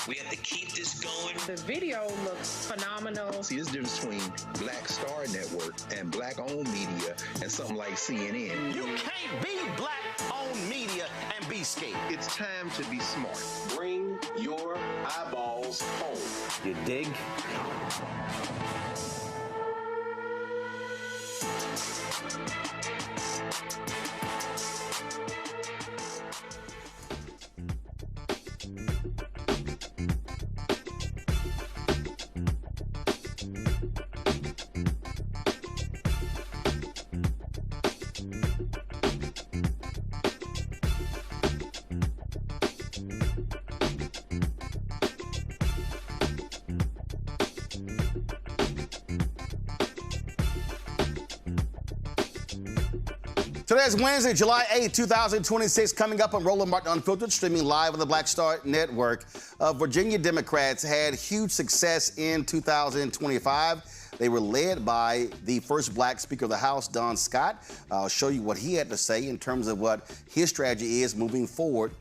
We have to keep this going. The video looks phenomenal. See, there's a difference between Black Star Network and black-owned media and something like CNN. You can't be black-owned media and be scared. It's time to be smart. Bring your eyeballs home. You dig? Today is Wednesday, July 8, 2026, coming up on Roland Martin Unfiltered, streaming live on the Black Star Network. Virginia Democrats had huge success in 2025. They were led by the first black Speaker of the House, Don Scott. I'll show you what he had to say in terms of what his strategy is moving forward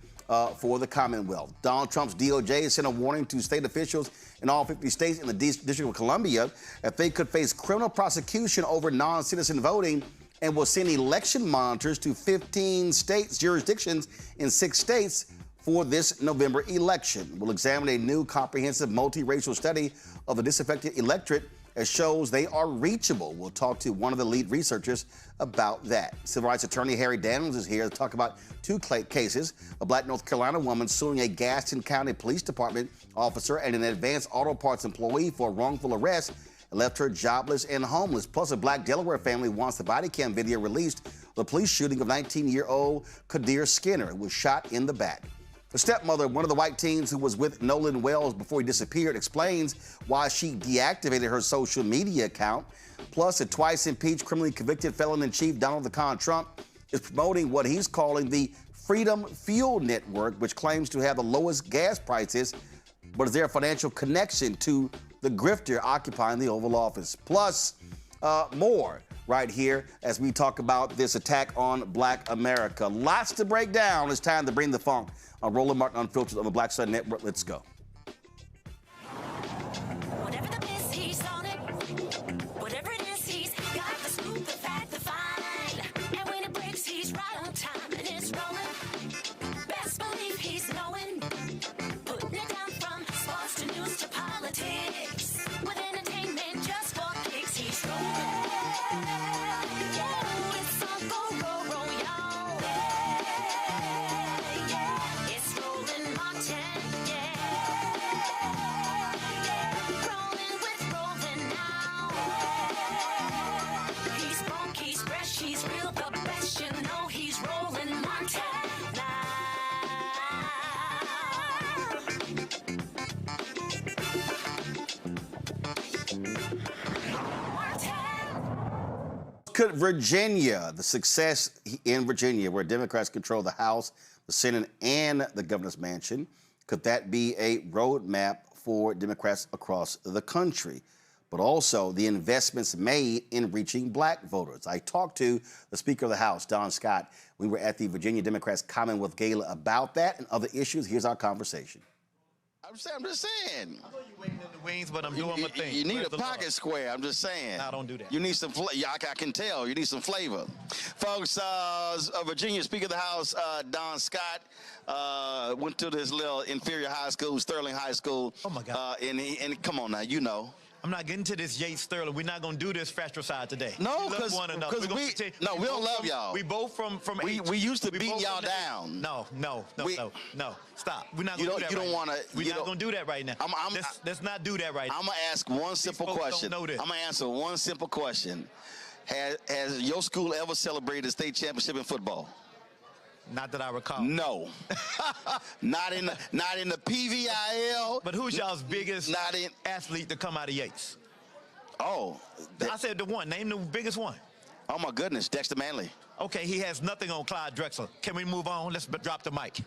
for the Commonwealth. Donald Trump's DOJ sent a warning to state officials in all 50 states and the District of Columbia that they could face criminal prosecution over non-citizen voting, and will send election monitors to 15 states, jurisdictions in 6 states for this November election. We'll examine a new comprehensive multiracial study of the disaffected electorate that shows they are reachable. We'll talk to one of the lead researchers about that. Civil rights attorney Harry Daniels is here to talk about 2 cases: a black North Carolina woman suing a Gaston County Police Department officer and an advanced auto parts employee for wrongful arrest. It left her jobless and homeless. Plus, a black Delaware family wants the body cam video released of the police shooting of 19-year-old Kadir Skinner, who was shot in the back. The stepmother of one of the white teens who was with Nolan Wells before he disappeared explains why she deactivated her social media account. Plus, a twice impeached, criminally convicted felon-in-chief Donald the Con Trump is promoting what he's calling the Freedom Fuel Network, which claims to have the lowest gas prices. But is there a financial connection to the grifter occupying the Oval Office? Plus, more right here as we talk about this attack on Black America. Lots to break down. It's time to bring the funk on Roland Martin Unfiltered on the Black Star Network. Let's go. Whatever the piss, he's on it. Whatever it is, he's got the scoop, the fact, the fine. And when it breaks, he's right on time and it's rolling. Best believe he's knowing. Putting it down from sports to news to politics. With entertainment just for kicks, he's rolling. Yeah, it's on go, y'all. Yeah, it's Roland Martin. Yeah, rolling with Roland now. He's funk, he's fresh, he's real, the best. You know he's Roland Martin now. Could Virginia, the success in Virginia, where Democrats control the House, the Senate, and the governor's mansion, could that be a roadmap for Democrats across the country? But also the investments made in reaching black voters. I talked to the Speaker of the House, Don Scott. We were at the Virginia Democrats Commonwealth Gala about that and other issues. Here's our conversation. I'm just saying. I know you're waiting in the wings, but I'm doing my thing. You need a pocket square. I'm just saying. No, don't do that. You need some flavor. I can tell. You need some flavor. Folks, Virginia Speaker of the House, Don Scott, went to this little inferior high school, Sterling High School. Oh, my God. And come on now, you know. I'm not getting to this Yates Sterling. We're not going to do this fratricide today. No, because we don't love y'all. We both from we used to beat y'all down. No. Stop. We're not going to do that. You don't want to. We're not going to do that right now. Let's not do that right now. I'm going to ask one simple question. Don't know this. I'm going to answer one simple question. Has your school ever celebrated a state championship in football? Not that I recall. No. not in the PVIL. But who's y'all's biggest athlete to come out of Yates? Oh. I said the one. Name the biggest one. Oh, my goodness. Dexter Manley. Okay, he has nothing on Clyde Drexler. Can we move on? Let's drop the mic.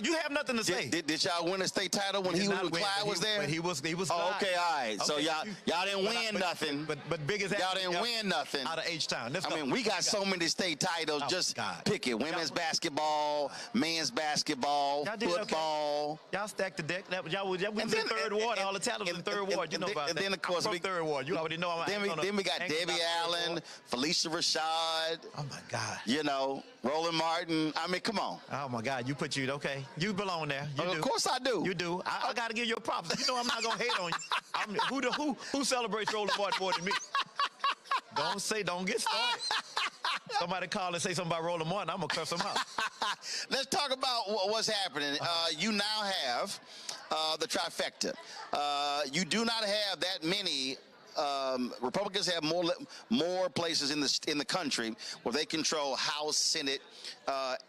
you have nothing to say. Did y'all win a state title when Clyde was there? But he was. Oh, okay, all right. Okay, So y'all didn't win nothing. But biggest y'all didn't win nothing out of H-Town. I mean, we got so many state titles. Just pick it: women's basketball, men's basketball, football. Y'all stacked the deck. Y'all was in the third ward. All the talent was in the third ward. You know about that. And then of course I'm from third ward. You already know. Then we got Debbie Allen, Felicia Rashad. Oh my God. You know, Roland Martin. I mean, come on. Oh my God. Okay. You belong there. You do. Of course I do. You do. I got to give you props. You know I'm not gonna hate on you. Who celebrates Roland Martin more than me? Don't get started. Somebody call and say something about Roland Martin, I'm gonna curse them out. Let's talk about what's happening. You now have the trifecta. You do not have that many. Republicans have more places in the country where they control House, Senate,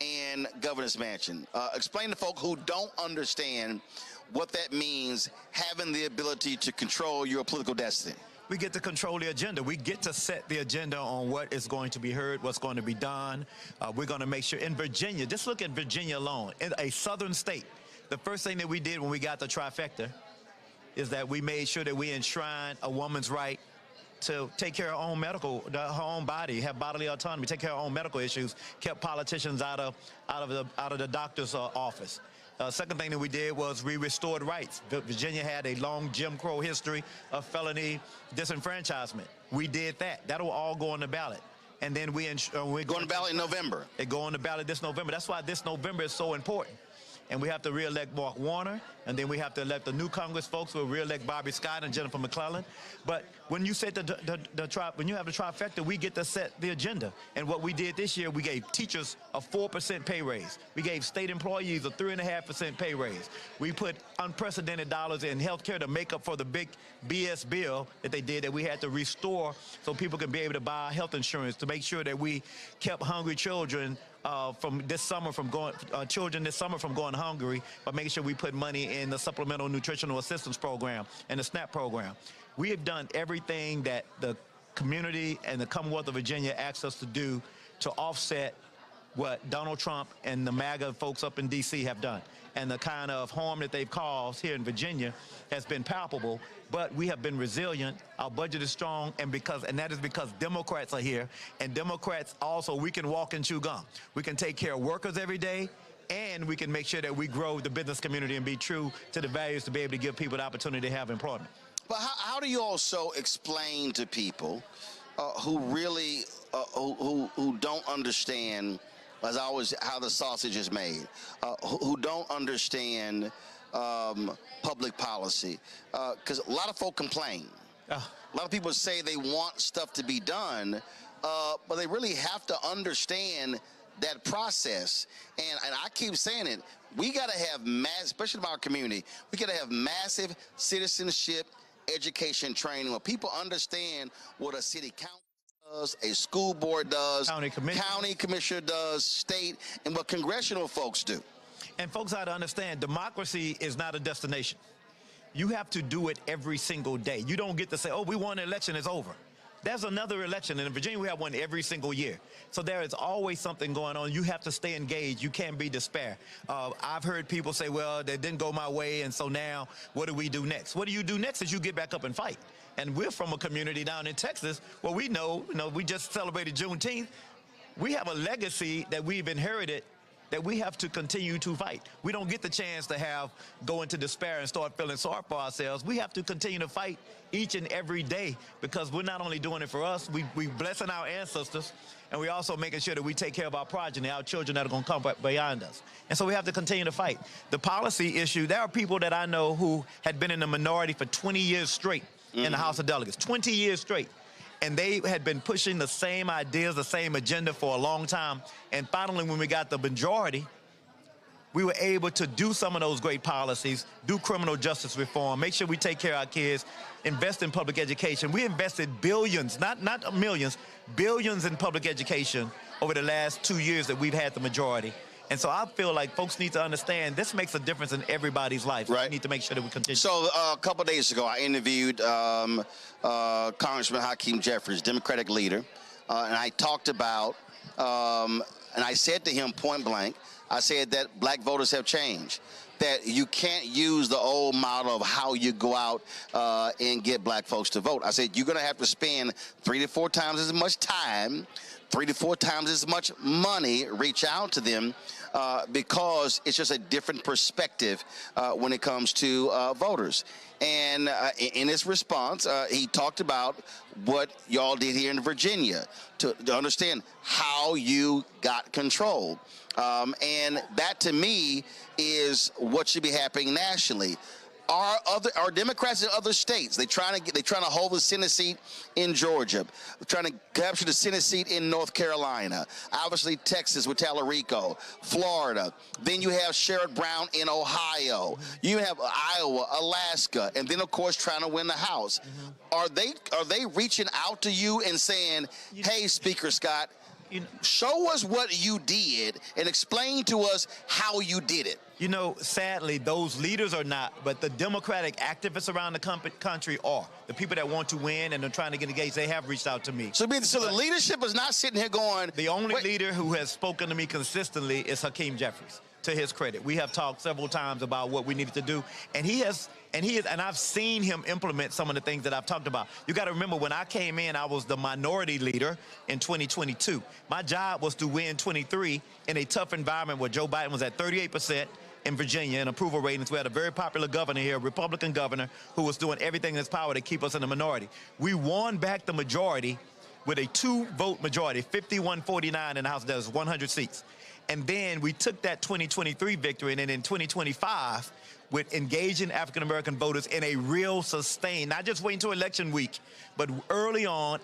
and governor's mansion. Explain to folk who don't understand what that means, having the ability to control your political destiny. We get to control the agenda. We get to set the agenda on what is going to be heard, what's going to be done. We're going to make sure in Virginia, just look at Virginia alone, in a southern state, the first thing that we did when we got the trifecta is that we made sure that we enshrine a woman's right to take care of her own body, have bodily autonomy, take care of her own medical issues, kept politicians out of the doctor's office. Second thing that we did was we restored rights. Virginia had a long Jim Crow history of felony disenfranchisement. We did that. That'll all go on the ballot. And then we're going to ballot in November. It go on the ballot this November. That's why this November is so important. And we have to re-elect Mark Warner, and then we have to elect the new Congress folks. We'll re-elect Bobby Scott and Jennifer McClellan. But when you set when you have the trifecta, we get to set the agenda. And what we did this year, we gave teachers a 4% pay raise. We gave state employees a 3.5% pay raise. We put unprecedented dollars in health care to make up for the big BS bill that they did that we had to restore so people can be able to buy health insurance, to make sure that we kept hungry children children this summer from going hungry, by making sure we put money in the Supplemental Nutritional Assistance Program and the SNAP program. We have done everything that the community and the Commonwealth of Virginia asked us to do to offset what Donald Trump and the MAGA folks up in D.C. have done. And the kind of harm that they've caused here in Virginia has been palpable, but we have been resilient. Our budget is strong, and that is because Democrats are here, and Democrats also, we can walk and chew gum. We can take care of workers every day, and we can make sure that we grow the business community and be true to the values to be able to give people the opportunity to have employment. But how do you also explain to people who really who don't understand, as always, how the sausage is made, who don't understand public policy? Because a lot of folk complain. A lot of people say they want stuff to be done, but they really have to understand that process. And I keep saying it, we got to have especially in our community, we got to have massive citizenship education training where people understand what a city council does, a school board does, county commissioner does, state, and what congressional folks do. And folks ought to understand, democracy is not a destination. You have to do it every single day. You don't get to say, oh, we won an election, it's over. There's another election, and in Virginia we have one every single year. So there is always something going on. You have to stay engaged. You can't be despair. I've heard people say, well, that didn't go my way, and so now what do we do next? What do you do next is you get back up and fight. And we're from a community down in Texas where we know, we just celebrated Juneteenth. We have a legacy that we've inherited that we have to continue to fight. We don't get the chance to go into despair and start feeling sorry for ourselves. We have to continue to fight each and every day, because we're not only doing it for us, we blessing our ancestors, and we're also making sure that we take care of our progeny, our children that are going to come beyond us. And so we have to continue to fight. The policy issue, there are people that I know who had been in the minority for 20 years straight in the House of Delegates, 20 years straight. And they had been pushing the same ideas, the same agenda for a long time. And finally, when we got the majority, we were able to do some of those great policies, do criminal justice reform, make sure we take care of our kids, invest in public education. We invested billions, not millions, billions in public education over the last 2 years that we've had the majority. And so I feel like folks need to understand this makes a difference in everybody's life. Right. We need to make sure that we continue. So a couple of days ago, I interviewed Congressman Hakeem Jeffries, Democratic leader, and I talked about, and I said to him point blank, I said that black voters have changed, that you can't use the old model of how you go out and get black folks to vote. I said you're going to have to spend 3 to 4 times as much time, 3 to 4 times as much money, reach out to them, because it's just a different perspective when it comes to voters. And in his response, he talked about what y'all did here in Virginia to understand how you got control. And that, to me, is what should be happening nationally. Are Democrats in other states? They're trying to hold the Senate seat in Georgia. They're trying to capture the Senate seat in North Carolina. Obviously, Texas with Tallarico, Florida. Then you have Sherrod Brown in Ohio. You have Iowa, Alaska, and then of course trying to win the House. Are they reaching out to you and saying, "Hey, Speaker Scott, show us what you did and explain to us how you did it"? You know, sadly, those leaders are not, but the Democratic activists around the country are. The people that want to win and are trying to get engaged, they have reached out to me. So the leadership is not sitting here going... The only leader who has spoken to me consistently is Hakeem Jeffries, to his credit. We have talked several times about what we needed to do, and I've seen him implement some of the things that I've talked about. You got to remember, when I came in, I was the minority leader in 2022. My job was to win 23 in a tough environment where Joe Biden was at 38% in Virginia in approval ratings. We had a very popular governor here, a Republican governor, who was doing everything in his power to keep us in the minority. We won back the majority with a 2-vote majority, 51-49 in the House. That was 100 seats. And then we took that 2023 victory, and then in 2025, with engaging African-American voters in a real sustained, not just waiting until election week, but early on,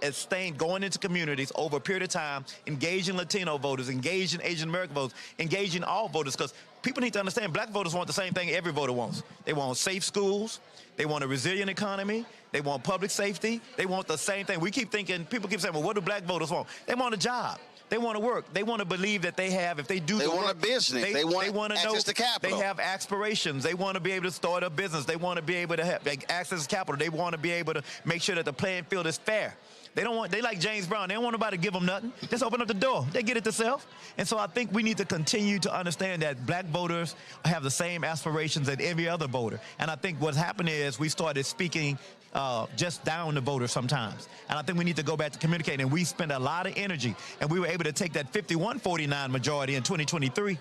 going into communities over a period of time, engaging Latino voters, engaging Asian-American voters, engaging all voters, because people need to understand black voters want the same thing every voter wants. They want safe schools. They want a resilient economy. They want public safety. They want the same thing. People keep saying, well, what do black voters want? They want a job. They want to work. They want to believe that they have, if they do the work. They want a business. They want access to capital. They have aspirations. They want to be able to start a business. They want to be able to have access to capital. They want to be able to make sure that the playing field is fair. They like James Brown. They don't want nobody to give them nothing. Just open up the door. They get it themselves. And so I think we need to continue to understand that black voters have the same aspirations as every other voter. And I think what's happened is we started speaking just down the voters sometimes. And I think we need to go back to communicating. And we spent a lot of energy. And we were able to take that 51-49 majority in 2023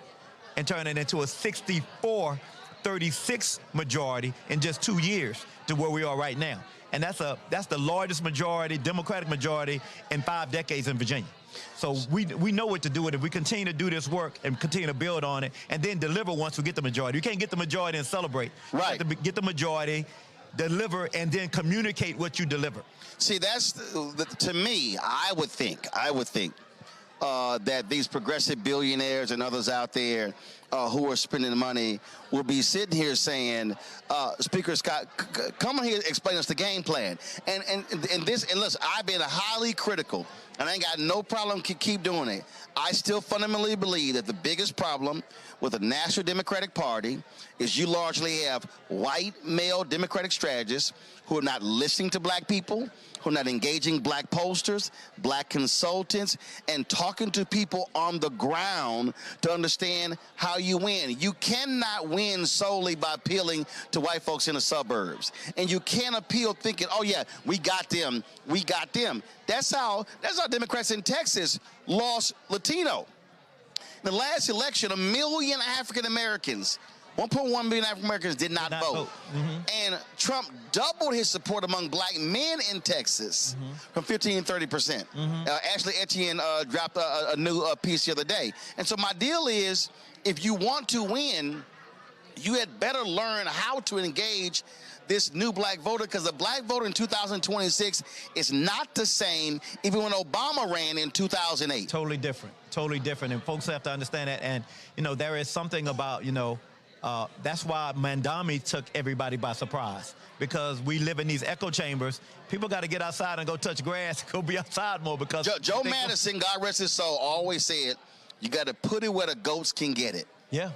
and turn it into a 64-36 majority in just 2 years to where we are right now. And that's the largest majority, Democratic majority, in 5 decades in Virginia. So we know what to do with it. We continue to do this work and continue to build on it and then deliver once we get the majority. You can't get the majority and celebrate. Right. You have to get the majority, deliver, and then communicate what you deliver. See, that's, to me, I would think that these progressive billionaires and others out there who are spending money will be sitting here saying, Speaker Scott, come on here and explain us the game plan. And listen, I've been highly critical, and I ain't got no problem keep doing it. I still fundamentally believe that the biggest problem with the National Democratic Party is you largely have white male Democratic strategists who are not listening to black people, who are not engaging black posters, black consultants, and talking to people on the ground to understand how you win. You cannot win solely by appealing to white folks in the suburbs. And you can't appeal thinking, oh yeah, we got them, we got them. That's how Democrats in Texas lost Latino. In the last election, 1 million African Americans, 1.1 million African Americans did not vote. And Trump doubled his support among black men in Texas from 15% to 30%. Ashley Etienne dropped a new piece the other day. And so my deal is, if you want to win, you had better learn how to engage this new black voter, because the black voter in 2026 is not the same even when Obama ran in 2008. Totally different. Totally different. And folks have to understand that. And, you know, there is something about, that's why Mandami took everybody by surprise, because we live in these echo chambers. People got to get outside and go touch grass, go be outside more, because Joe Madison, God rest his soul, always said, you got to put it where the goats can get it. Yeah.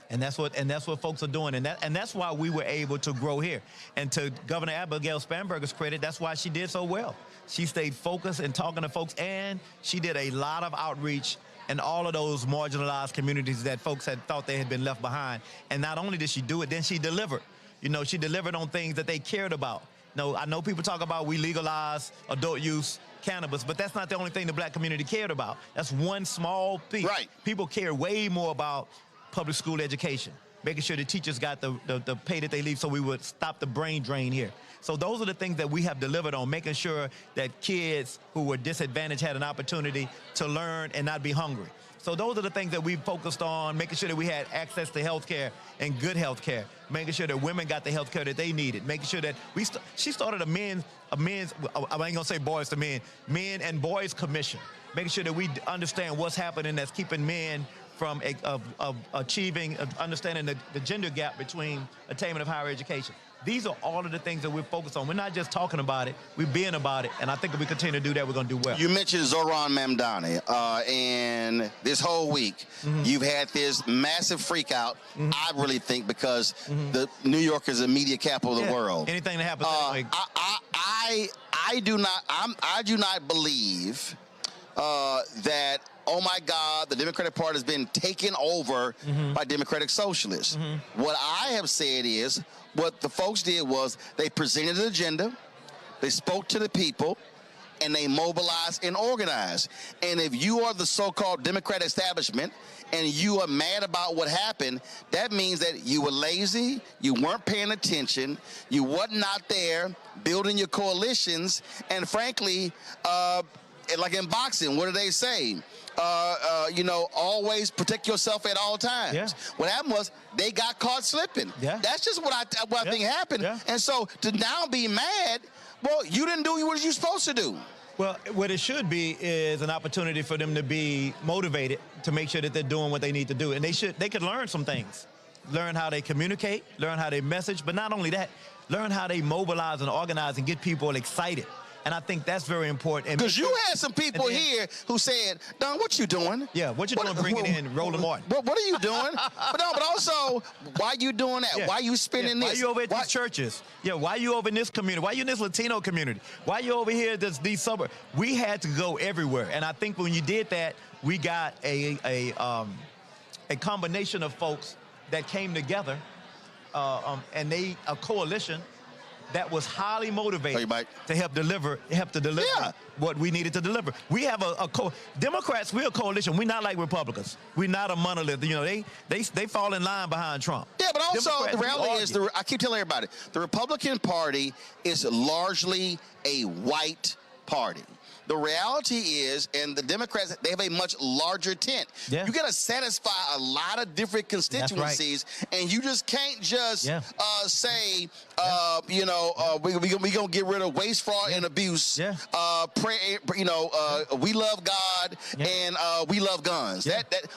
And that's what folks are doing. And that's why we were able to grow here. And to Governor Abigail Spanberger's credit, that's why she did so well. She stayed focused and talking to folks, and she did a lot of outreach in all of those marginalized communities that folks had thought they had been left behind. And not only did she do it, then she delivered. You know, she delivered on things that they cared about. No, I know people talk about we legalize adult use cannabis, but that's not the only thing the black community cared about. That's one small piece. Right. People care way more about public school education, making sure the teachers got the pay that they leave so we would stop the brain drain here. So those are the things that we have delivered on, making sure that kids who were disadvantaged had an opportunity to learn and not be hungry. So those are the things that we focused on, making sure that we had access to health care and good health care, making sure that women got the health care that they needed, making sure that she started a men's, I ain't gonna say boys to men and boys commission, making sure that we understand what's happening that's keeping men from achieving, understanding the gender gap between attainment of higher education. These are all of the things that we're focused on. We're not just talking about it, we're being about it, and I think if we continue to do that, we're going to do well. You mentioned Zohran Mamdani, and this whole week, you've had this massive freak out, I really think, because the New York is the media capital of the world. Anything that happens that way. I do not believe that, oh my God, the Democratic Party has been taken over by Democratic Socialists. What I have said is, what the folks did was they presented an agenda, they spoke to the people, and they mobilized and organized. And if you are the so-called Democrat establishment and you are mad about what happened, that means that you were lazy, you weren't paying attention, you wasn't out there building your coalitions, and frankly, like in boxing, what do they say? You know, always protect yourself at all times. Yeah. What happened was they got caught slipping. Yeah. That's just what I think happened. Yeah. And so to now be mad, well, you didn't do what you're supposed to do. Well, what it should be is an opportunity for them to be motivated to make sure that they're doing what they need to do. And they could learn some things. Learn how they communicate, learn how they message, but not only that, learn how they mobilize and organize and get people excited. And I think that's very important. Because you had some people here who said, Don, what you doing? Yeah, what you doing bringing in Roland Martin? What are you doing? but also, why you doing that? Yeah. Why you spending this? Why you over at these churches? Yeah, why you over in this community? Why you in this Latino community? Why you over here at these suburbs? We had to go everywhere. And I think when you did that, we got a combination of folks that came together and a coalition that was highly motivated to help deliver what we needed to deliver. We have Democrats, we're a coalition. We're not like Republicans. We're not a monolith. You know, they fall in line behind Trump. Yeah, but also Democrats, the reality is, I keep telling everybody, the Republican Party is largely a white party. The reality is, and the Democrats, they have a much larger tent. Yeah. You got to satisfy a lot of different constituencies, and you just can't just say, you know, we're going to get rid of waste, fraud, and abuse. Yeah. We love God, and we love guns.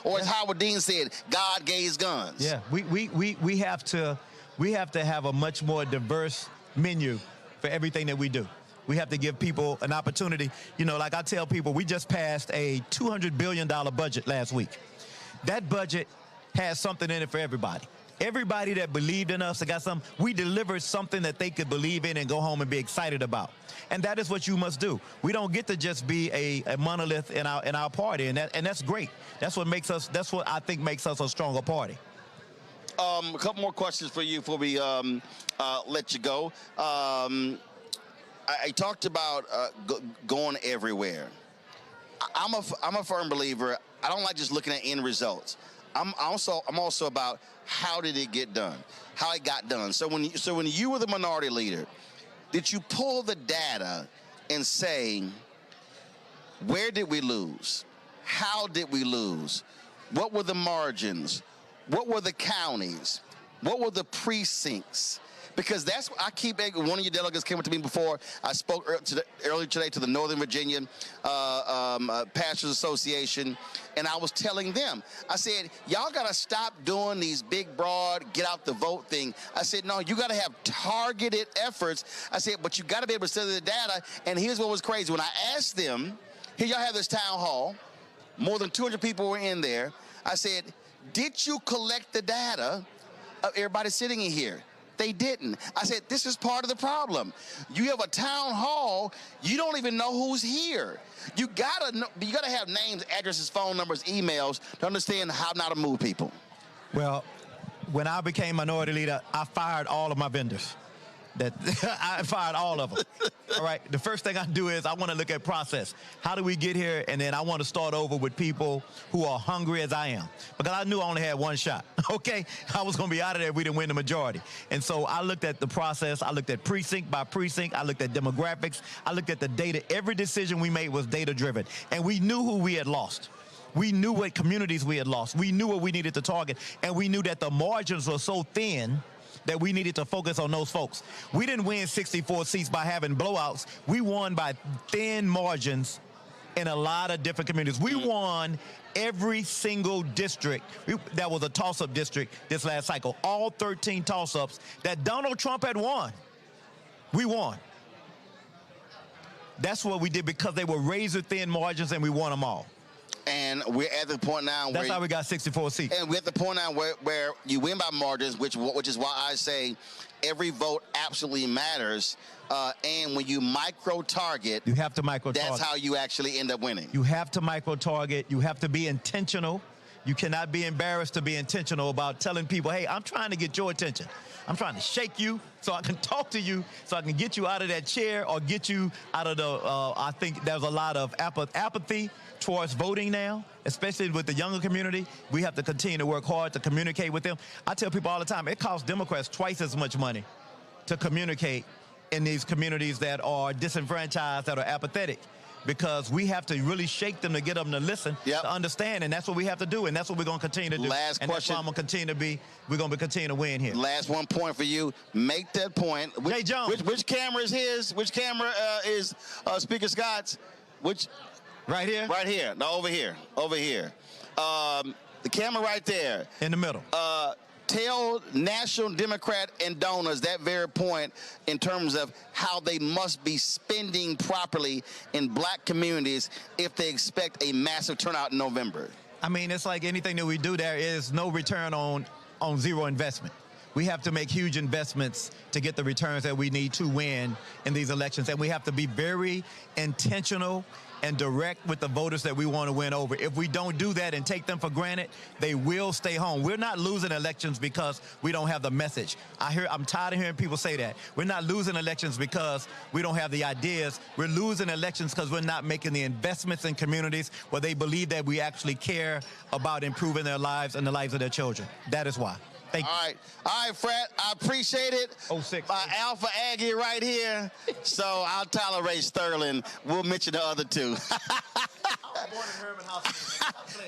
Or as Howard Dean said, God gave guns. Yeah, we have to have a much more diverse menu for everything that we do. We have to give people an opportunity. You know, like I tell people, we just passed a $200 billion budget last week. That budget has something in it for everybody. Everybody that believed in us, that got something, we delivered something that they could believe in and go home and be excited about. And that is what you must do. We don't get to just be a monolith in our party, and that's great. That's what I think makes us a stronger party. A couple more questions for you before we let you go. I talked about going everywhere. I'm a firm believer. I don't like just looking at end results. I'm also about how did it get done, how it got done. So when you were the minority leader, did you pull the data and say, where did we lose? How did we lose? What were the margins? What were the counties? What were the precincts? Because that's what I keep. One of your delegates came up to me before. I spoke earlier today to the Northern Virginia Pastors Association, and I was telling them, I said, y'all got to stop doing these big, broad, get out the vote thing. I said, no, you got to have targeted efforts. I said, but you got to be able to study the data. And here's what was crazy. When I asked them, here y'all have this town hall, more than 200 people were in there. I said, did you collect the data of everybody sitting in here? They didn't. I said, this is part of the problem. You have a town hall, you don't even know who's here. You gotta have names, addresses, phone numbers, emails to understand how not to move people. Well, when I became minority leader, I fired all of my vendors. I fired all of them. All right. The first thing I do is I want to look at process. How do we get here? And then I want to start over with people who are hungry as I am, because I knew I only had one shot. Okay. I was going to be out of there if we didn't win the majority. And so I looked at the process. I looked at precinct by precinct. I looked at demographics. I looked at the data. Every decision we made was data driven. And we knew who we had lost. We knew what communities we had lost. We knew what we needed to target. And we knew that the margins were so thin that we needed to focus on those folks. We didn't win 64 seats by having blowouts. We won by thin margins in a lot of different communities. We won every single district that was a toss-up district this last cycle. All 13 toss-ups that Donald Trump had won, we won. That's what we did, because they were razor-thin margins, and we won them all. And we're at the point now That's how we got 64 seats. And we're at the point now where you win by margins, which is why I say every vote absolutely matters. And when you micro-target, you have to micro-target. That's how you actually end up winning. You have to micro-target. You have to be intentional. You cannot be embarrassed to be intentional about telling people, hey, I'm trying to get your attention. I'm trying to shake you so I can talk to you, so I can get you out of that chair or get you out of the, I think there's a lot of apathy towards voting now, especially with the younger community. We have to continue to work hard to communicate with them. I tell people all the time, it costs Democrats twice as much money to communicate in these communities that are disenfranchised, that are apathetic, because we have to really shake them to get them to listen, to understand, and that's what we have to do, and that's what we're going to continue to do. Last and question. That's why we're going to continue to win here. Last one point for you. Make that point. Jay Jones. Which camera is his? Which camera is Speaker Scott's? Which? Right here? Right here. No, over here. Over here. The camera right there. In the middle. Tell National Democrat and donors that very point in terms of how they must be spending properly in black communities if they expect a massive turnout in November. I mean, it's like anything that we do, there is no return on zero investment. We have to make huge investments to get the returns that we need to win in these elections. And we have to be very intentional and direct with the voters that we want to win over. If we don't do that and take them for granted, they will stay home. We're not losing elections because we don't have the message. I'm tired of hearing people say that. We're not losing elections because we don't have the ideas. We're losing elections because we're not making the investments in communities where they believe that we actually care about improving their lives and the lives of their children. That is why. Thank you. All right, Fred, I appreciate it. 06. My Alpha Aggie right here. So I'll tolerate Sterling. We'll mention the other two.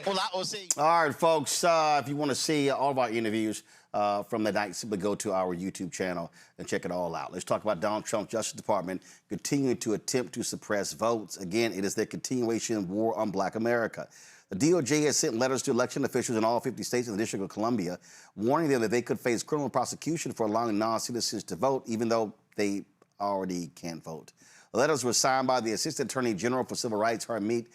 Well, I will see. All right, folks, if you want to see all of our interviews from the night, simply go to our YouTube channel and check it all out. Let's talk about Donald Trump's Justice Department continuing to attempt to suppress votes. Again, it is their continuation war on black America. The DOJ has sent letters to election officials in all 50 states and the District of Columbia, warning them that they could face criminal prosecution for allowing non-citizens to vote, even though they already can't vote. The letters were signed by the Assistant Attorney General for Civil Rights, Harmeet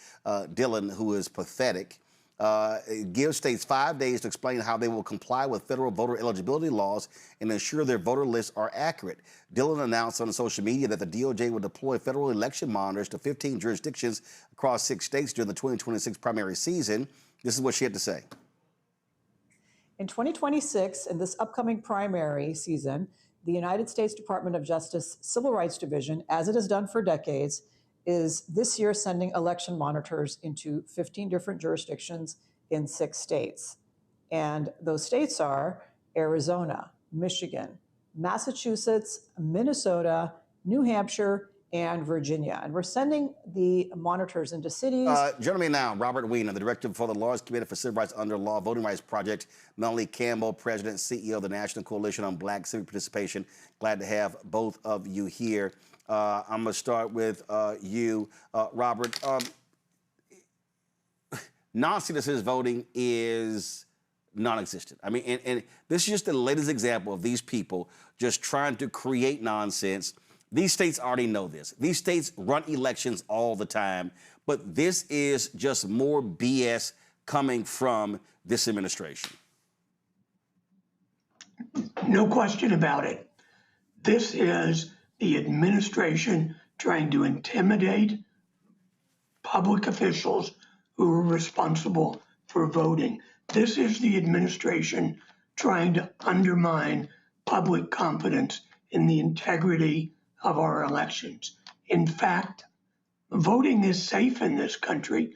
Dillon, who is pathetic. It gives states 5 days to explain how they will comply with federal voter eligibility laws and ensure their voter lists are accurate. Dillon announced on social media that the DOJ will deploy federal election monitors to 15 jurisdictions across 6 states during the 2026 primary season. This is what she had to say. In 2026, in this upcoming primary season, the United States Department of Justice Civil Rights Division, as it has done for decades, is this year sending election monitors into 15 different jurisdictions in 6 states. And those states are Arizona, Michigan, Massachusetts, Minnesota, New Hampshire, and Virginia. And we're sending the monitors into cities. Joining me now, Robert Weiner, the Director for the Lawyers Committee for Civil Rights Under Law Voting Rights Project, Melanie Campbell, President and CEO of the National Coalition on Black Civic Participation. Glad to have both of you here. I'm going to start with you, Robert. Non-citizens voting is non-existent. I mean, and this is just the latest example of these people just trying to create nonsense. These states already know this. These states run elections all the time, but this is just more BS coming from this administration. No question about it. This is the administration trying to intimidate public officials who are responsible for voting. This is the administration trying to undermine public confidence in the integrity of our elections. In fact, voting is safe in this country.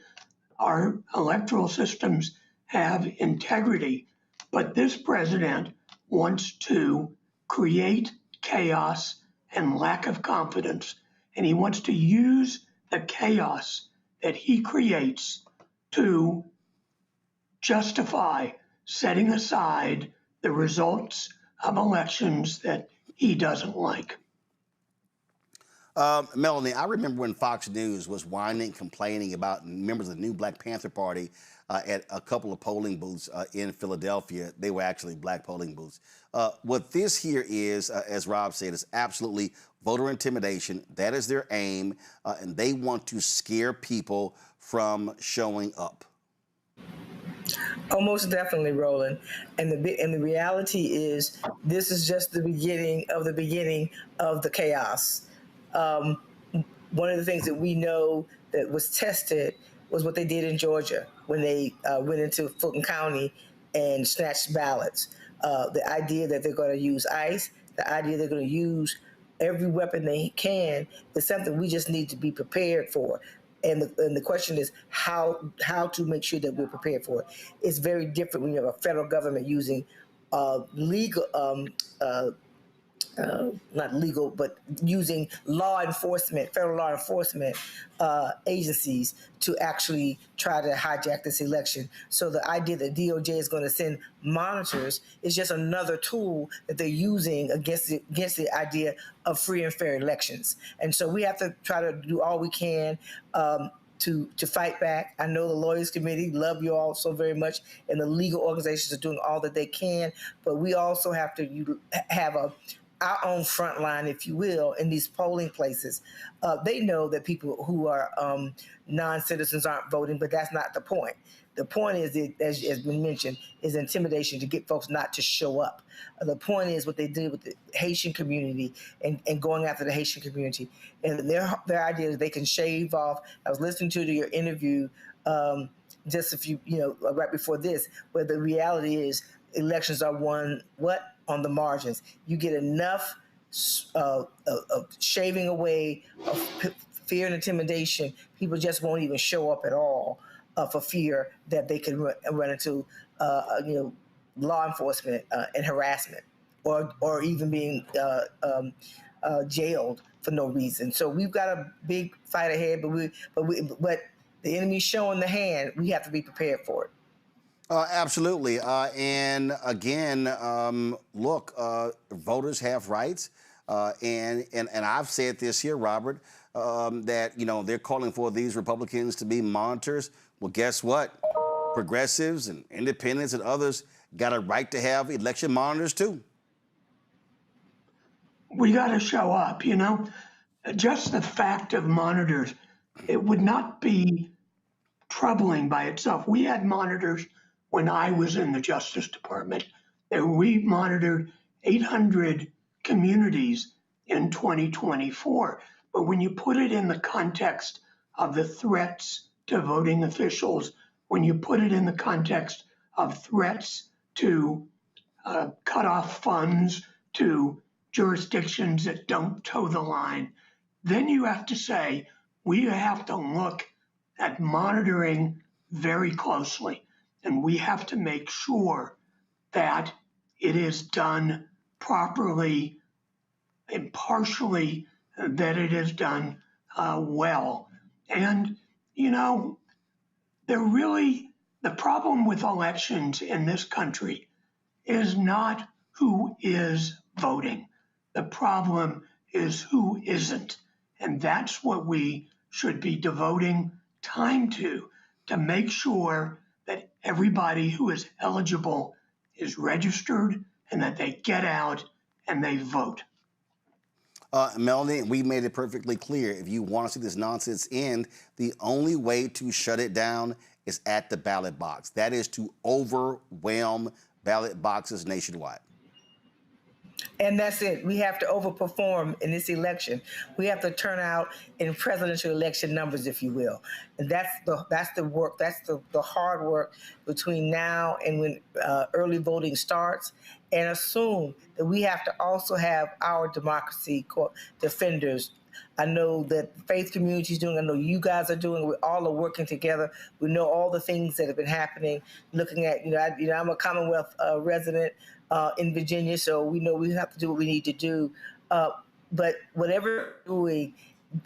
Our electoral systems have integrity, but this president wants to create chaos and lack of confidence, and he wants to use the chaos that he creates to justify setting aside the results of elections that he doesn't like. Melanie, I remember when Fox News was whining, complaining about members of the new Black Panther Party at a couple of polling booths in Philadelphia. They were actually black polling booths. What this here is, as Rob said, is absolutely voter intimidation. That is their aim, and they want to scare people from showing up. Oh, most definitely, Roland. And the reality is, this is just the beginning of the chaos. One of the things that we know that was tested was what they did in Georgia when they went into Fulton County and snatched ballots. The idea that they're going to use ICE, the idea they're going to use every weapon they can, is something we just need to be prepared for. And the question is how to make sure that we're prepared for it. It's very different when you have a federal government using legal, not legal, but using law enforcement, federal law enforcement agencies to actually try to hijack this election. So the idea that DOJ is going to send monitors is just another tool that they're using against the idea of free and fair elections. And so we have to try to do all we can to fight back. I know the Lawyers Committee love you all so very much, and the legal organizations are doing all that they can, but we also have to have our own front line, if you will, in these polling places. They know that people who are non-citizens aren't voting, but that's not the point. The point is, as has been mentioned, is intimidation to get folks not to show up. The point is what they did with the Haitian community and going after the Haitian community. And their idea is they can shave off. I was listening to your interview just a few, right before this, where the reality is elections are won, on the margins. You get enough of shaving away of fear and intimidation, people just won't even show up at all for fear that they can run into law enforcement and harassment, or even being jailed for no reason. So we've got a big fight ahead, but the enemy's showing the hand. We have to be prepared for it. Absolutely. And again, look, voters have rights. And I've said this here, Robert, that, they're calling for these Republicans to be monitors. Well, guess what? Progressives and independents and others got a right to have election monitors, too. We got to show up, Just the fact of monitors, it would not be troubling by itself. We had monitors when I was in the Justice Department. We monitored 800 communities in 2024. But when you put it in the context of the threats to voting officials, when you put it in the context of threats to cut off funds to jurisdictions that don't toe the line, then you have to say, we have to look at monitoring very closely. And we have to make sure that it is done properly, impartially, that it is done well. And, the problem with elections in this country is not who is voting. The problem is who isn't. And that's what we should be devoting time to make sure that everybody who is eligible is registered and that they get out and they vote. Melanie, we made it perfectly clear. If you want to see this nonsense end, the only way to shut it down is at the ballot box. That is to overwhelm ballot boxes nationwide. And that's it. We have to overperform in this election. We have to turn out in presidential election numbers, if you will. And that's the work. That's the hard work between now and when early voting starts. And assume that we have to also have our democracy defenders. I know that the faith community is doing. I know you guys are doing. We all are working together. We know all the things that have been happening. Looking at, I'm a Commonwealth resident in Virginia, so we know we have to do what we need to do. But whatever we're doing,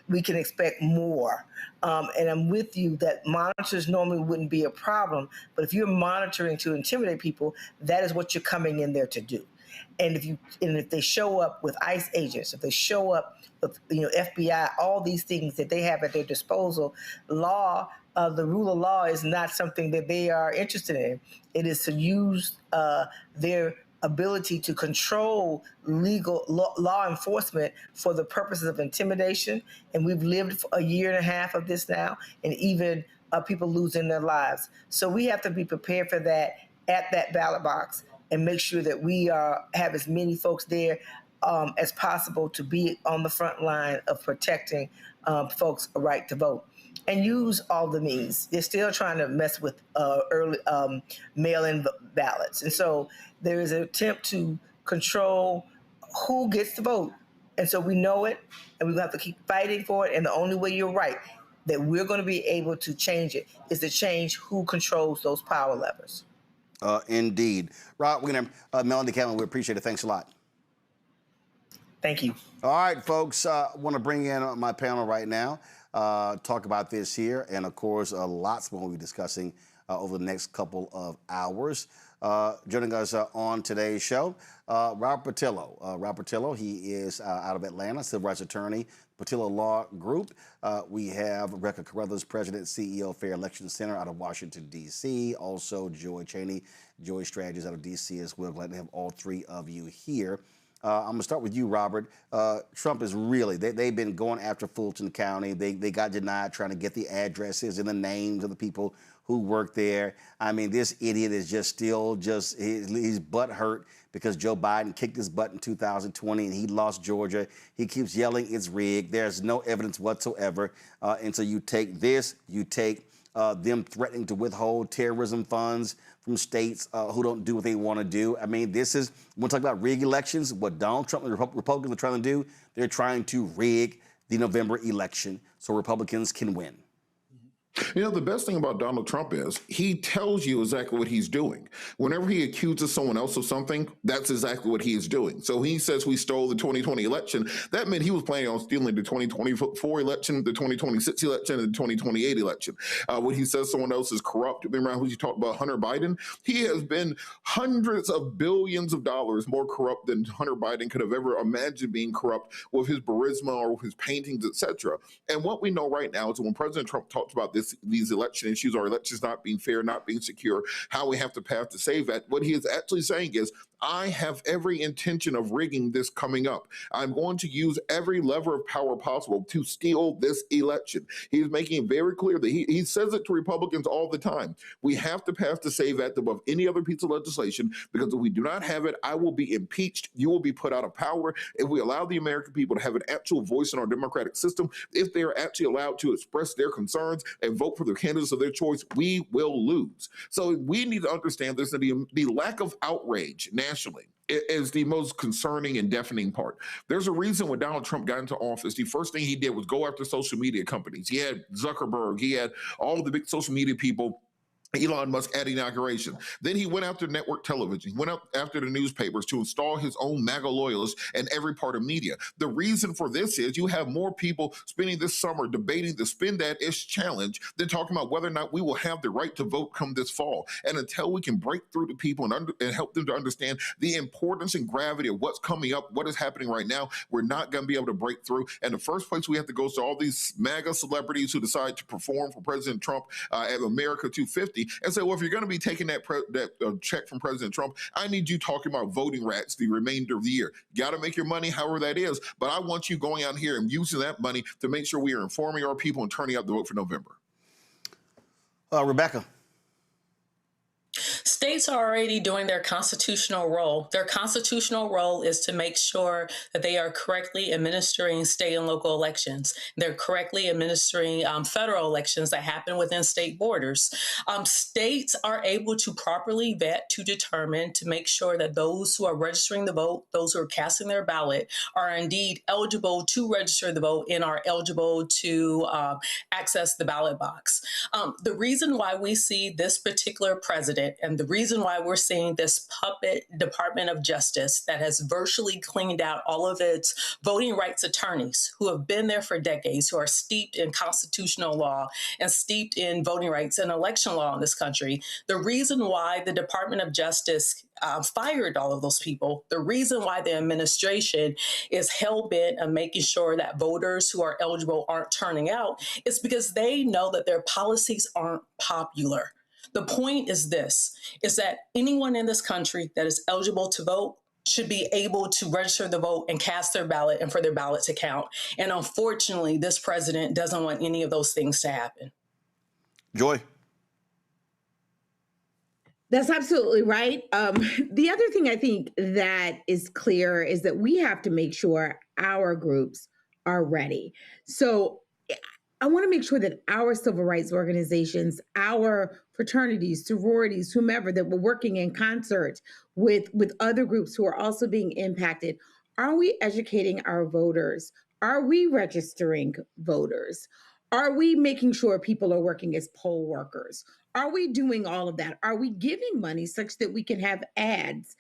we can expect more. And I'm with you that monitors normally wouldn't be a problem, but if you're monitoring to intimidate people, that is what you're coming in there to do. And if they show up with ICE agents, if they show up with FBI, all these things that they have at their disposal, the rule of law is not something that they are interested in. It is to use their ability to control legal law enforcement for the purposes of intimidation. And we've lived for a year and a half of this now, and even people losing their lives. So we have to be prepared for that at that ballot box and make sure that we have as many folks there as possible to be on the front line of protecting folks' right to vote. And use all the means. They're still trying to mess with early mail-in ballots. And so there is an attempt to control who gets to vote. And so we know it, and we're going to have to keep fighting for it. And the only way, you're right, that we're going to be able to change it is to change who controls those power levers. Indeed. Rob, we're going to, Melanie Cameron, we appreciate it. Thanks a lot. Thank you. All right, folks, I want to bring in my panel right now. Talk about this here, and of course, lots more we'll be discussing over the next couple of hours. Joining us on today's show, Rob Portillo. Rob Portillo, he is out of Atlanta, civil rights attorney, Portillo Law Group. We have Rebecca Carruthers, President, CEO, Fair Election Center out of Washington, D.C. Also, Joy Cheney, Joy Strategies out of D.C. as well. Glad to have all three of you here. I'm going to start with you, Robert. Trump is really, they've been going after Fulton County. They got denied trying to get the addresses and the names of the people who work there. I mean, this idiot is he's butthurt because Joe Biden kicked his butt in 2020 and he lost Georgia. He keeps yelling it's rigged. There's no evidence whatsoever. And so you take this, you take them threatening to withhold terrorism funds from states who don't do what they want to do. I mean, this is, when we talk about rig elections, what Donald Trump and the Republicans are trying to do, they're trying to rig the November election so Republicans can win. The best thing about Donald Trump is he tells you exactly what he's doing. Whenever he accuses someone else of something, that's exactly what he is doing. So he says we stole the 2020 election. That meant he was planning on stealing the 2024 election, the 2026 election, and the 2028 election. When he says someone else is corrupt, remember when you talked about Hunter Biden? He has been hundreds of billions of dollars more corrupt than Hunter Biden could have ever imagined being corrupt with his charisma or with his paintings, etc. And what we know right now is when President Trump talks about these election issues, or elections not being fair, not being secure, how we have to path to save that, what he is actually saying is, I have every intention of rigging this coming up. I'm going to use every lever of power possible to steal this election. He's making it very clear that he says it to Republicans all the time. We have to pass the SAVE Act above any other piece of legislation, because if we do not have it, I will be impeached. You will be put out of power. If we allow the American people to have an actual voice in our democratic system, if they are actually allowed to express their concerns and vote for the candidates of their choice, we will lose. So we need to understand this, and the lack of outrage nationally is the most concerning and deafening part. There's a reason when Donald Trump got into office, the first thing he did was go after social media companies. He had Zuckerberg, he had all the big social media people, Elon Musk at inauguration. Then he went after network television. He went after the newspapers to install his own MAGA loyalists in every part of media. The reason for this is you have more people spending this summer debating the Spend That Ish challenge than talking about whether or not we will have the right to vote come this fall. And until we can break through to people and help them to understand the importance and gravity of what's coming up, what is happening right now, we're not going to be able to break through. And the first place we have to go is to all these MAGA celebrities who decide to perform for President Trump at America 250. And say, well, if you're going to be taking that check from President Trump, I need you talking about voting rights the remainder of the year. You got to make your money however that is, but I want you going out here and using that money to make sure we are informing our people and turning out the vote for November. Rebecca. States are already doing their constitutional role. Their constitutional role is to make sure that they are correctly administering state and local elections. They're correctly administering federal elections that happen within state borders. States are able to properly vet, to determine, to make sure that those who are registering the vote, those who are casting their ballot, are indeed eligible to register the vote and are eligible to access the ballot box. The reason why we see this particular president, and the reason why we're seeing this puppet Department of Justice that has virtually cleaned out all of its voting rights attorneys who have been there for decades, who are steeped in constitutional law and steeped in voting rights and election law in this country, the reason why the Department of Justice fired all of those people, the reason why the administration is hell-bent on making sure that voters who are eligible aren't turning out is because they know that their policies aren't popular. The point is this, is that anyone in this country that is eligible to vote should be able to register the vote and cast their ballot and for their ballot to count. And unfortunately, this president doesn't want any of those things to happen. Joy. That's absolutely right. The other thing I think that is clear is that we have to make sure our groups are ready. So I want to make sure that our civil rights organizations, our fraternities, sororities, whomever, that we're working in concert with other groups who are also being impacted. Are we educating our voters? Are we registering voters? Are we making sure people are working as poll workers? Are we doing all of that? Are we giving money such that we can have ads,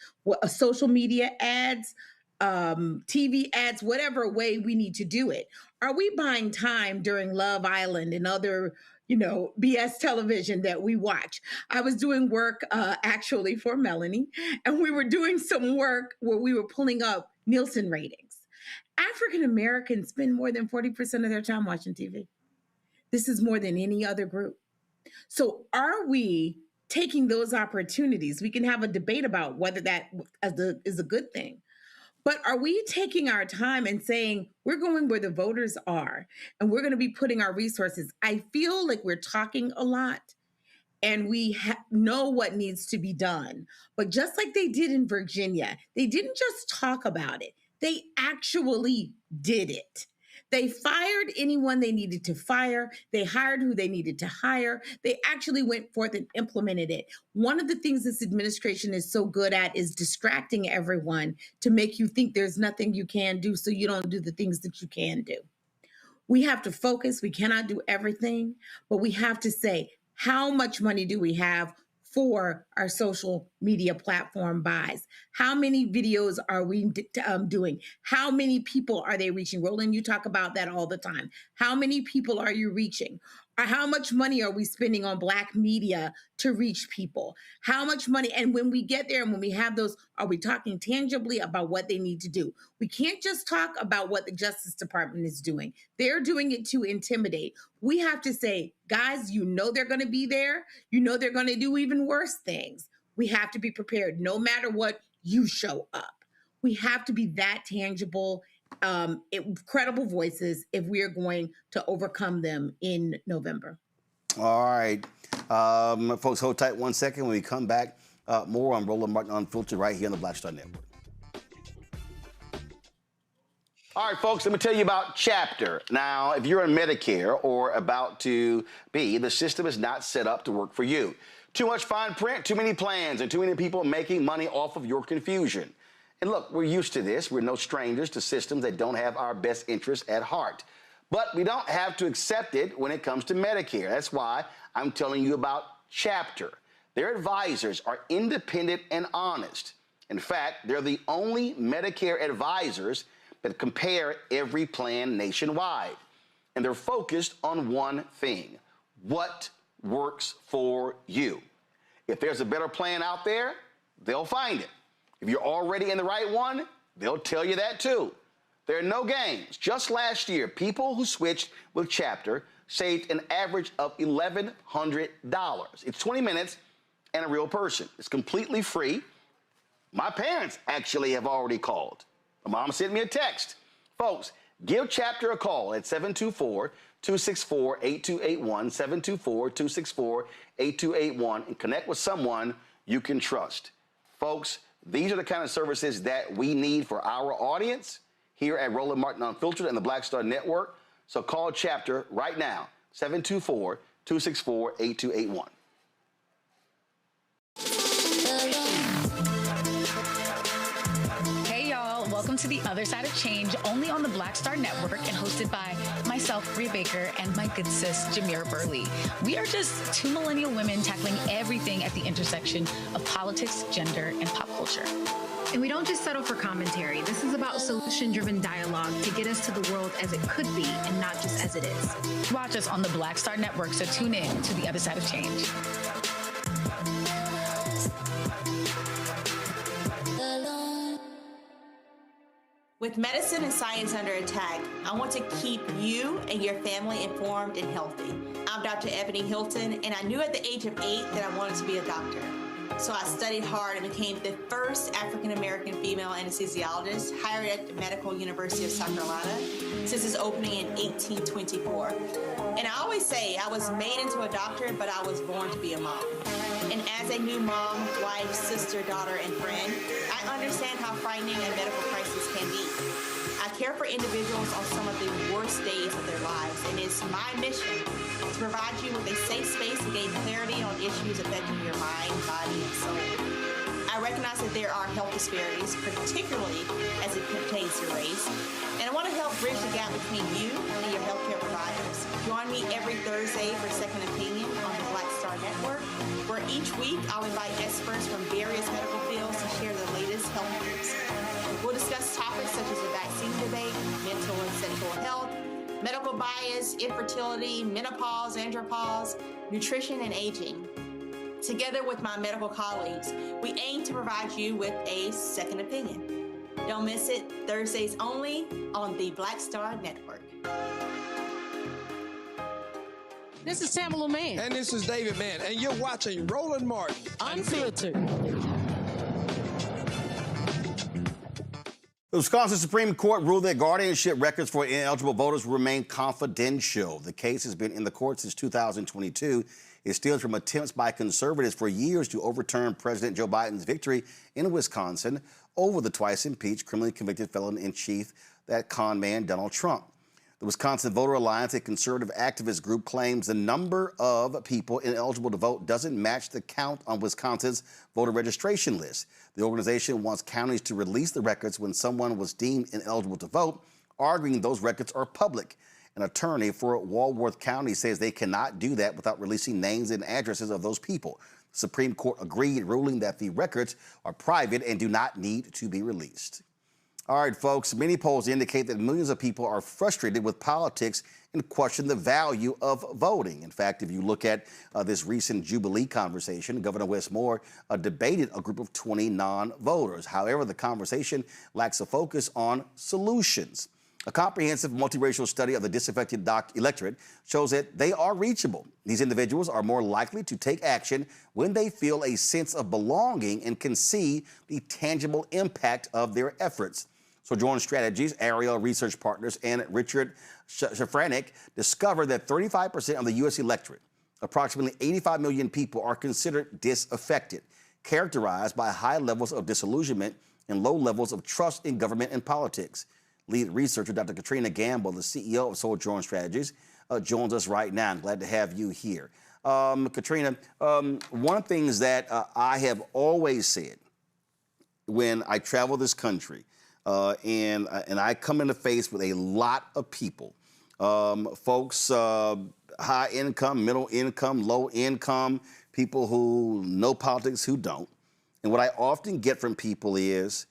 social media ads, TV ads, whatever way we need to do it? Are we buying time during Love Island and other, BS television that we watch? I was doing work actually for Melanie, and we were doing some work where we were pulling up Nielsen ratings. African Americans spend more than 40% of their time watching TV. This is more than any other group. So are we taking those opportunities? We can have a debate about whether that is a good thing. But are we taking our time and saying, we're going where the voters are, and we're going to be putting our resources? I feel like we're talking a lot, and we know what needs to be done. But just like they did in Virginia, they didn't just talk about it. They actually did it. They fired anyone they needed to fire. They hired who they needed to hire. They actually went forth and implemented it. One of the things this administration is so good at is distracting everyone to make you think there's nothing you can do, so you don't do the things that you can do. We have to focus. We cannot do everything, but we have to say, how much money do we have for our social media platform buys? How many videos are we doing? How many people are they reaching? Roland, you talk about that all the time. How many people are you reaching? Or how much money are we spending on Black media to reach people? How much money? And when we get there and when we have those, are we talking tangibly about what they need to do? We can't just talk about what the Justice Department is doing. They're doing it to intimidate. We have to say, guys, they're going to be there. They're going to do even worse things. We have to be prepared no matter what you show up. We have to be that tangible, credible voices if we are going to overcome them in November. All right. Folks, hold tight 1 second. When we come back, more on Roland Martin Unfiltered right here on the Black Star Network. All right, folks, let me tell you about Chapter. Now, if you're on Medicare or about to be, the system is not set up to work for you. Too much fine print, too many plans, and too many people making money off of your confusion. And look, we're used to this. We're no strangers to systems that don't have our best interests at heart. But we don't have to accept it when it comes to Medicare. That's why I'm telling you about Chapter. Their advisors are independent and honest. In fact, they're the only Medicare advisors that compare every plan nationwide. And they're focused on one thing: what works for you. If there's a better plan out there, they'll find it. If you're already in the right one, they'll tell you that too. There are no games. Just last year, people who switched with Chapter saved an average of $1,100. It's 20 minutes and a real person. It's completely free. My parents actually have already called. My mom sent me a text. Folks, Give Chapter a call at 724-264-8281, 724-264-8281, and connect with someone you can trust. Folks, these are the kind of services that we need for our audience here at Roland Martin Unfiltered and the Black Star Network. So call Chapter right now, 724-264-8281. Hey y'all, welcome to The Other Side of Change, only on the Black Star Network and hosted by myself, Bree Baker, and my good sis, Jameer Burley. We are just two millennial women tackling everything at the intersection of politics, gender, and pop culture. And we don't just settle for commentary. This is about solution-driven dialogue to get us to the world as it could be and not just as it is. Watch us on the Black Star Network, so tune in to The Other Side of Change. With medicine and science under attack, I want to keep you and your family informed and healthy. I'm Dr. Ebony Hilton, and I knew at the age of 8 that I wanted to be a doctor. So I studied hard and became the first African-American female anesthesiologist hired at the Medical University of South Carolina since its opening in 1824. And I always say I was made into a doctor, but I was born to be a mom. And as a new mom, wife, sister, daughter, and friend, I understand how frightening a medical crisis can be. I care for individuals on some of the worst days of their lives, and it's my mission to provide you with a safe space to gain clarity on issues affecting your mind, body, and soul. I recognize that there are health disparities, particularly as it pertains to race, and I want to help bridge the gap between you and your healthcare providers. Join me every Thursday for Second Opinion on the Black Star Network, where each week I'll invite experts from various medical fields to share the latest health news. We'll discuss topics such as the vaccine debate, mental and sexual health, medical bias, infertility, menopause, andropause, nutrition, and aging. Together with my medical colleagues, we aim to provide you with a second opinion. Don't miss it, Thursdays only on the Black Star Network. This is Tamala Mann. And this is David Mann, and you're watching Roland Martin Unfiltered. The Wisconsin Supreme Court ruled that guardianship records for ineligible voters remain confidential. The case has been in the court since 2022. It stems from attempts by conservatives for years to overturn President Joe Biden's victory in Wisconsin over the twice impeached, criminally convicted felon-in-chief, that con man Donald Trump. The Wisconsin Voter Alliance, a conservative activist group, claims the number of people ineligible to vote doesn't match the count on Wisconsin's voter registration list. The organization wants counties to release the records when someone was deemed ineligible to vote, arguing those records are public. An attorney for Walworth County says they cannot do that without releasing names and addresses of those people. The Supreme Court agreed, ruling that the records are private and do not need to be released. All right, folks, many polls indicate that millions of people are frustrated with politics and question the value of voting. In fact, if you look at this recent Jubilee conversation, Governor Wes Moore debated a group of 20 non-voters. However, the conversation lacks a focus on solutions. A comprehensive multiracial study of the disaffected electorate shows that they are reachable. These individuals are more likely to take action when they feel a sense of belonging and can see the tangible impact of their efforts. Sojourn Strategies, Ariel Research Partners, and Richard Shafranek discovered that 35% of the U.S. electorate, approximately 85 million people, are considered disaffected, characterized by high levels of disillusionment and low levels of trust in government and politics. Lead researcher Dr. Katrina Gamble, the CEO of Sojourn Strategies, joins us right now. I'm glad to have you here. Katrina, one of the things that I have always said when I travel this country, and I come into face with a lot of people, folks, high income, middle income, low income, people who know politics, who don't. And what I often get from people is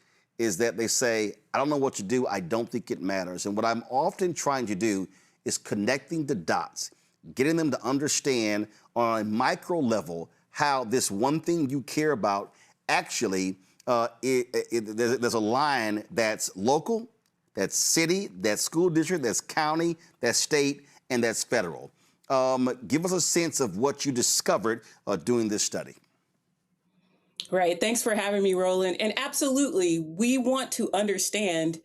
that they say, I don't know what to do, I don't think it matters. And what I'm often trying to do is connecting the dots, getting them to understand on a micro level how this one thing you care about actually, there's a line that's local, that's city, that's school district, that's county, that's state, and that's federal. Give us a sense of what you discovered doing this study. Right. Thanks for having me, Roland. And absolutely, we want to understand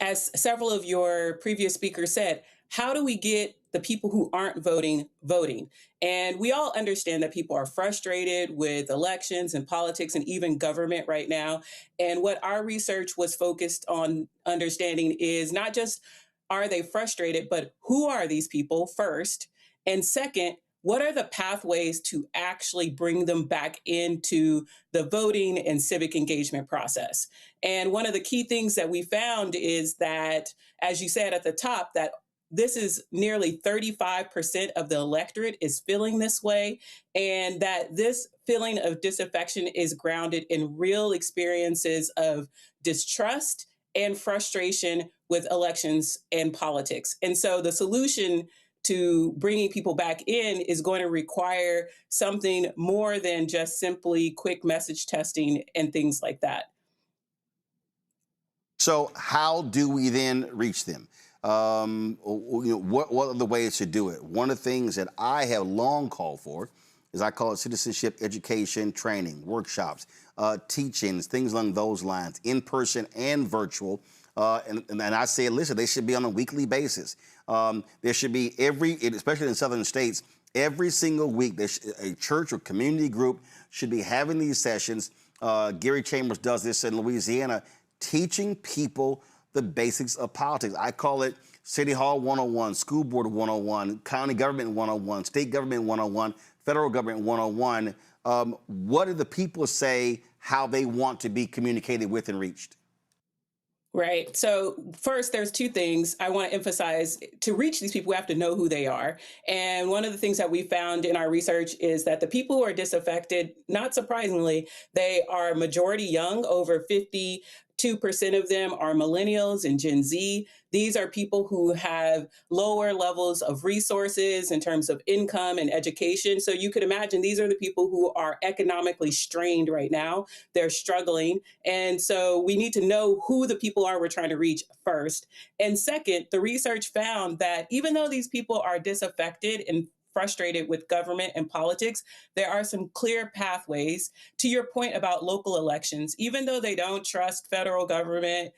as several of your previous speakers said, how do we get the people who aren't voting voting? And we all understand that people are frustrated with elections and politics and even government right now. And what our research was focused on understanding is not just are they frustrated, but who are these people first? And second, what are the pathways to actually bring them back into the voting and civic engagement process? And one of the key things that we found is that, as you said at the top, that this is nearly 35% of the electorate is feeling this way, and that this feeling of disaffection is grounded in real experiences of distrust and frustration with elections and politics. And so the solution to bringing people back in is going to require something more than just simply quick message testing and things like that. So how do we then reach them? What are the ways to do it? One of the things that I have long called for is I call it citizenship education training, workshops, teachings, things along those lines, in person and virtual. And I say, listen, they should be on a weekly basis. There should be especially in southern states, every single week, a church or community group should be having these sessions. Gary Chambers does this in Louisiana, teaching people the basics of politics. I call it City Hall 101, School Board 101, County Government 101, State Government 101, Federal Government 101. What do the people say how they want to be communicated with and reached? Right. So first, there's two things I want to emphasize. To reach these people, we have to know who they are. And one of the things that we found in our research is that the people who are disaffected, not surprisingly, they are majority young, over 52% of them are millennials and Gen Z. These are people who have lower levels of resources in terms of income and education. So you could imagine these are the people who are economically strained right now. They're struggling. And so we need to know who the people are we're trying to reach first. And second, the research found that even though these people are disaffected and frustrated with government and politics, there are some clear pathways. To your point about local elections, even though they don't trust federal government,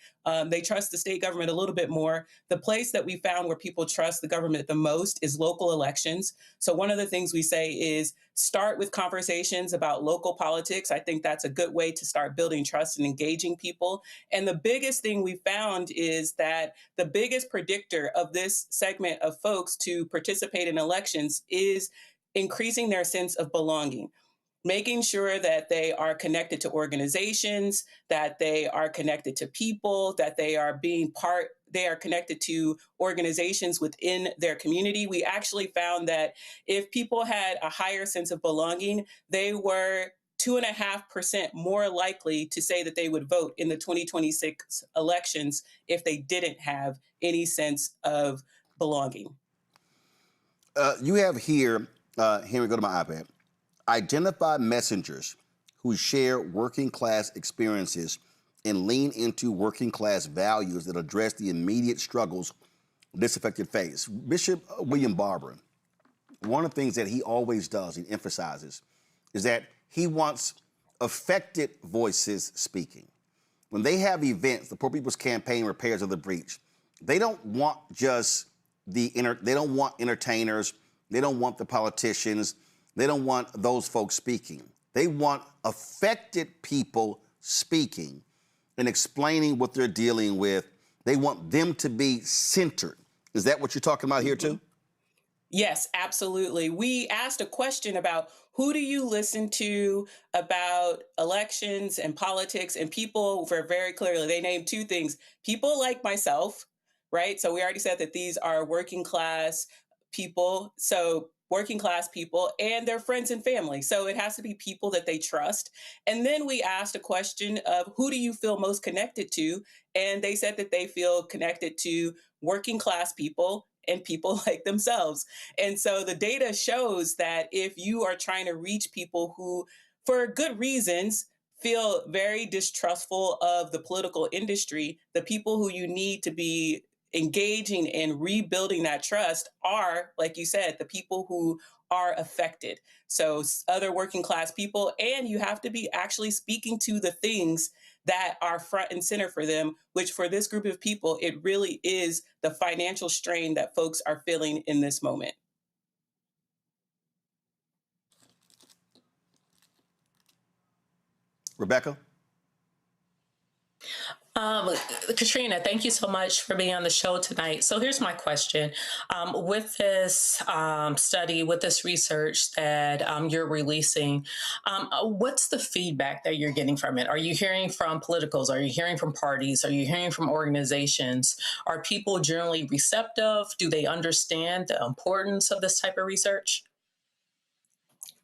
they trust the state government a little bit more. The place that we found where people trust the government the most is local elections. So one of the things we say is start with conversations about local politics. I think that's a good way to start building trust and engaging people. And the biggest thing we found is that the biggest predictor of this segment of folks to participate in elections is increasing their sense of belonging. Making sure that they are connected to organizations, that they are connected to people, that they are connected to organizations within their community. We actually found that if people had a higher sense of belonging, they were 2.5% more likely to say that they would vote in the 2026 elections if they didn't have any sense of belonging. You have here we go to my iPad. Identify messengers who share working class experiences and lean into working class values that address the immediate struggles disaffected face. Bishop William Barber, one of the things that he always does, he emphasizes, is that he wants affected voices speaking. When they have events, the Poor People's Campaign Repairs of the Breach, they don't want just they don't want entertainers, they don't want the politicians, they don't want those folks speaking. They want affected people speaking and explaining what they're dealing with. They want them to be centered. Is that what you're talking about here too? Yes, absolutely. We asked a question about who do you listen to about elections and politics, and people were very clearly, they named two things. People like myself, right? So we already said that these are working class people. So working class people and their friends and family. So it has to be people that they trust. And then we asked a question of who do you feel most connected to? And they said that they feel connected to working class people and people like themselves. And so the data shows that if you are trying to reach people who, for good reasons, feel very distrustful of the political industry, the people who you need to be engaging and rebuilding that trust are, like you said, the people who are affected. So other working class people, and you have to be actually speaking to the things that are front and center for them, which for this group of people, it really is the financial strain that folks are feeling in this moment. Rebecca? Katrina, thank you so much for being on the show tonight. So here's my question. With this study, with this research that you're releasing, what's the feedback that you're getting from it? Are you hearing from politicals? Are you hearing from parties? Are you hearing from organizations? Are people generally receptive? Do they understand the importance of this type of research?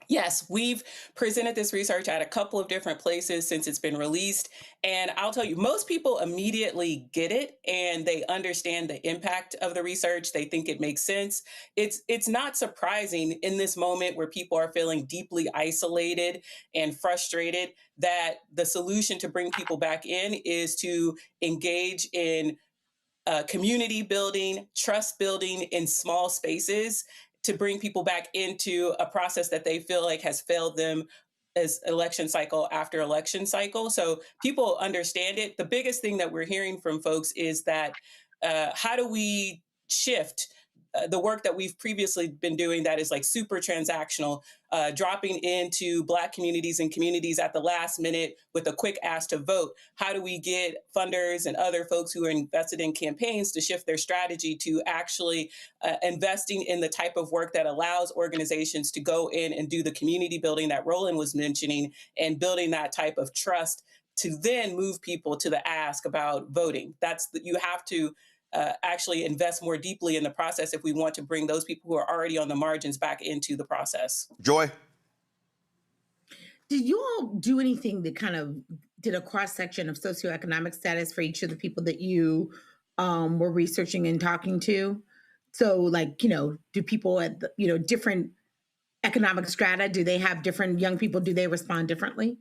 Yes, we've presented this research at a couple of different places since it's been released. And I'll tell you, most people immediately get it and they understand the impact of the research. They think it makes sense. It's not surprising in this moment where people are feeling deeply isolated and frustrated that the solution to bring people back in is to engage in community building, trust building in small spaces, to bring people back into a process that they feel like has failed them as election cycle after election cycle. So people understand it. The biggest thing that we're hearing from folks is that how do we shift the work that we've previously been doing that is like super transactional, dropping into Black communities and communities at the last minute with a quick ask to vote. How do we get funders and other folks who are invested in campaigns to shift their strategy to actually investing in the type of work that allows organizations to go in and do the community building that Roland was mentioning and building that type of trust to then move people to the ask about voting. You have to actually invest more deeply in the process if we want to bring those people who are already on the margins back into the process. Joy? Did you all do anything that kind of did a cross-section of socioeconomic status for each of the people that you were researching and talking to? So like, do people at, different economic strata, do they have different young people, do they respond differently?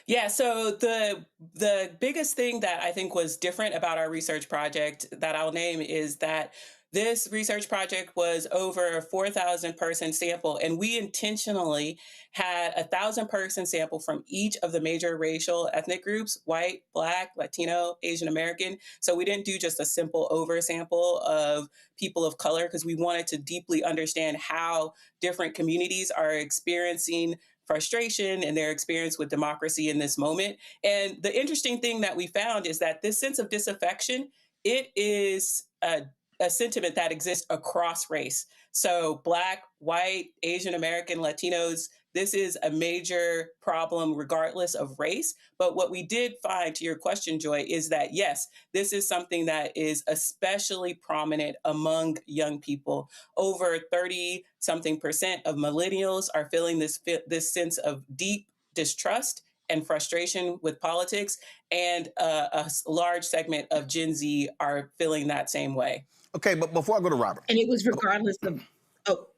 Yeah, so the biggest thing that I think was different about our research project that I'll name is that this research project was over a 4,000 person sample, and we intentionally had a 1,000 person sample from each of the major racial ethnic groups: white, Black, Latino, Asian American. So we didn't do just a simple oversample of people of color because we wanted to deeply understand how different communities are experiencing frustration and their experience with democracy in this moment. And the interesting thing that we found is that this sense of disaffection, it is a sentiment that exists across race. So Black, white, Asian American, Latinos, this is a major problem regardless of race. But what we did find, to your question, Joy, is that yes, this is something that is especially prominent among young people. Over 30-something% of millennials are feeling this sense of deep distrust and frustration with politics, and a large segment of Gen Z are feeling that same way. Okay, but before I go to Robert. And it was regardless of,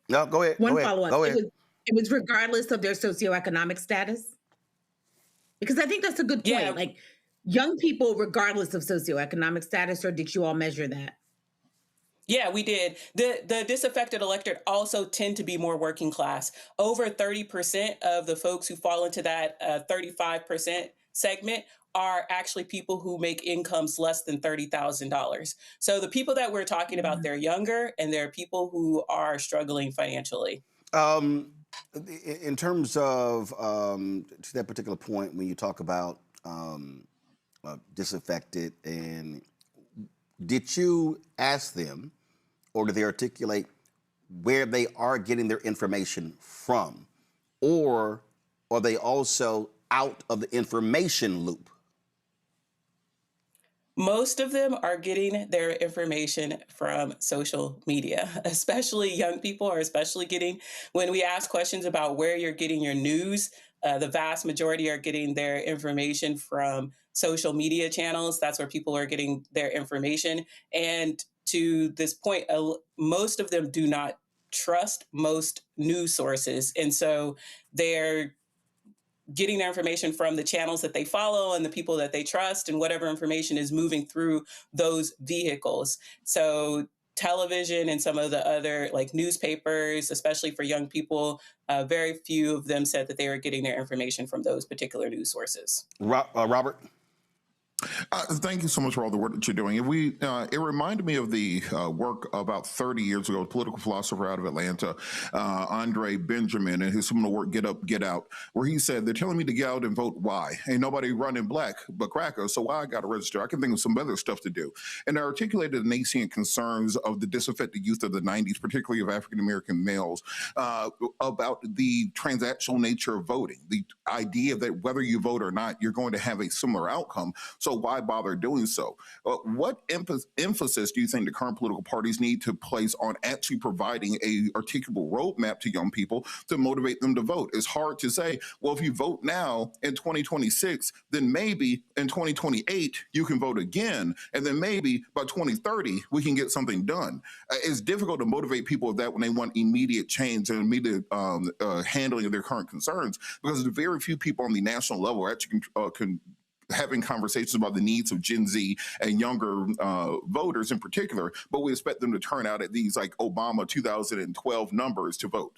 no, go ahead. One go ahead, follow-up. Go ahead. It was regardless of their socioeconomic status? Because I think that's a good point. Yeah. Like young people, regardless of socioeconomic status, or did you all measure that? Yeah, we did. The disaffected electorate also tend to be more working class. Over 30% of the folks who fall into that 35% segment are actually people who make incomes less than $30,000. So the people that we're talking about, they're younger, and they're people who are struggling financially. In terms of to that particular point, when you talk about disaffected, and did you ask them, or did they articulate where they are getting their information from, or are they also out of the information loop? Most of them are getting their information from social media, especially young people are especially getting, when we ask questions about where you're getting your news, the vast majority are getting their information from social media channels. That's where people are getting their information. And to this point, most of them do not trust most news sources. And so they're getting their information from the channels that they follow and the people that they trust, and whatever information is moving through those vehicles. So television and some of the other like newspapers, especially for young people, very few of them said that they were getting their information from those particular news sources. Robert? Thank you so much for all the work that you're doing. It reminded me of the work about 30 years ago, a political philosopher out of Atlanta, Andre Benjamin, and his seminal work, Get Up, Get Out, where he said, they're telling me to get out and vote. Why? Ain't nobody running black but crackers, so why I got to register? I can think of some other stuff to do. And I articulated the nascent concerns of the disaffected youth of the 90s, particularly of African-American males, about the transactional nature of voting, the idea that whether you vote or not, you're going to have a similar outcome. So why bother doing so? What emphasis do you think the current political parties need to place on actually providing a articulable roadmap to young people to motivate them to vote? It's hard to say, well, if you vote now in 2026, then maybe in 2028 you can vote again, and then maybe by 2030 we can get something done. It's difficult to motivate people with that when they want immediate change and immediate handling of their current concerns, because there's very few people on the national level actually having conversations about the needs of Gen Z and younger voters in particular, but we expect them to turn out at these like Obama 2012 numbers to vote.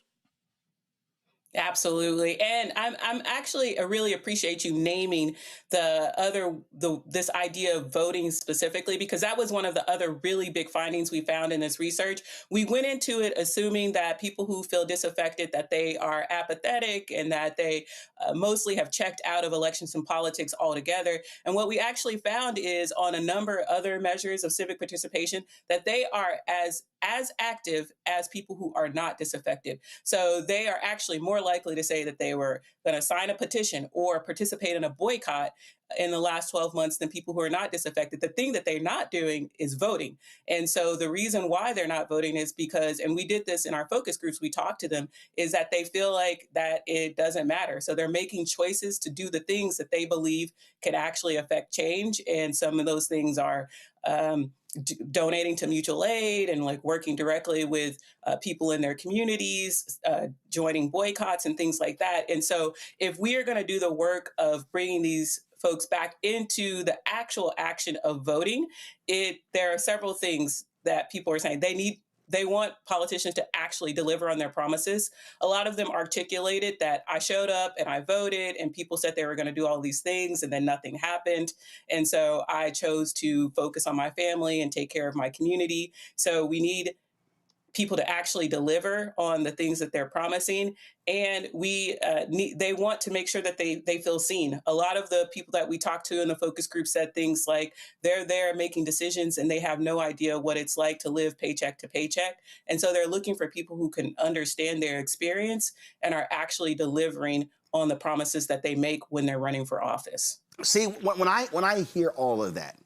Absolutely. And I'm actually, I really appreciate you naming this idea of voting specifically, because that was one of the other really big findings we found in this research. We went into it assuming that people who feel disaffected, that they are apathetic and that they mostly have checked out of elections and politics altogether. And what we actually found is on a number of other measures of civic participation, that they are as active as people who are not disaffected. So they are actually more likely to say that they were going to sign a petition or participate in a boycott in the last 12 months than people who are not disaffected. The thing that they're not doing is voting. And so the reason why they're not voting is because, and we did this in our focus groups, we talked to them, is that they feel like that it doesn't matter. So they're making choices to do the things that they believe can actually affect change. And some of those things are donating to mutual aid and like working directly with people in their communities, joining boycotts and things like that. And so if we are going to do the work of bringing these folks back into the actual action of voting, there are several things that people are saying. They want politicians to actually deliver on their promises. A lot of them articulated that I showed up and I voted and people said they were going to do all these things and then nothing happened. And so I chose to focus on my family and take care of my community. So we need people to actually deliver on the things that they're promising. And they want to make sure that they feel seen. A lot of the people that we talked to in the focus group said things like they're there making decisions and they have no idea what it's like to live paycheck to paycheck. And so they're looking for people who can understand their experience and are actually delivering on the promises that they make when they're running for office. See, when I hear all of that,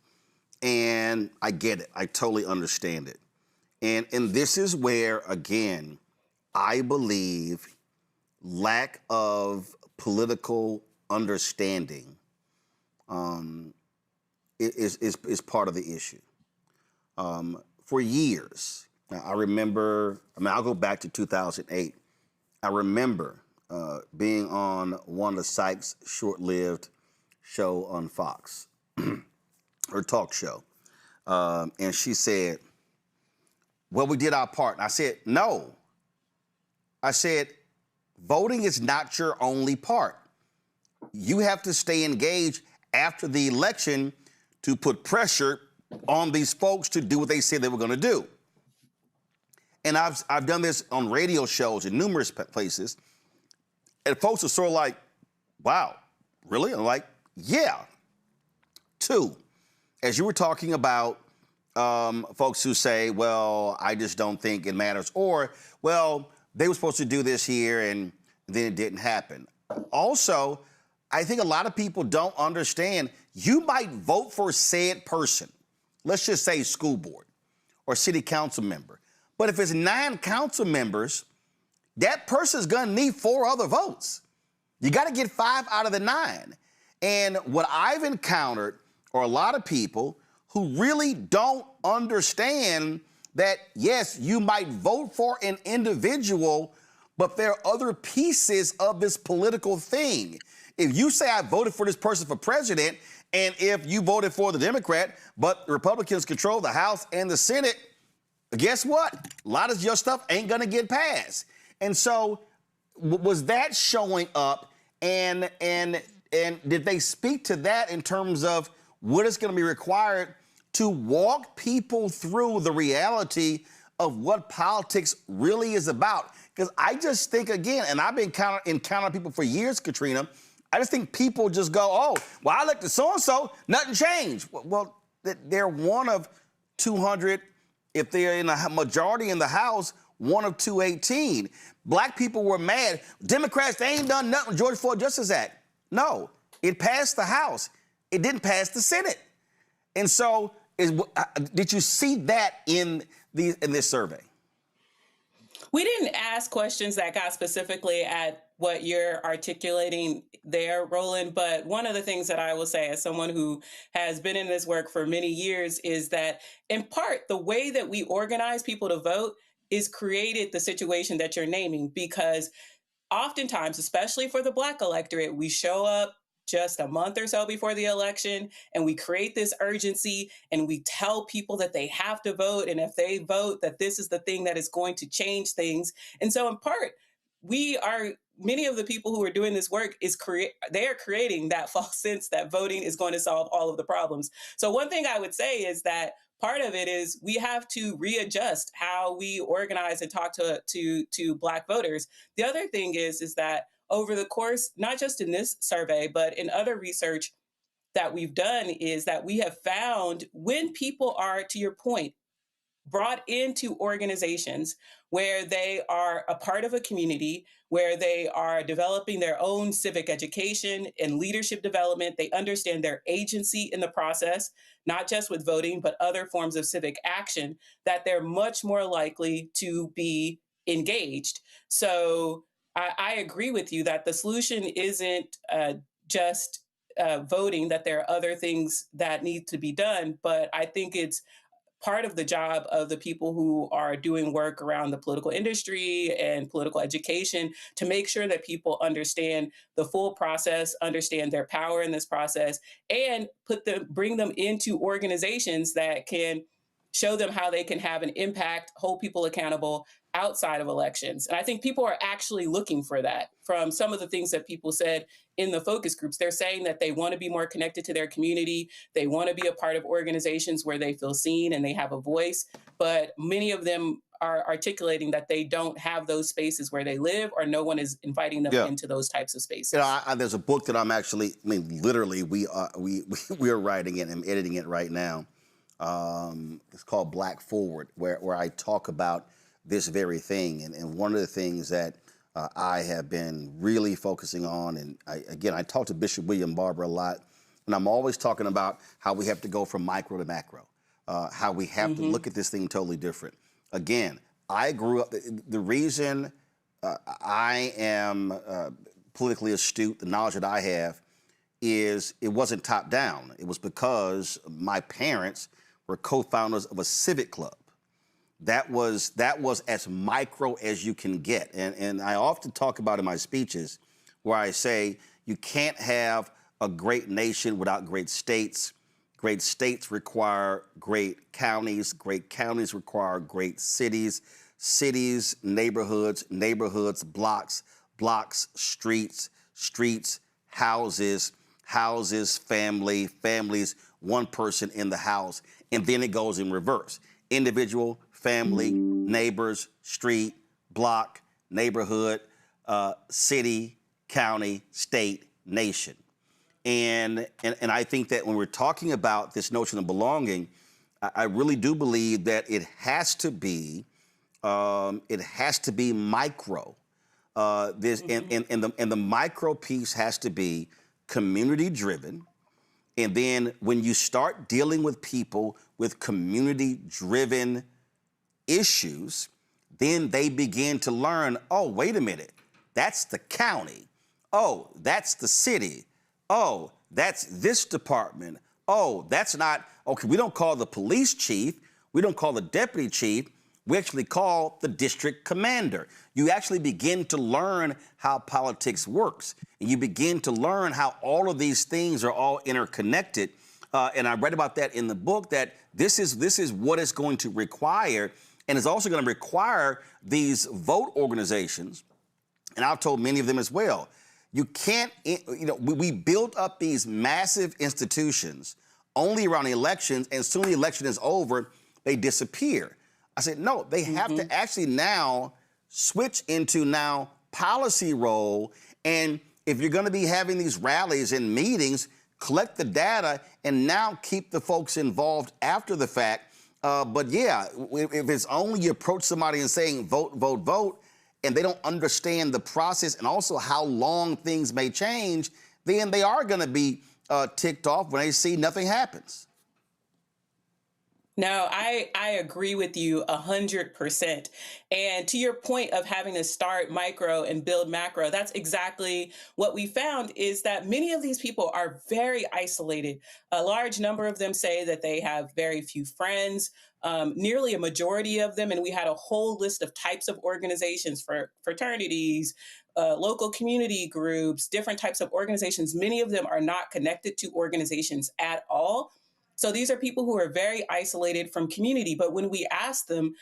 and I get it, I totally understand it. And this is where, again, I believe lack of political understanding is part of the issue. For years, I'll go back to 2008. I remember being on Wanda Sykes' short-lived show on Fox, her talk show, and she said, well, we did our part. And I said, no. I said, voting is not your only part. You have to stay engaged after the election to put pressure on these folks to do what they said they were going to do. And I've done this on radio shows in numerous places. And folks are sort of like, wow, really? I'm like, yeah. Two, as you were talking about folks who say, well, I just don't think it matters. Or, well, they were supposed to do this here and then it didn't happen. Also, I think a lot of people don't understand, you might vote for said person. Let's just say school board or city council member. But if it's 9 council members, that person's gonna need 4 other votes. You gotta get 5 out of the 9. And what I've encountered are a lot of people who really don't understand that, yes, you might vote for an individual, but there are other pieces of this political thing. If you say I voted for this person for president, and if you voted for the Democrat, but the Republicans control the House and the Senate, guess what? A lot of your stuff ain't gonna get passed. And so was that showing up, and did they speak to that in terms of what is gonna be required to walk people through the reality of what politics really is about? Because I just think, again, and I've been encountering people for years, Katrina, I just think people just go, oh, well, I elected so-and-so, nothing changed. Well, they're one of 200, if they're in a majority in the House, one of 218. Black people were mad. Democrats, they ain't done nothing with George Floyd Justice Act. No, it passed the House. It didn't pass the Senate. And so, did you see that in this survey? We didn't ask questions that got specifically at what you're articulating there, Roland. But one of the things that I will say as someone who has been in this work for many years is that, in part, the way that we organize people to vote is created the situation that you're naming, because oftentimes, especially for the Black electorate, we show up just a month or so before the election and we create this urgency and we tell people that they have to vote, and if they vote, that this is the thing that is going to change things. And so in part, many of the people who are doing this work they are creating that false sense that voting is going to solve all of the problems. So one thing I would say is that part of it is we have to readjust how we organize and talk to Black voters. The other thing is that over the course, not just in this survey, but in other research that we've done, is that we have found when people are, to your point, brought into organizations where they are a part of a community, where they are developing their own civic education and leadership development, they understand their agency in the process, not just with voting, but other forms of civic action, that they're much more likely to be engaged. So I agree with you that the solution isn't just voting, that there are other things that need to be done, but I think it's part of the job of the people who are doing work around the political industry and political education to make sure that people understand the full process, understand their power in this process, and bring them into organizations that can show them how they can have an impact, hold people accountable outside of elections. And I think people are actually looking for that. From some of the things that people said in the focus groups, they're saying that they want to be more connected to their community. They want to be a part of organizations where they feel seen and they have a voice. But many of them are articulating that they don't have those spaces where they live, or no one is inviting them into those types of spaces. You know, there's a book that I'm actually, literally, we are writing it and editing it right now. It's called Black Forward, where I talk about this very thing. And one of the things that I have been really focusing on, and I talk to Bishop William Barber a lot, and I'm always talking about how we have to go from micro to macro, how we have to look at this thing totally different. Again, I grew up, the reason I am politically astute, the knowledge that I have, is it wasn't top down. It was because my parents were co-founders of a civic club. That was as micro as you can get. And I often talk about in my speeches where I say you can't have a great nation without great states. Great states require great counties. Great counties require great cities. Cities, neighborhoods, blocks, streets, houses, families, one person in the house. And then it goes in reverse. Individual, family, neighbors, street, block, neighborhood, city, county, state, nation. And I think that when we're talking about this notion of belonging, I really do believe that it has to be micro. And the micro piece has to be community driven. And then when you start dealing with people with community driven issues, then they begin to learn, oh, wait a minute, that's the county. Oh, that's the city. Oh, that's this department. Oh, that's not, okay, we don't call the police chief. We don't call the deputy chief. We actually call the district commander. You actually begin to learn how politics works. And you begin to learn how all of these things are all interconnected. And I read about that in the book, that this is what it's going to require And it's also going to require these vote organizations, and I've told many of them as well, you can't, we built up these massive institutions only around the elections, and soon the election is over, they disappear. I said, no, they have to actually now switch into now policy role. And if you're going to be having these rallies and meetings, collect the data and now keep the folks involved after the fact. But yeah, if it's only you approach somebody and saying vote, vote, vote, and they don't understand the process and also how long things may change, then they are going to be ticked off when they see nothing happens. No, I agree with you 100%. And to your point of having to start micro and build macro, that's exactly what we found is that many of these people are very isolated. A large number of them say that they have very few friends, nearly a majority of them. And we had a whole list of types of organizations for fraternities, local community groups, different types of organizations. Many of them are not connected to organizations at all. So these are people who are very isolated from community. But when we ask them,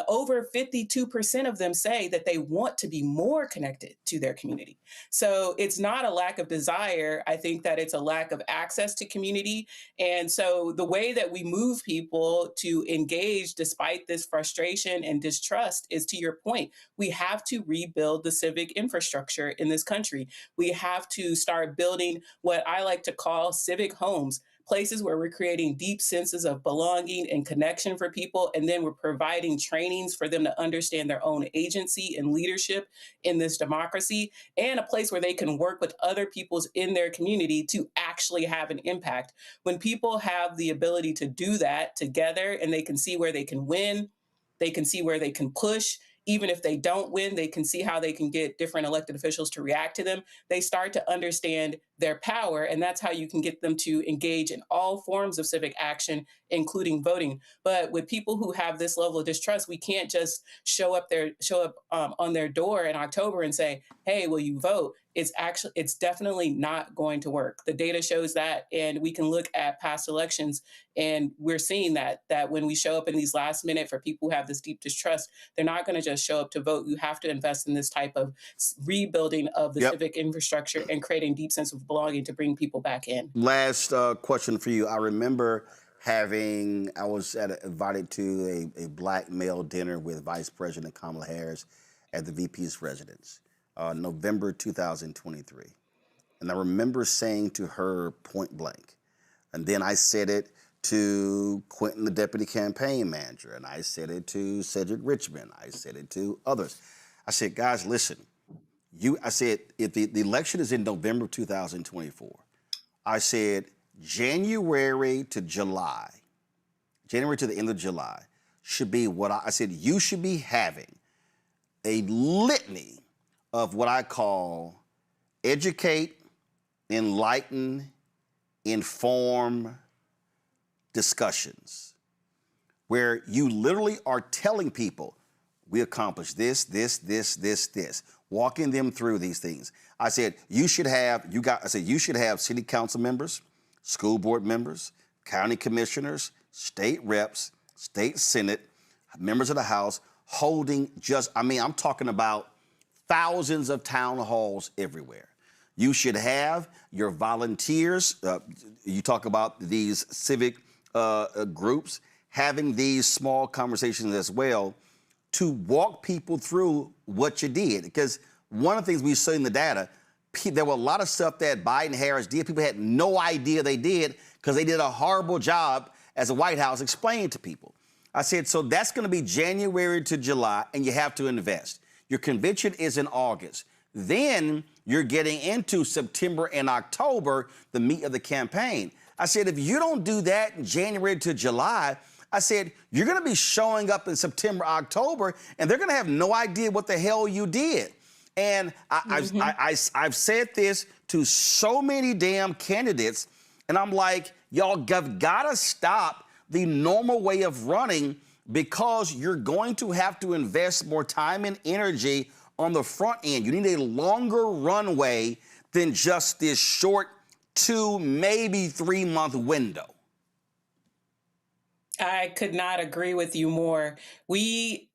over 52% of them say that they want to be more connected to their community. So it's not a lack of desire. I think that it's a lack of access to community. And so the way that we move people to engage despite this frustration and distrust is, to your point, we have to rebuild the civic infrastructure in this country. We have to start building what I like to call civic homes, places where we're creating deep senses of belonging and connection for people. And then we're providing trainings for them to understand their own agency and leadership in this democracy, and a place where they can work with other peoples in their community to actually have an impact. When people have the ability to do that together and they can see where they can win, they can see where they can push. Even if they don't win, they can see how they can get different elected officials to react to them. They start to understand their power, and that's how you can get them to engage in all forms of civic action, including voting. But with people who have this level of distrust, we can't just show up on their door in October and say, "Hey, will you vote?" It's definitely not going to work. The data shows that, and we can look at past elections, and we're seeing that when we show up in these last minute for people who have this deep distrust, they're not going to just show up to vote. You have to invest in this type of rebuilding of the civic infrastructure and creating deep sense of belonging to bring people back in. Last question for you. I remember I was invited to a black male dinner with Vice President Kamala Harris at the VP's residence. November 2023. And I remember saying to her point blank, and then I said it to Quentin, the deputy campaign manager, and I said it to Cedric Richmond, I said it to others. I said, guys, listen, I said, if the election is in November 2024, I said, January to the end of July should be I said, you should be having a litany of what I call educate, enlighten, inform discussions, where you literally are telling people, we accomplished this, walking them through these things. I said, you should have city council members, school board members, county commissioners, state reps, state senate, members of the House, holding I'm talking about thousands of town halls everywhere. You should have your volunteers. You talk about these civic groups having these small conversations as well to walk people through what you did. Because one of the things we saw in the data, there were a lot of stuff that Biden Harris did. People had no idea they did because they did a horrible job as a White House explaining to people. I said, so that's going to be January to July, and you have to invest. Your convention is in August. Then you're getting into September and October, the meat of the campaign. I said, if you don't do that in January to July, I said, you're going to be showing up in September, October, and they're going to have no idea what the hell you did. And I've said this to so many damn candidates, and I'm like, y'all have got to stop the normal way of running, because you're going to have to invest more time and energy on the front end. You need a longer runway than just this short 2, maybe 3 month window. I could not agree with you more. We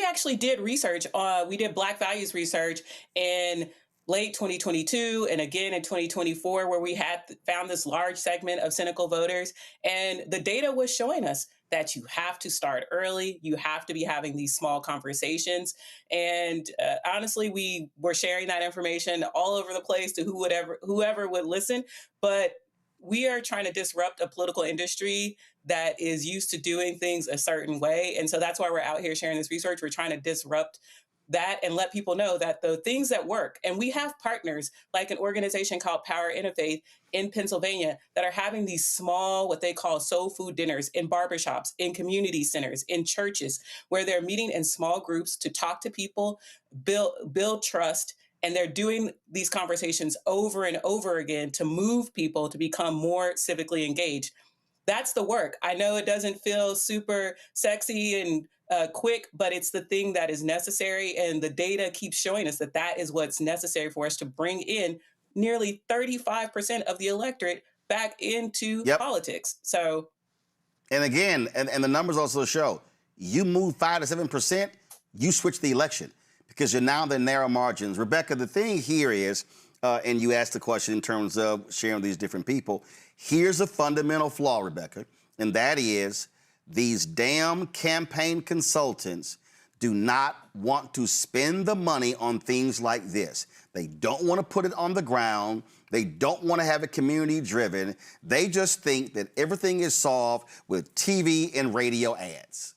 actually did research. We did Black values research in late 2022 and again in 2024, where we had found this large segment of cynical voters. And the data was showing us that you have to start early. You have to be having these small conversations. And honestly, we were sharing that information all over the place to whoever would listen. But we are trying to disrupt a political industry that is used to doing things a certain way. And so that's why we're out here sharing this research. We're trying to disrupt that and let people know that the things that work, and we have partners like an organization called Power Interfaith in Pennsylvania that are having these small, what they call soul food dinners in barbershops, in community centers, in churches, where they're meeting in small groups to talk to people, build trust. And they're doing these conversations over and over again to move people to become more civically engaged. That's the work. I know it doesn't feel super sexy and quick, but it's the thing that is necessary. And the data keeps showing us that that is what's necessary for us to bring in nearly 35% of the electorate back into politics. So, and again, and the numbers also show, you move 5 to 7%, you switch the election because you're now in the narrow margins. Rebecca, the thing here is, and you asked the question in terms of sharing with these different people, here's a fundamental flaw, Rebecca, and that is these damn campaign consultants do not want to spend the money on things like this. They don't want to put it on the ground. They don't want to have it community driven. They just think that everything is solved with TV and radio ads.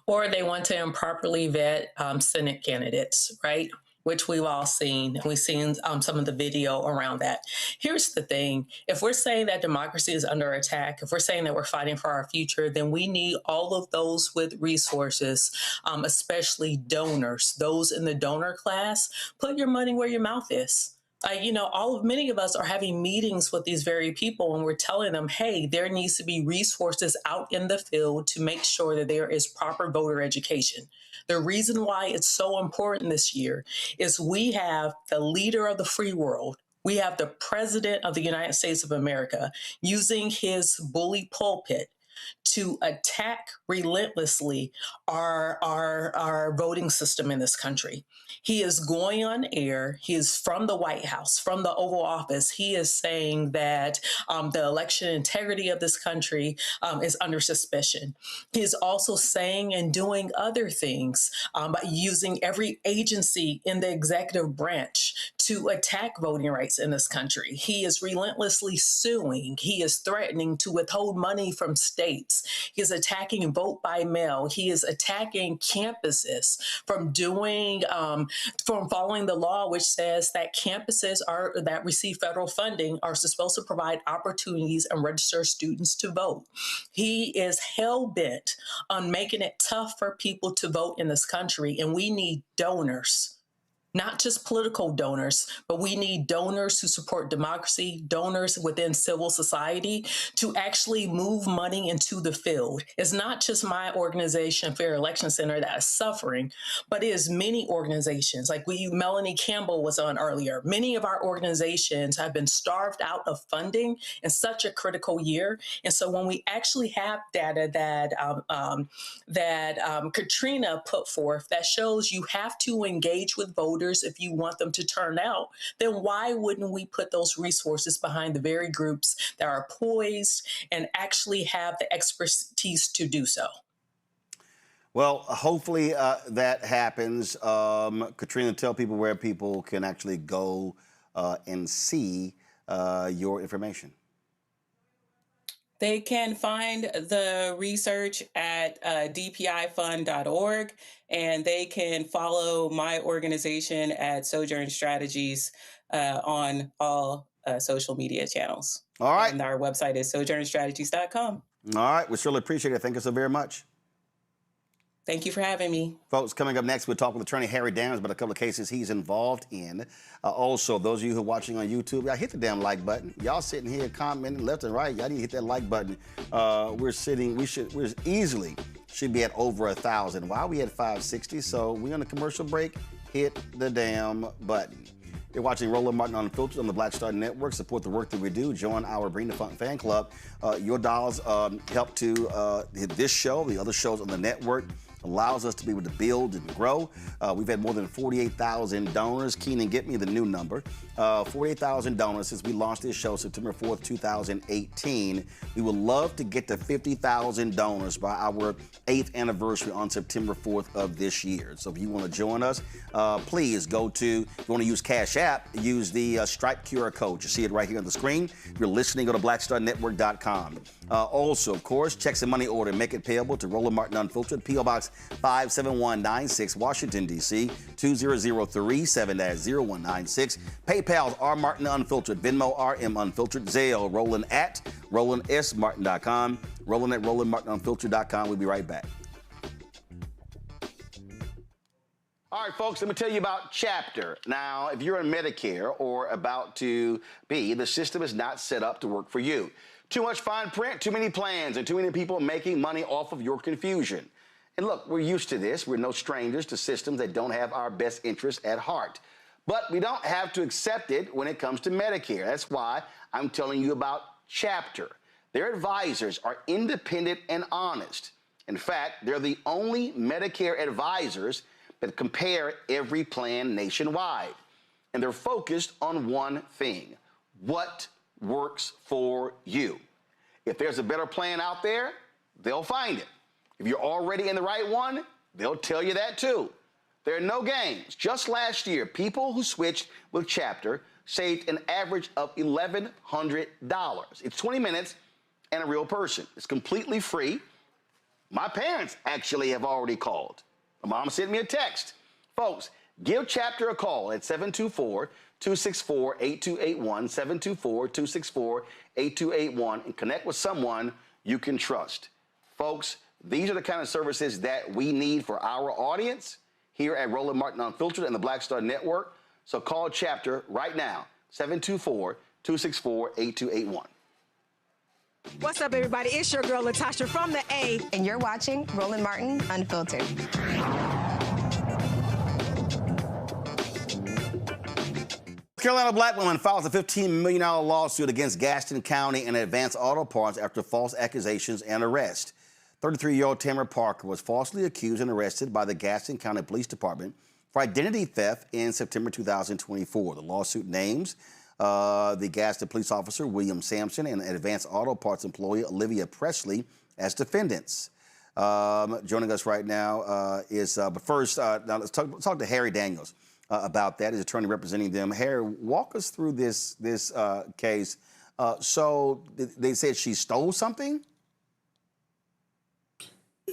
Or they want to improperly vet Senate candidates, right? Which we've all seen. We've seen some of the video around that. Here's the thing. If we're saying that democracy is under attack, if we're saying that we're fighting for our future, then we need all of those with resources, especially donors, those in the donor class. Put your money where your mouth is. Many of us are having meetings with these very people and we're telling them, hey, there needs to be resources out in the field to make sure that there is proper voter education. The reason why it's so important this year is we have the leader of the free world. We have the president of the United States of America using his bully pulpit to attack relentlessly our voting system in this country. He is going on air. He is from the White House, from the Oval Office. He is saying that the election integrity of this country is under suspicion. He is also saying and doing other things by using every agency in the executive branch to attack voting rights in this country. He is relentlessly suing. He is threatening to withhold money from states. He is attacking vote by mail. He is attacking campuses from following the law, which says that campuses that receive federal funding are supposed to provide opportunities and register students to vote. He is hell-bent on making it tough for people to vote in this country, and we need donors. Not just political donors, but we need donors who support democracy, donors within civil society to actually move money into the field. It's not just my organization, Fair Election Center, that is suffering, but it is many organizations. Like Melanie Campbell was on earlier. Many of our organizations have been starved out of funding in such a critical year. And so when we actually have data that Katrina put forth that shows you have to engage with voters if you want them to turn out, then why wouldn't we put those resources behind the very groups that are poised and actually have the expertise to do so? Well, hopefully that happens. Katrina, tell people where people can actually go and see your information. They can find the research at dpifund.org, and they can follow my organization at Sojourn Strategies on all social media channels. All right. And our website is sojournstrategies.com. All right. We surely appreciate it. Thank you so very much. Thank you for having me. Folks, coming up next, we'll talk with attorney Harry Downs about a couple of cases he's involved in. Also, those of you who are watching on YouTube, y'all hit the damn like button. Y'all sitting here commenting left and right. Y'all need to hit that like button. We easily should be at over 1,000. Why are we at 560? So we're on a commercial break. Hit the damn button. You're watching Roland Martin Unfiltered on the Black Star Network. Support the work that we do. Join our Bring the Funk fan club. Your dollars help to hit this show, the other shows on the network. Allows us to be able to build and grow. We've had more than 48,000 donors. Keenan, get me the new number. 48,000 donors since we launched this show September 4th, 2018. We would love to get to 50,000 donors by our 8th anniversary on September 4th of this year. So if you want to join us, please go to, if you want to use Cash App, use the Stripe QR code. You see it right here on the screen. If you're listening, go to blackstarnetwork.com. Also, of course, checks and money order. Make it payable to Roland Martin Unfiltered, P.O. Box 57196, Washington, D.C. 20037-0196. PayPal, R. Martin Unfiltered. Venmo, RM Unfiltered. Zelle, Roland at RolandSMartin.com. Roland at RolandMartinUnfiltered.com. We'll be right back. All right, folks, let me tell you about Chapter. Now, if you're on Medicare or about to be, the system is not set up to work for you. Too much fine print, too many plans, and too many people making money off of your confusion. And look, we're used to this. We're no strangers to systems that don't have our best interests at heart. But we don't have to accept it when it comes to Medicare. That's why I'm telling you about Chapter. Their advisors are independent and honest. In fact, they're the only Medicare advisors that compare every plan nationwide. And they're focused on one thing: what works for you. If there's a better plan out there, they'll find it. If you're already in the right one, they'll tell you that too. There are no games. Just last year, people who switched with Chapter saved an average of $1,100. It's 20 minutes and a real person. It's completely free. My parents actually have already called. My mom sent me a text. Folks, give Chapter a call at 724-264-8281, 724-264-8281, and connect with someone you can trust. Folks, these are the kind of services that we need for our audience here at Roland Martin Unfiltered and the Black Star Network. So call Chapter right now, 724-264-8281. What's up, everybody? It's your girl, Latasha from the A. And you're watching Roland Martin Unfiltered. Carolina black woman files a $15 million lawsuit against Gaston County and Advance Auto Parts after false accusations and arrest. 33-year-old Tamara Parker was falsely accused and arrested by the Gaston County Police Department for identity theft in September 2024. The lawsuit names the Gaston police officer, William Sampson, and Advance Auto Parts employee, Olivia Presley, as defendants. Joining us right now but first, now let's talk to Harry Daniels about that, his attorney representing them. Harry, walk us through this case. So they said she stole something?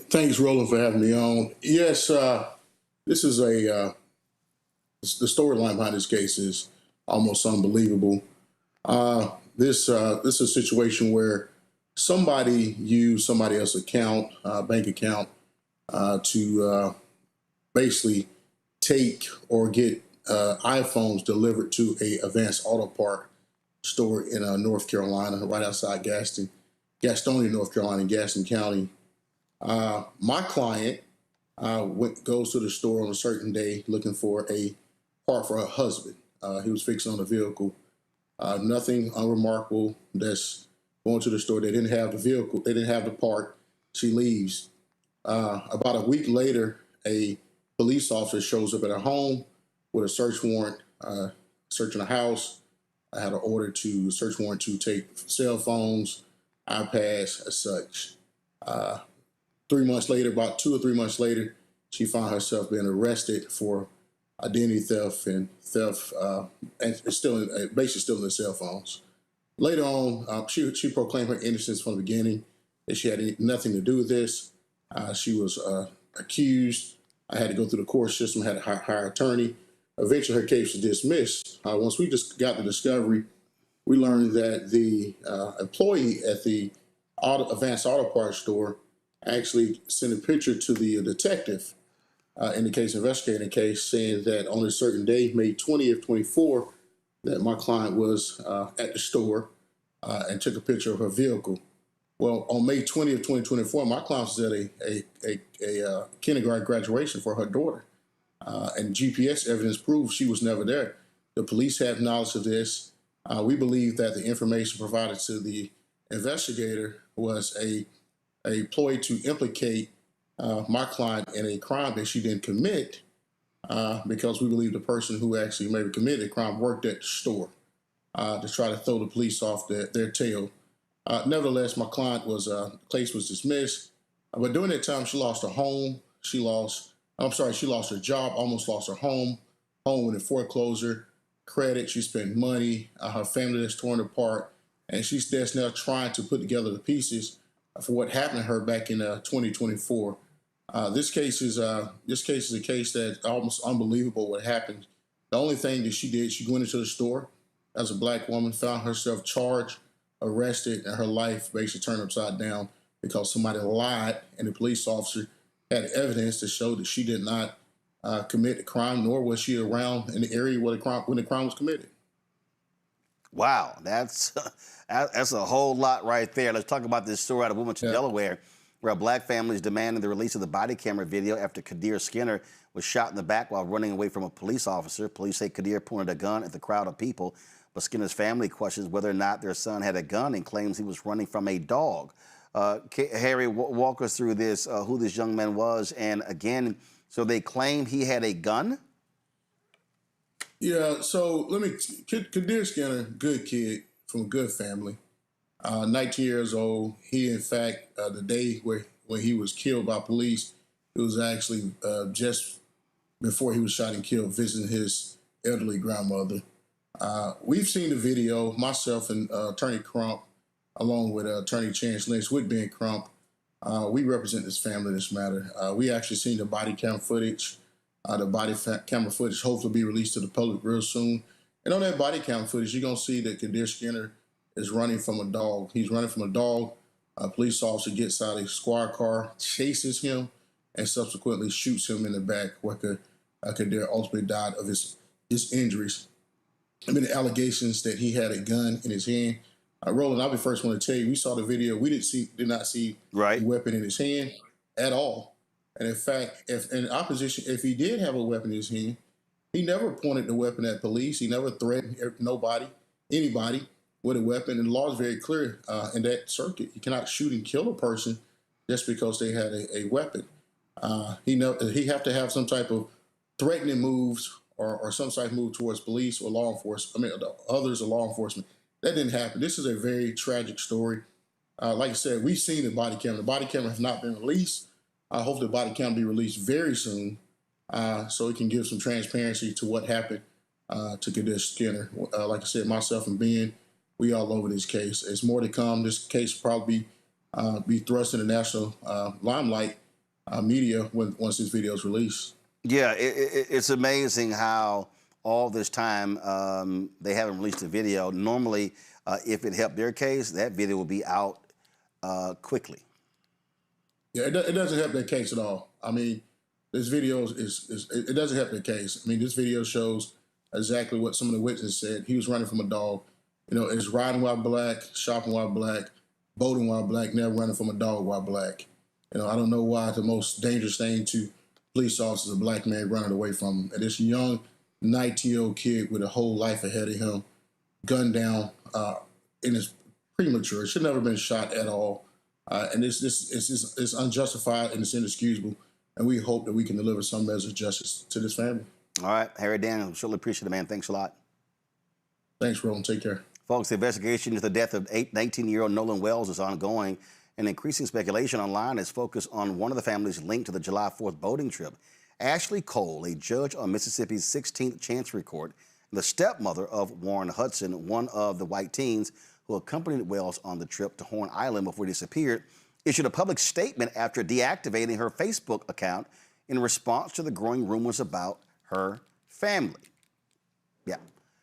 Thanks, Roland, for having me on. Yes, this is the storyline behind this case is almost unbelievable. This is a situation where somebody used somebody else's account, bank account, to basically take or get iPhones delivered to a Advanced Auto Part store in North Carolina, right outside Gastonia, North Carolina, in Gaston County. My client goes to the store on a certain day looking for a part for her husband. He was fixing on a vehicle. Nothing unremarkable. That's going to the store. They didn't have the vehicle. They didn't have the part. She leaves. About a week later, a police officer shows up at her home with a search warrant, searching a house. I had an order to search warrant to take cell phones, iPads, as such. 3 months later, about 2 or 3 months later, she found herself being arrested for identity theft and theft, and basically stealing the cell phones. Later on, she proclaimed her innocence from the beginning, that she had nothing to do with this. She was accused. I had to go through the court system, had to hire an attorney. Eventually, her case was dismissed. Once we just got the discovery, we learned that the employee at the Advanced Auto Parts store actually sent a picture to the detective in the case, investigating the case, saying that on a certain day, May 20th, 24, that my client was at the store and took a picture of her vehicle. Well, on May 20th, 2024, my client was at a kindergarten graduation for her daughter. And GPS evidence proved she was never there. The police have knowledge of this. We believe that the information provided to the investigator was a ploy to implicate my client in a crime that she didn't commit, because we believe the person who actually maybe committed the crime worked at the store to try to throw the police off their tail. Nevertheless, my client case was dismissed. But during that time, she lost her home. She lost her job, almost lost her home went in foreclosure, credit. She spent money, her family is torn apart, and she's just now trying to put together the pieces for what happened to her back in 2024. This case is a case that's almost unbelievable what happened. The only thing that she did, she went into the store as a black woman, found herself charged, arrested, and her life basically turned upside down because somebody lied, and the police officer had evidence to show that she did not commit the crime, nor was she around in the area when the crime was committed. Wow, that's a whole lot right there. Let's talk about this story out of Wilmington, Delaware, where a black family is demanding the release of the body camera video after Kadir Skinner was shot in the back while running away from a police officer. Police say Kadir pointed a gun at the crowd of people, but Skinner's family questions whether or not their son had a gun and claims he was running from a dog. Harry, walk us through this, who this young man was, and again, so they claim he had a gun? Yeah, so Kadir Skinner, good kid from a good family, 19 years old. He, in fact, the day when he was killed by police, it was actually just before he was shot and killed, visiting his elderly grandmother. We've seen the video, myself and Attorney Crump, along with Attorney Chance Lynch with Ben Crump. We represent this family in this matter. We actually seen the body cam footage. The body camera footage hopefully be released to the public real soon. And on that body cam footage, you're going to see that Kadir Skinner is running from a dog. He's running from a dog. A police officer gets out of a squad car, chases him, and subsequently shoots him in the back, where Kadir ultimately died of his injuries. I mean, the allegations that he had a gun in his hand. Roland, I'll be first one to tell you, we saw the video. We did not see a weapon in his hand at all. And in fact, if in opposition, if he did have a weapon in his hand, he never pointed the weapon at police. He never threatened anybody with a weapon. And the law is very clear in that circuit. You cannot shoot and kill a person just because they had a weapon. He have to have some type of threatening moves or some type of move towards police or law enforcement. I mean, others or law enforcement. That didn't happen. This is a very tragic story. Like I said, we've seen the body camera. The body camera has not been released. Hopefully the body camera will be released very soon so it can give some transparency to what happened to Kadir Skinner. Like I said, myself and Ben, we all over this case. There's more to come. This case will probably be thrust in the national limelight media once this video is released. Yeah, it's amazing how all this time they haven't released the video. Normally, if it helped their case, that video will be out quickly. Yeah, it doesn't help their case at all. I mean, this video it doesn't help their case. I mean, this video shows exactly what some of the witnesses said. He was running from a dog. You know, it's riding while black, shopping while black, boating while black, never running from a dog while black. You know, I don't know why the most dangerous thing to police officers is a black man running away from him. And this young 19-year-old kid with a whole life ahead of him, gunned down, and is premature. Should never been shot at all. And it's unjustified and it's inexcusable. And we hope that we can deliver some measure of justice to this family. All right, Harry Daniel, surely appreciate it, man. Thanks a lot. Thanks, Roland. Take care. Folks, the investigation into the death of 19-year-old Nolan Wells is ongoing, and increasing speculation online is focused on one of the families linked to the July 4th boating trip. Ashley Cole, a judge on Mississippi's 16th Chancery Court, the stepmother of Warren Hudson, one of the white teens who accompanied Wells on the trip to Horn Island before he disappeared, issued a public statement after deactivating her Facebook account in response to the growing rumors about her family. Yeah,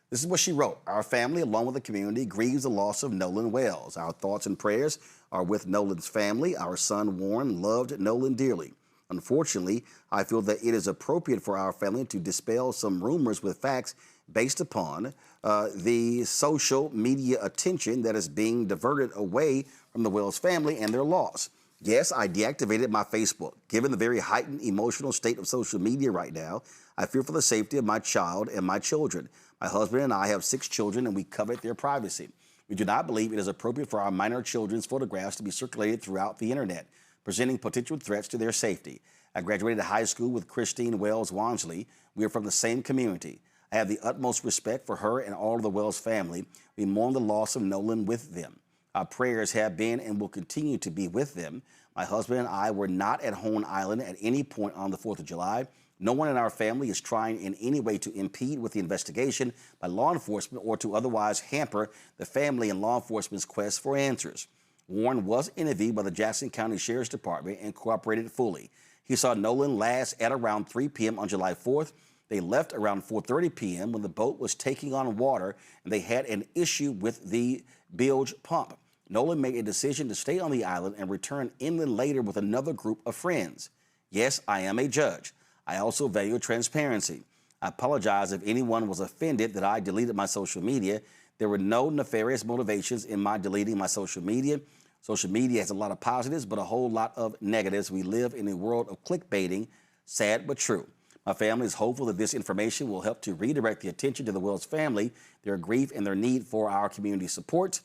this is what she wrote. Our family, along with the community, grieves the loss of Nolan Wells. Our thoughts and prayers are with Nolan's family. Our son, Warren, loved Nolan dearly. Unfortunately, I feel that it is appropriate for our family to dispel some rumors with facts based upon the social media attention that is being diverted away from the Wells family and their loss. Yes, I deactivated my Facebook. Given the very heightened emotional state of social media right now, I fear for the safety of my child and my children. My husband and I have 6 children, and we covet their privacy. We do not believe it is appropriate for our minor children's photographs to be circulated throughout the internet, presenting potential threats to their safety. I graduated high school with Christine Wells Wansley. We are from the same community. I have the utmost respect for her and all of the Wells family. We mourn the loss of Nolan with them. Our prayers have been and will continue to be with them. My husband and I were not at Hone Island at any point on the 4th of July. No one in our family is trying in any way to impede with the investigation by law enforcement or to otherwise hamper the family and law enforcement's quest for answers. Warren was interviewed by the Gaston County Sheriff's Department and cooperated fully. He saw Nolan last at around 3 p.m. on July 4th. They left around 4:30 p.m. when the boat was taking on water and they had an issue with the bilge pump. Nolan made a decision to stay on the island and return inland later with another group of friends. Yes, I am a judge. I also value transparency. I apologize if anyone was offended that I deleted my social media. There were no nefarious motivations in my deleting my social media. Social media has a lot of positives, but a whole lot of negatives. We live in a world of clickbaiting, sad but true. My family is hopeful that this information will help to redirect the attention to the Wells family, their grief, and their need for our community support.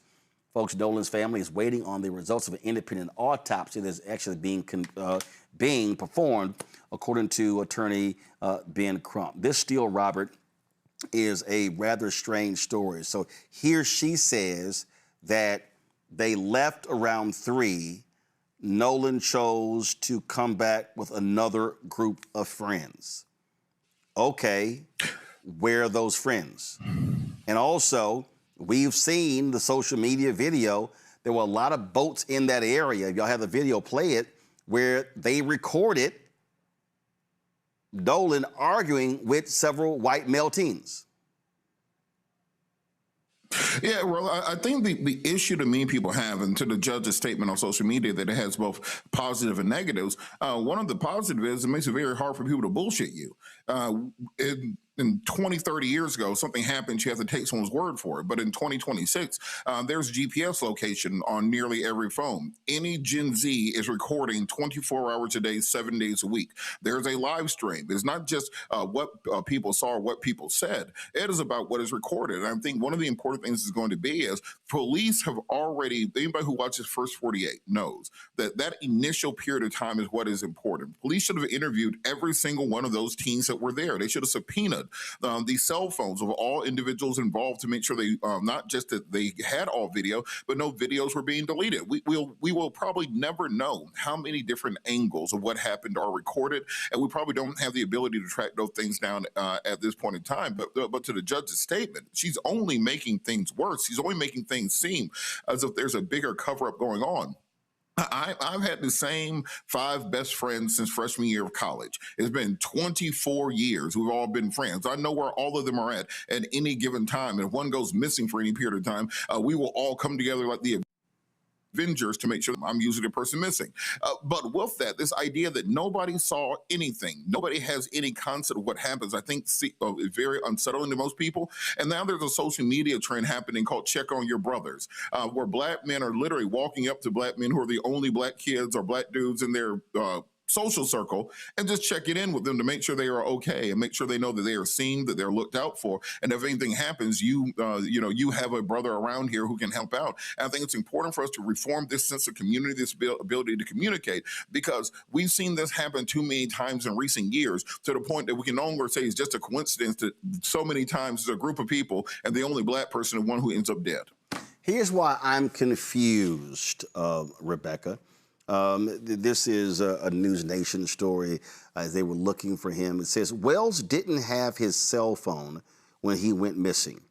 Folks, Nolan's family is waiting on the results of an independent autopsy that's actually being performed, according to attorney Ben Crump. This still, Robert, is a rather strange story. So here she says that they left around 3. Nolan chose to come back with another group of friends. Okay, where are those friends? And also, we've seen the social media video. There were a lot of boats in that area. If y'all have the video, play it, where they recorded Nolan arguing with several white male teens. Yeah, well, I think the issue to me people have, and to the judge's statement on social media that it has both positive and negatives, one of the positive is it makes it very hard for people to bullshit you. In 20, 30 years ago, something happens, you have to take someone's word for it. But in 2026, there's GPS location on nearly every phone. Any Gen Z is recording 24 hours a day, 7 days a week. There's a live stream. It's not just what people saw or what people said. It is about what is recorded. And I think one of the important things is going to be is police have already, anybody who watches First 48 knows that that initial period of time is what is important. Police should have interviewed every single one of those teens that were there. They should have subpoenaed the cell phones of all individuals involved to make sure they, not just that they had all video, but no videos were being deleted. We will probably never know how many different angles of what happened are recorded, and we probably don't have the ability to track those things down at this point in time. But to the judge's statement, she's only making things worse. She's only making things seem as if there's a bigger cover-up going on. I've had the same 5 best friends since freshman year of college. It's been 24 years. We've all been friends. I know where all of them are at any given time. And if one goes missing for any period of time, we will all come together like the Avengers to make sure I'm usually the person missing. But with that, this idea that nobody saw anything, nobody has any concept of what happens, I think is very unsettling to most people. And now there's a social media trend happening called Check on Your Brothers, where black men are literally walking up to black men who are the only black kids or black dudes in their social circle and just checking in with them to make sure they are okay and make sure they know that they are seen, that they're looked out for. And if anything happens, you have a brother around here who can help out. And I think it's important for us to reform this sense of community, this ability to communicate, because we've seen this happen too many times in recent years to the point that we can no longer say it's just a coincidence that so many times there's a group of people and the only black person is one who ends up dead. Here's why I'm confused, Rebecca. This is a News Nation story as they were looking for him. It says, Wells didn't have his cell phone when he went missing.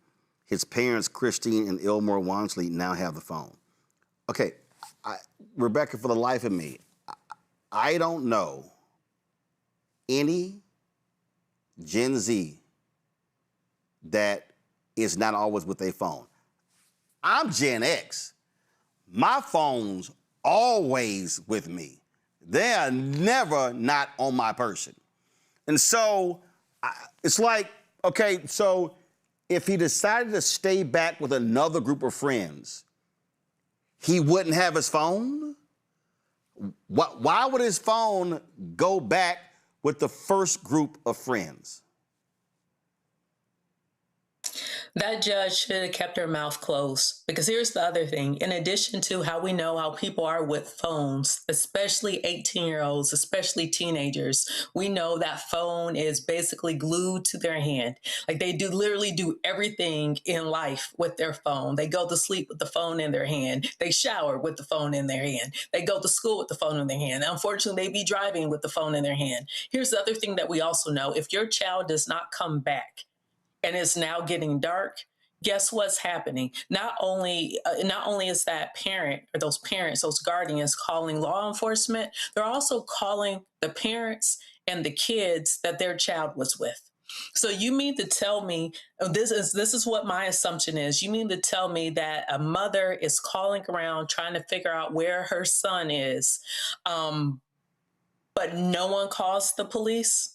His parents, Christine and Elmore Wansley, now have the phone. Okay, Rebecca, for the life of me, I don't know any Gen Z that is not always with a phone. I'm Gen X. My phone's always with me. They are never not on my person. And so it's like, okay, so if he decided to stay back with another group of friends, he wouldn't have his phone? Why would his phone go back with the first group of friends? That judge should have kept her mouth closed. Because here's the other thing. In addition to how we know how people are with phones, especially 18-year-olds, especially teenagers, we know that phone is basically glued to their hand. Like they literally do everything in life with their phone. They go to sleep with the phone in their hand. They shower with the phone in their hand. They go to school with the phone in their hand. Unfortunately, they be driving with the phone in their hand. Here's the other thing that we also know. If your child does not come back, and it's now getting dark, guess what's happening? Not only is that parent or those parents, those guardians calling law enforcement, they're also calling the parents and the kids that their child was with. So you mean to tell me, this is what my assumption is, you mean to tell me that a mother is calling around trying to figure out where her son is, but no one calls the police?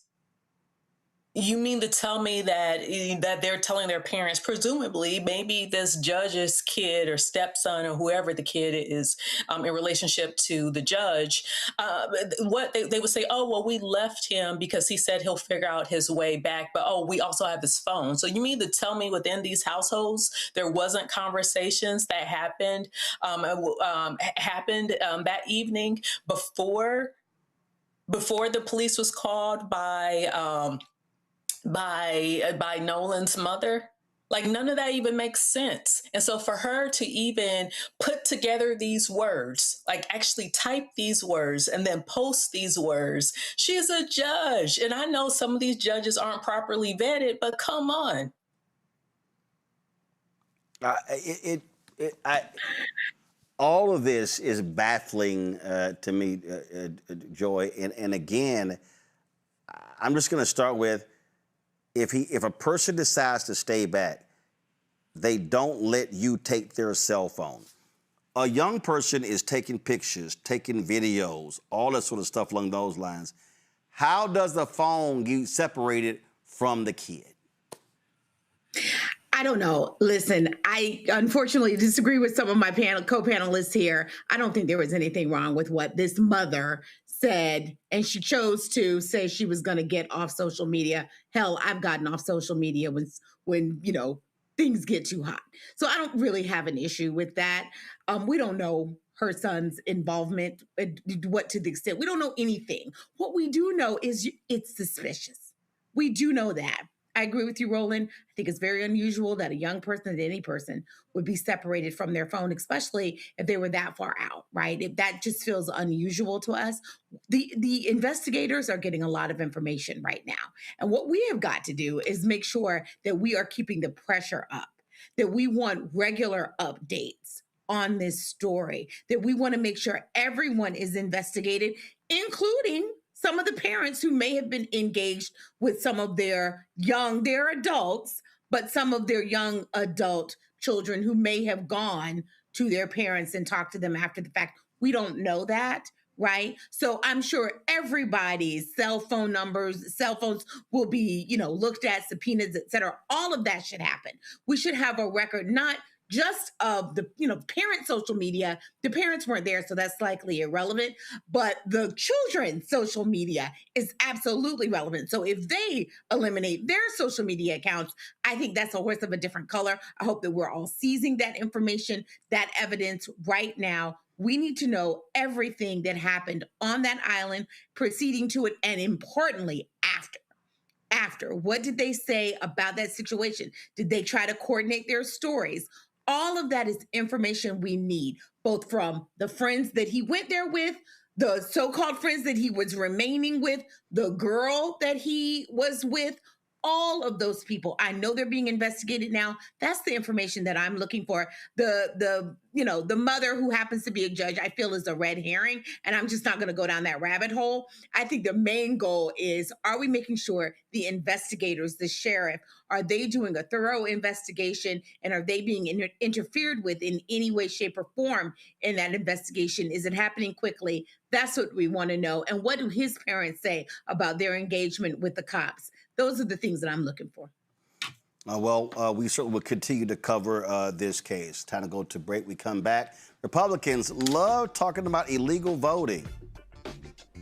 You mean to tell me that they're telling their parents, presumably maybe this judge's kid or stepson or whoever the kid is in relationship to the judge, what they would say, oh, well, we left him because he said he'll figure out his way back, but oh, we also have his phone. So you mean to tell me within these households there wasn't conversations that happened that evening before the police was called by Nolan's mother? Like, none of that even makes sense. And so for her to even put together these words, like actually type these words and then post these words, she's a judge. And I know some of these judges aren't properly vetted, but come on. All of this is baffling to me, Joy. And again, I'm just going to start with, if a person decides to stay back, they don't let you take their cell phone. A young person is taking pictures, taking videos, all that sort of stuff along those lines. How does the phone get separated from the kid? I don't know. Listen, I unfortunately disagree with some of my co-panelists here. I don't think there was anything wrong with what this mother said, and she chose to say she was going to get off social media. Hell, I've gotten off social media when things get too hot. So I don't really have an issue with that. We don't know her son's involvement, what to the extent. We don't know anything. What we do know is it's suspicious. We do know that. I agree with you, Roland. I think it's very unusual that a young person, any person, would be separated from their phone, especially if they were that far out, right? That just feels unusual to us. The investigators are getting a lot of information right now. And what we have got to do is make sure that we are keeping the pressure up, that we want regular updates on this story, that we want to make sure everyone is investigated, including some of the parents who may have been engaged with some of they're adults, but some of their young adult children who may have gone to their parents and talked to them after the fact. We don't know that, right? So I'm sure everybody's cell phones will be, looked at, subpoenas, et cetera. All of that should happen. We should have a record, not just of the, parent social media. The parents weren't there, so that's likely irrelevant, but the children's social media is absolutely relevant. So if they eliminate their social media accounts, I think that's a horse of a different color. I hope that we're all seizing that information, that evidence right now. We need to know everything that happened on that island, proceeding to it, and importantly, after. What did they say about that situation? Did they try to coordinate their stories? All of that is information we need, both from the friends that he went there with, the so-called friends that he was remaining with, the girl that he was with, all of those people. I know they're being investigated now. That's the information that I'm looking for. The mother who happens to be a judge, I feel is a red herring, and I'm just not going to go down that rabbit hole. I think the main goal is, are we making sure the investigators, the sheriff, are they doing a thorough investigation, and are they being interfered with in any way, shape, or form in that investigation? Is it happening quickly? That's what we want to know. And what do his parents say about their engagement with the cops? Those are the things that I'm looking for. We certainly will continue to cover this case. Time to go to break. We come back. Republicans love talking about illegal voting.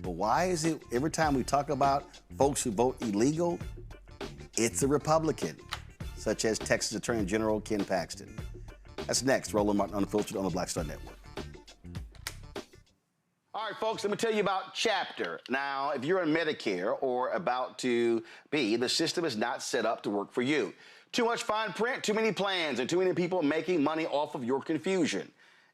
But why is it every time we talk about folks who vote illegal, it's a Republican, such as Texas Attorney General Ken Paxton? That's next. Roland Martin Unfiltered on the Black Star Network. All right, folks, let me tell you about Chapter. Now, if you're on Medicare or about to be, the system is not set up to work for you. Too much fine print, too many plans, and too many people making money off of your confusion.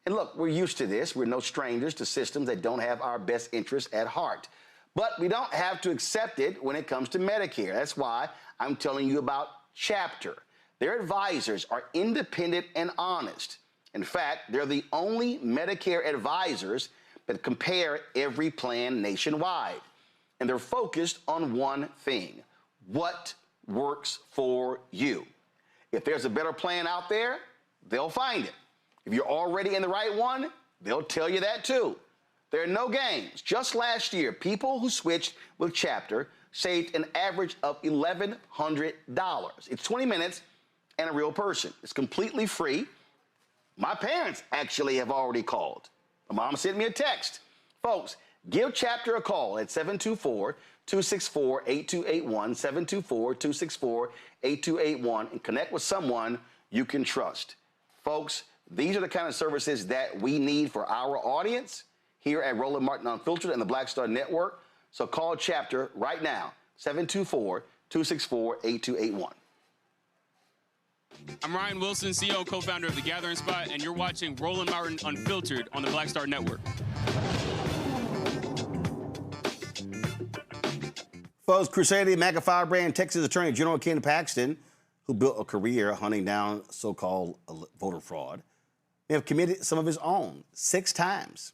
And look, we're used to this. We're no strangers to systems that don't have our best interests at heart. But we don't have to accept it when it comes to Medicare. That's why I'm telling you about Chapter. Their advisors are independent and honest. In fact, they're the only Medicare advisors that compare every plan nationwide. And they're focused on one thing: what works for you. If there's a better plan out there, they'll find it. If you're already in the right one, they'll tell you that too. There are no games. Just last year, people who switched with Chapter saved an average of $1,100. It's 20 minutes and a real person. It's completely free. My parents actually have already called. My mom sent me a text. Folks, give Chapter a call at 724-264-8281, 724-264-8281, and connect with someone you can trust. Folks, these are the kind of services that we need for our audience here at Roland Martin Unfiltered and the Black Star Network. So call Chapter right now, 724-264-8281. I'm Ryan Wilson, CEO and co-founder of The Gathering Spot, and you're watching Roland Martin Unfiltered on the Black Star Network. Folks, crusading MAGA firebrand Texas Attorney General Ken Paxton, who built a career hunting down so-called voter fraud, may have committed some of his own 6 times.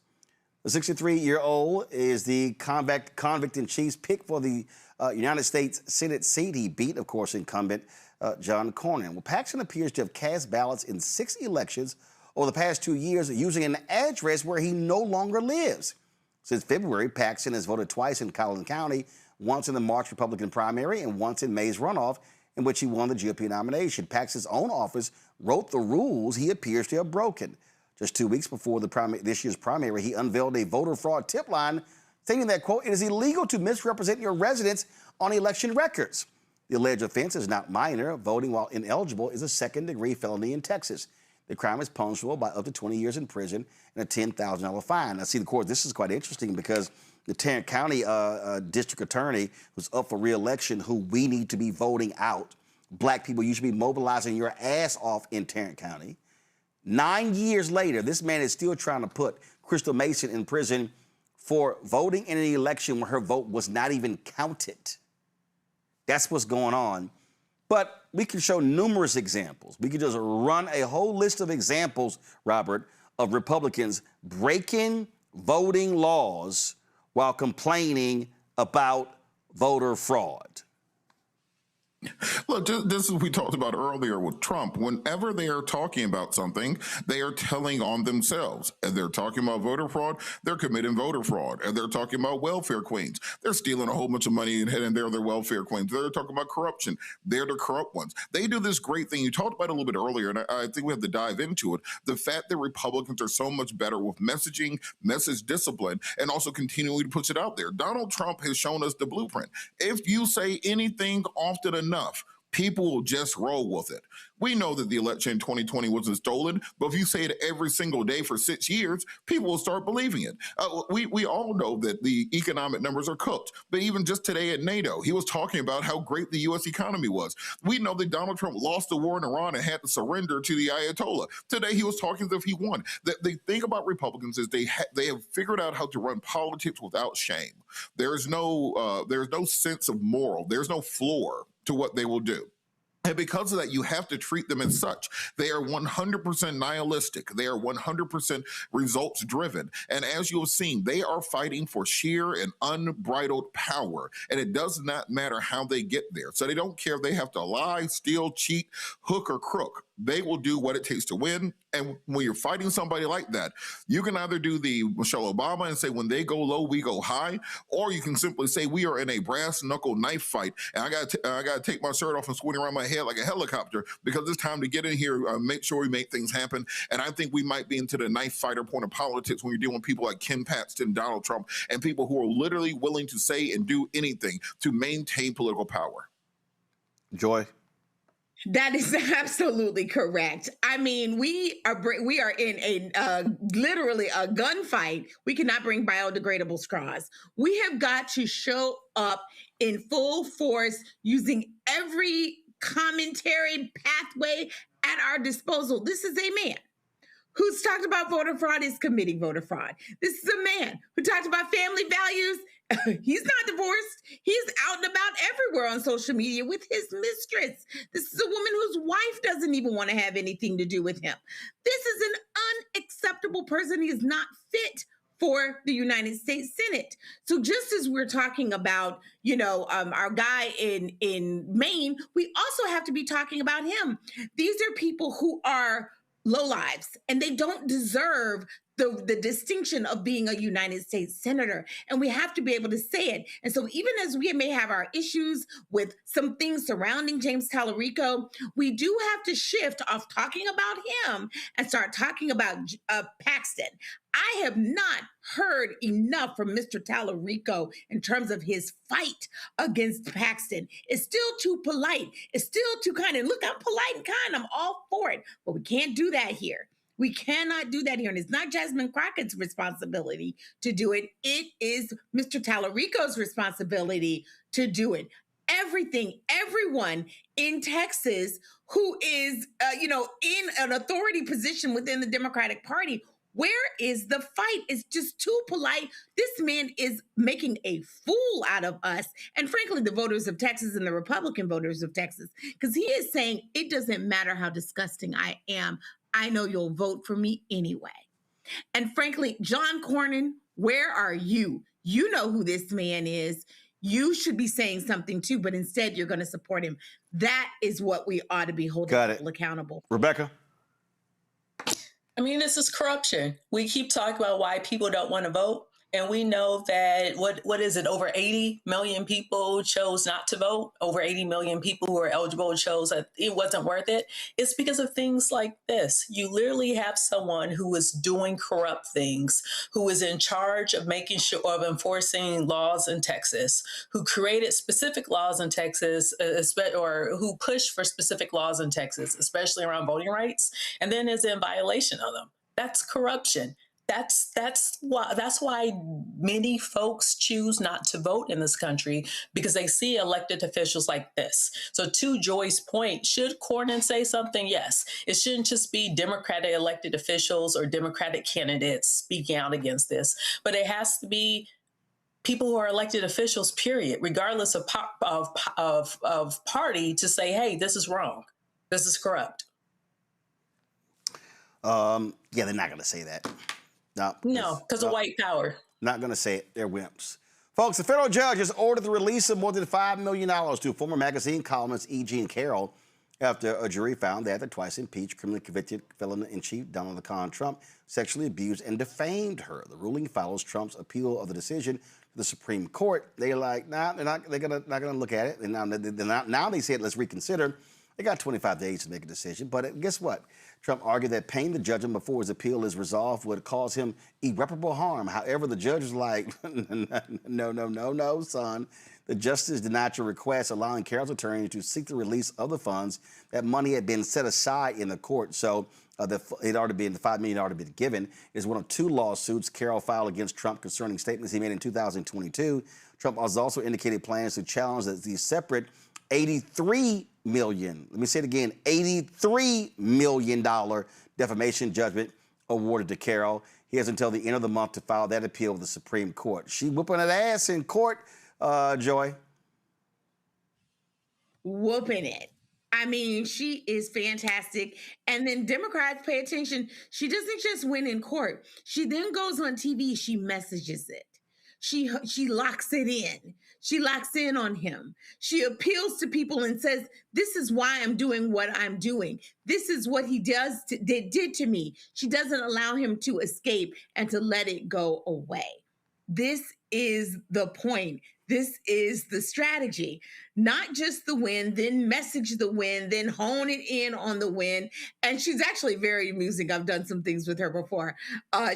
The 63-year-old is the convict-in-chief's pick for the United States Senate seat. He beat, of course, incumbent John Cornyn. Well, Paxton appears to have cast ballots in 6 elections over the past 2 years using an address where he no longer lives. Since February, Paxton has voted twice in Gaston County, once in the March Republican primary and once in May's runoff, in which he won the GOP nomination. Paxton's own office wrote the rules he appears to have broken. Just 2 weeks before this year's primary, he unveiled a voter fraud tip line, stating that, quote, "It is illegal to misrepresent your residence on election records." The alleged offense is not minor. Voting while ineligible is a second-degree felony in Texas. The crime is punishable by up to 20 years in prison and a $10,000 fine. Now, see, the court, this is quite interesting because the Tarrant County district attorney who's up for re-election, who we need to be voting out. Black people, you should be mobilizing your ass off in Tarrant County. 9 years later, this man is still trying to put Crystal Mason in prison for voting in an election where her vote was not even counted. That's what's going on. But we can show numerous examples. We could just run a whole list of examples, Robert, of Republicans breaking voting laws while complaining about voter fraud. Look, this is what we talked about earlier with Trump. Whenever they are talking about something, they are telling on themselves. And they're talking about voter fraud, they're committing voter fraud. And they're talking about welfare queens. They're stealing a whole bunch of money and heading there, they're welfare queens. They're talking about corruption. They're the corrupt ones. They do this great thing. You talked about it a little bit earlier, and I think we have to dive into it. The fact that Republicans are so much better with messaging, message discipline, and also continuing to push it out there. Donald Trump has shown us the blueprint. If you say anything often enough, people will just roll with it. We know that the election in 2020 wasn't stolen, but if you say it every single day for 6 years, people will start believing it. We all know that the economic numbers are cooked, but even just today at NATO, he was talking about how great the U.S. economy was. We know that Donald Trump lost the war in Iran and had to surrender to the Ayatollah. Today, he was talking as if he won. The thing about Republicans is they have figured out how to run politics without shame. There's no sense of moral. There's no floor to what they will do. And because of that, you have to treat them as such. They are 100% nihilistic. They are 100% results driven. And as you have seen, they are fighting for sheer and unbridled power. And it does not matter how they get there. So they don't care if they have to lie, steal, cheat, hook, or crook. they will do what it takes to win. And when you're fighting somebody like that, you can either do the Michelle Obama and say, when they go low, we go high, or you can simply say, we are in a brass knuckle knife fight, and I got to take my shirt off and swing around my head like a helicopter because it's time to get in here, make sure we make things happen. And I think we might be into the knife fighter point of politics when you're dealing with people like Ken Paxton, Donald Trump, and people who are literally willing to say and do anything to maintain political power. Joy? That is absolutely correct. I mean, we are in a literally a gunfight. We cannot bring biodegradable straws. We have got to show up in full force using every commentary pathway at our disposal. This is a man who's talked about voter fraud is committing voter fraud. This is a man who talked about family values. He's not divorced. He's out and about everywhere on social media with his mistress. This is a woman whose wife doesn't even want to have anything to do with him. This is an unacceptable person. He is not fit for the United States Senate. So just as we're talking about, our guy in Maine, we also have to be talking about him. These are people who are lowlives, and they don't deserve the distinction of being a United States senator. And we have to be able to say it. And so even as we may have our issues with some things surrounding James Tallarico, we do have to shift off talking about him and start talking about Paxton. I have not heard enough from Mr. Tallarico in terms of his fight against Paxton. It's still too polite. It's still too kind. And look, I'm polite and kind. I'm all for it. But we can't do that here. We cannot do that here. And it's not Jasmine Crockett's responsibility to do it. It is Mr. Tallarico's responsibility to do it. Everyone in Texas who is, in an authority position within the Democratic Party, where is the fight? It's just too polite. This man is making a fool out of us. And frankly, the voters of Texas and the Republican voters of Texas, because he is saying it doesn't matter how disgusting I am. I know you'll vote for me anyway. And frankly, John Cornyn, where are you? You know who this man is. You should be saying something too, but instead you're going to support him. That is what we ought to be holding people accountable. Rebecca? I mean, this is corruption. We keep talking about why people don't want to vote. And we know that, what is it, over 80 million people chose not to vote. Over 80 million people who are eligible chose that it wasn't worth it. It's because of things like this. You literally have someone who is doing corrupt things, who is in charge of making sure of enforcing laws in Texas, who created specific laws in Texas, or who pushed for specific laws in Texas, especially around voting rights, and then is in violation of them. That's corruption. That's why many folks choose not to vote in this country, because they see elected officials like this. So to Joy's point, should Cornyn say something? Yes. It shouldn't just be Democratic elected officials or Democratic candidates speaking out against this, but it has to be people who are elected officials, period, regardless of party, to say, hey, this is wrong. This is corrupt. Yeah, they're not going to say that. No, because of white power. Not going to say it. They're wimps. Folks, a federal judge has ordered the release of more than $5 million to former magazine columnist E. Jean Carroll after a jury found that the twice impeached, criminally convicted felon-in-chief Donald Trump sexually abused and defamed her. The ruling follows Trump's appeal of the decision to the Supreme Court. They're like, nah, they're not gonna look at it. And now they said, let's reconsider. They got 25 days to make a decision. But guess what? Trump argued that paying the judgment before his appeal is resolved would cause him irreparable harm. However, the judge was like, no, son. The justice denied your request, allowing Carroll's attorney to seek the release of the funds. That money had been set aside in the court, so the $5 million already been given. It's one of two lawsuits Carroll filed against Trump concerning statements he made in 2022. Trump has also indicated plans to challenge the separate $83 million. Let me say it again: $83 million defamation judgment awarded to Carroll. He has until the end of the month to file that appeal with the Supreme Court. She whooping that ass in court, Joy. Whooping it. I mean, she is fantastic. And then Democrats, pay attention. She doesn't just win in court. She then goes on TV. She messages it. She locks it in. She locks in on him. She appeals to people and says, this is why I'm doing what I'm doing. This is what he did to me. She doesn't allow him to escape and to let it go away. This is the point. This is the strategy. Not just the win, then message the win, then hone it in on the win. And she's actually very amusing. I've done some things with her before.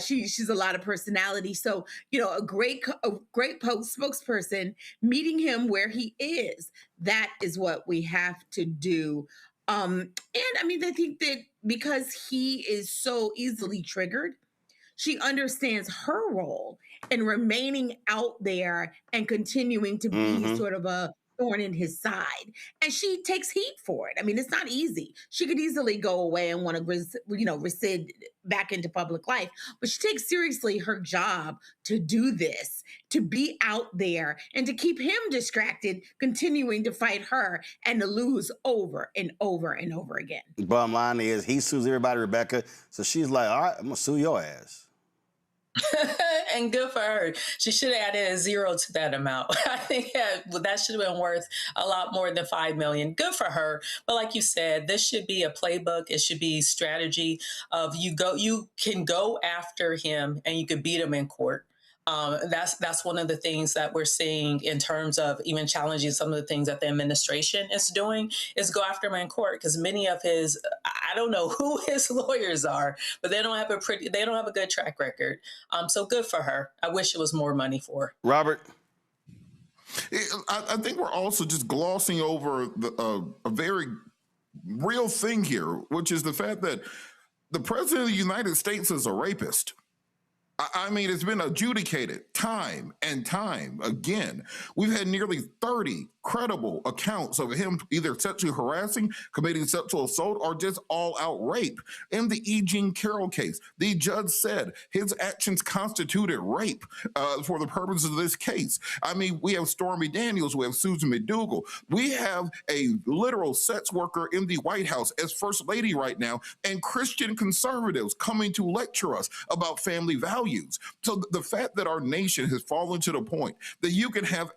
She's a lot of personality. So, a great spokesperson, meeting him where he is. That is what we have to do. And I mean, I think that because he is so easily triggered, she understands her role in remaining out there and continuing to be sort of a thorn in his side. And she takes heat for it. I mean, it's not easy. She could easily go away and want to, rescind back into public life, but she takes seriously her job to do this, to be out there and to keep him distracted, continuing to fight her and to lose over and over and over again. The bottom line is he sues everybody, Rebecca. So she's like, all right, I'm going to sue your ass. And good for her. She should have added a zero to that amount. I think that should have been worth a lot more than $5 million. Good for her. But like you said, this should be a playbook. It should be strategy of you can go after him and you can beat him in court. That's one of the things that we're seeing in terms of even challenging some of the things that the administration is doing is go after him in court, because many of I don't know who his lawyers are, but they don't have a good track record. So good for her. I wish it was more money for her. Robert? I think we're also just glossing over a very real thing here, which is the fact that the president of the United States is a rapist. I mean, it's been adjudicated time and time again. We've had nearly 30 credible accounts of him either sexually harassing, committing sexual assault, or just all-out rape. In the E. Jean Carroll case, the judge said his actions constituted rape for the purposes of this case. I mean, we have Stormy Daniels, we have Susan McDougal. We have a literal sex worker in the White House as First Lady right now, and Christian conservatives coming to lecture us about family values. So the fact that our nation has fallen to the point that you can have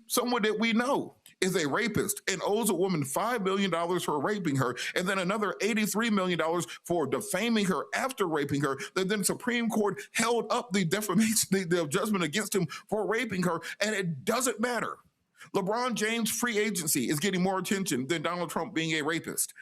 someone that we know is a rapist and owes a woman $5 million for raping her, and then another $83 million for defaming her after raping her, that then Supreme Court held up the defamation, the judgment against him for raping her, and it doesn't matter. LeBron James' free agency is getting more attention than Donald Trump being a rapist.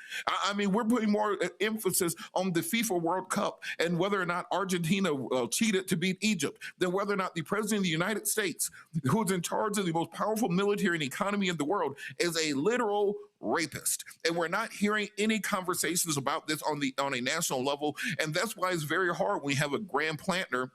I mean, we're putting more emphasis on the FIFA World Cup and whether or not Argentina cheated to beat Egypt than whether or not the president of the United States, who is in charge of the most powerful military and economy in the world, is a literal rapist. And we're not hearing any conversations about this on a national level. And that's why it's very hard when you have a Graham Plantner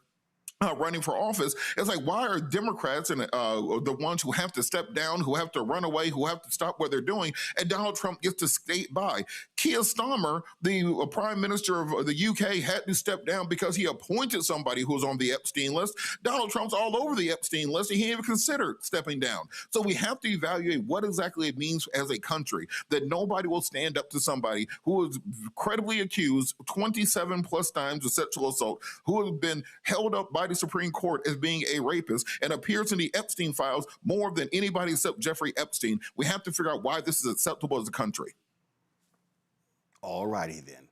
running for office. It's like, why are Democrats and the ones who have to step down, who have to run away, who have to stop what they're doing, and Donald Trump gets to skate by? Keir Starmer, the Prime Minister of the UK, had to step down because he appointed somebody who was on the Epstein list. Donald Trump's all over the Epstein list, and he didn't even consider stepping down. So we have to evaluate what exactly it means as a country that nobody will stand up to somebody who is credibly accused 27 plus times of sexual assault, who has been held up by the Supreme Court as being a rapist and appears in the Epstein files more than anybody except Jeffrey Epstein. We have to figure out why this is acceptable as a country. All righty then.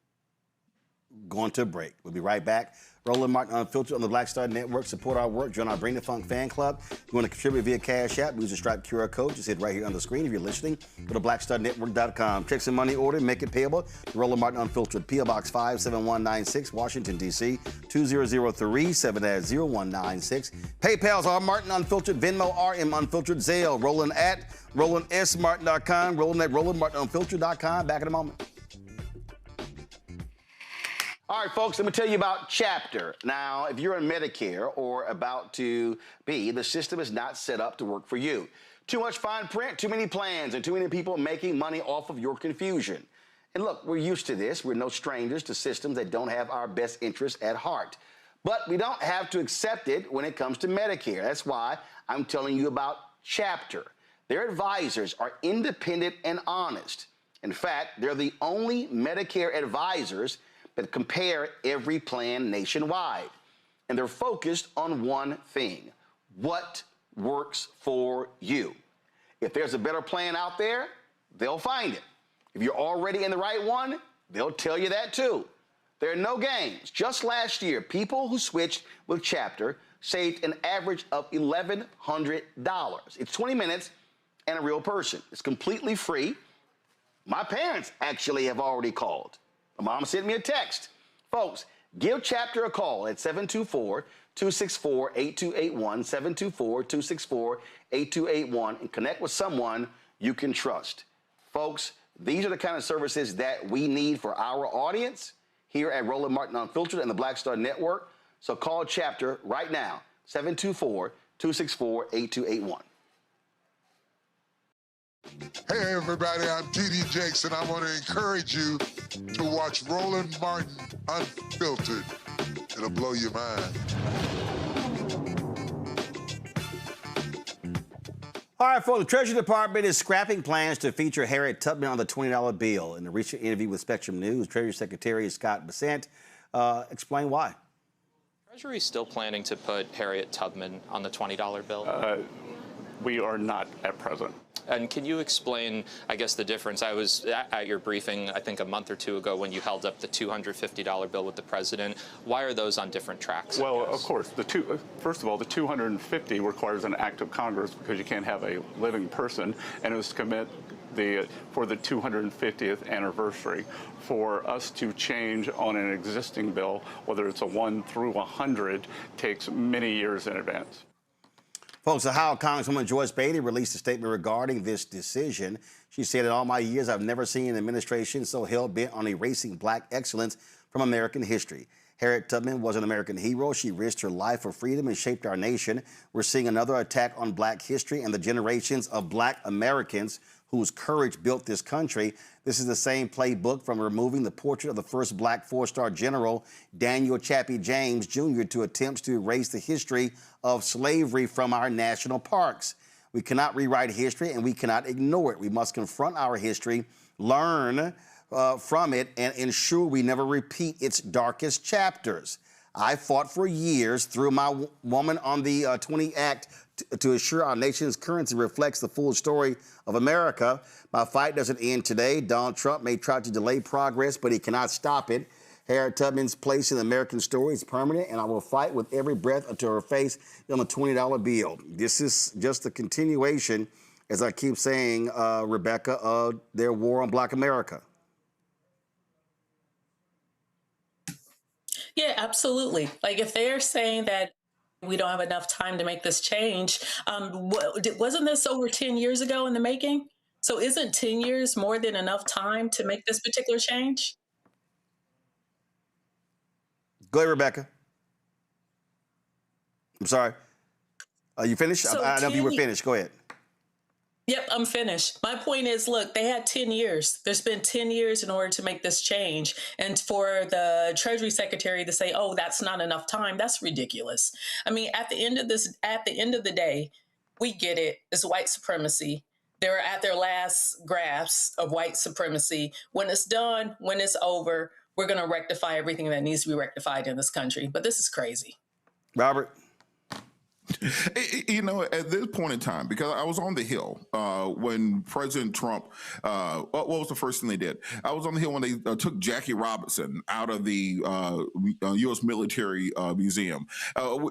Going to a break. We'll be right back. Roland Martin Unfiltered on the Black Star Network. Support our work. Join our Bring the Funk fan club. If you want to contribute via Cash App, use the Stripe QR code. Just hit right here on the screen. If you're listening, go to blackstarnetwork.com. Checks and money order. Make it payable to Roland Martin Unfiltered. P.O. Box 57196, Washington, D.C. 2003 70196. PayPal's R Martin Unfiltered. Venmo RM Unfiltered. Zelle. Roland at RolandSMartin.com. Roland at RolandMartinUnfiltered.com. Back in a moment. All right, folks, let me tell you about Chapter. Now, if you're on Medicare or about to be, the system is not set up to work for you. Too much fine print, too many plans, and too many people making money off of your confusion. And look, we're used to this. We're no strangers to systems that don't have our best interests at heart. But we don't have to accept it when it comes to Medicare. That's why I'm telling you about Chapter. Their advisors are independent and honest. In fact, they're the only Medicare advisors that compare every plan nationwide. And they're focused on one thing: what works for you. If there's a better plan out there, they'll find it. If you're already in the right one, they'll tell you that too. There are no games. Just last year, people who switched with Chapter saved an average of $1,100. It's 20 minutes and a real person. It's completely free. My parents actually have already called. My mom sent me a text. Folks, give Chapter a call at 724-264-8281, 724-264-8281, and connect with someone you can trust. Folks, these are the kind of services that we need for our audience here at Roland Martin Unfiltered and the Black Star Network. So call Chapter right now, 724-264-8281. Hey everybody, I'm T.D. Jakes, and I want to encourage you to watch Roland Martin Unfiltered. It'll blow your mind. All right, folks, the Treasury Department is scrapping plans to feature Harriet Tubman on the $20 bill. In a recent interview with Spectrum News, Treasury Secretary Scott Bessent explained why. Treasury is still planning to put Harriet Tubman on the $20 bill? We are not at present. And can you explain, I guess, the difference? I was at your briefing, I think, a month or two ago when you held up the $250 bill with the president. Why are those on different tracks? Well, of course, first of all, the 250 requires an act of Congress because you can't have a living person, and it was to commit for the 250th anniversary. For us to change on an existing bill, whether it's a 1 through 100, takes many years in advance. Folks, Ohio Congresswoman Joyce Beatty released a statement regarding this decision. She said, in all my years, I've never seen an administration so hell-bent on erasing black excellence from American history. Harriet Tubman was an American hero. She risked her life for freedom and shaped our nation. We're seeing another attack on black history and the generations of black Americans whose courage built this country. This is the same playbook from removing the portrait of the first black four-star general, Daniel Chappie James Jr., to attempts to erase the history of slavery from our national parks. We cannot rewrite history, and we cannot ignore it. We must confront our history, learn from it, and ensure we never repeat its darkest chapters. I fought for years through my Woman on the 20 Act to ensure our nation's currency reflects the full story of America. My fight doesn't end today. Donald Trump may try to delay progress, but he cannot stop it. Harriet Tubman's place in the American story is permanent, and I will fight with every breath until her face on the $20 bill. This is just a continuation, as I keep saying, Rebecca, of their war on Black America. Yeah, absolutely. Like if they're saying that we don't have enough time to make this change, wasn't this over 10 years ago in the making? So isn't 10 years more than enough time to make this particular change? Go ahead, Rebecca. I'm sorry. Are you finished? So I know if you were finished. Go ahead. Yep, I'm finished. My point is, look, they had 10 years. There's been 10 years in order to make this change. And for the Treasury Secretary to say, oh, that's not enough time, that's ridiculous. I mean, at the end of the day, we get it. It's white supremacy. They're at their last grasp of white supremacy. When it's done, when it's over, we're going to rectify everything that needs to be rectified in this country. But this is crazy. Robert? You know, at this point in time, because I was on the Hill when President Trump, what was the first thing they did? I was on the Hill when they took Jackie Robinson out of the U.S. Military Museum.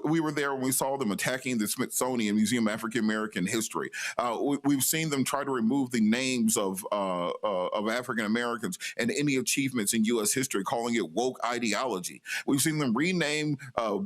We were there when we saw them attacking the Smithsonian Museum of African American History. We've seen them try to remove the names of African Americans and any achievements in U.S. history, calling it woke ideology. We've seen them rename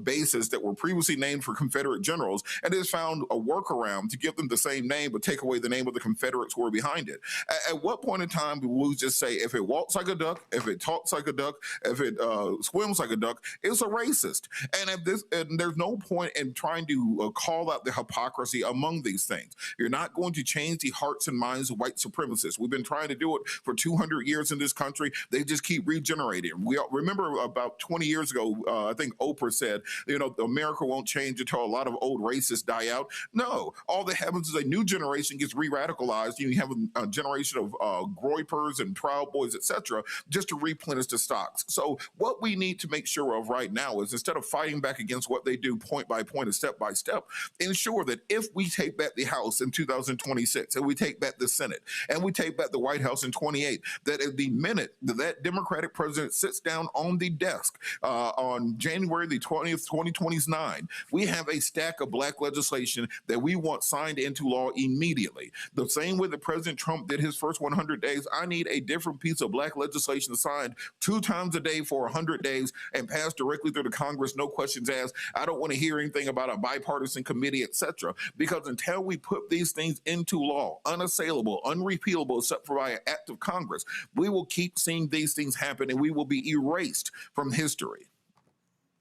bases that were previously named for Confederate generals, and has found a workaround to give them the same name but take away the name of the Confederates who were behind it. At what point in time do we just say, if it walks like a duck, if it talks like a duck, if it swims like a duck, it's a racist? And there's no point in trying to call out the hypocrisy among these things. You're not going to change the hearts and minds of white supremacists. We've been trying to do it for 200 years in this country. They just keep regenerating. We remember about 20 years ago, I think Oprah said, you know, America won't change until a lot of old racists die out. No, all that happens is a new generation gets re-radicalized. You have a generation of groypers and Proud Boys, etc., just to replenish the stocks. So what we need to make sure of right now is, instead of fighting back against what they do point by point and step by step, ensure that if we take back the House in 2026 and we take back the Senate and we take back the White House in 28, that at the minute that Democratic president sits down on the desk on January the 20th, 2029, we have a stack of black legislation that we want signed into law immediately. The same way that President Trump did his first 100 days, I need a different piece of black legislation signed 2 times a day for 100 days and passed directly through the Congress, no questions asked. I don't want to hear anything about a bipartisan committee, etc., because until we put these things into law, unassailable, unrepealable, except for by an act of Congress, we will keep seeing these things happen and we will be erased from history.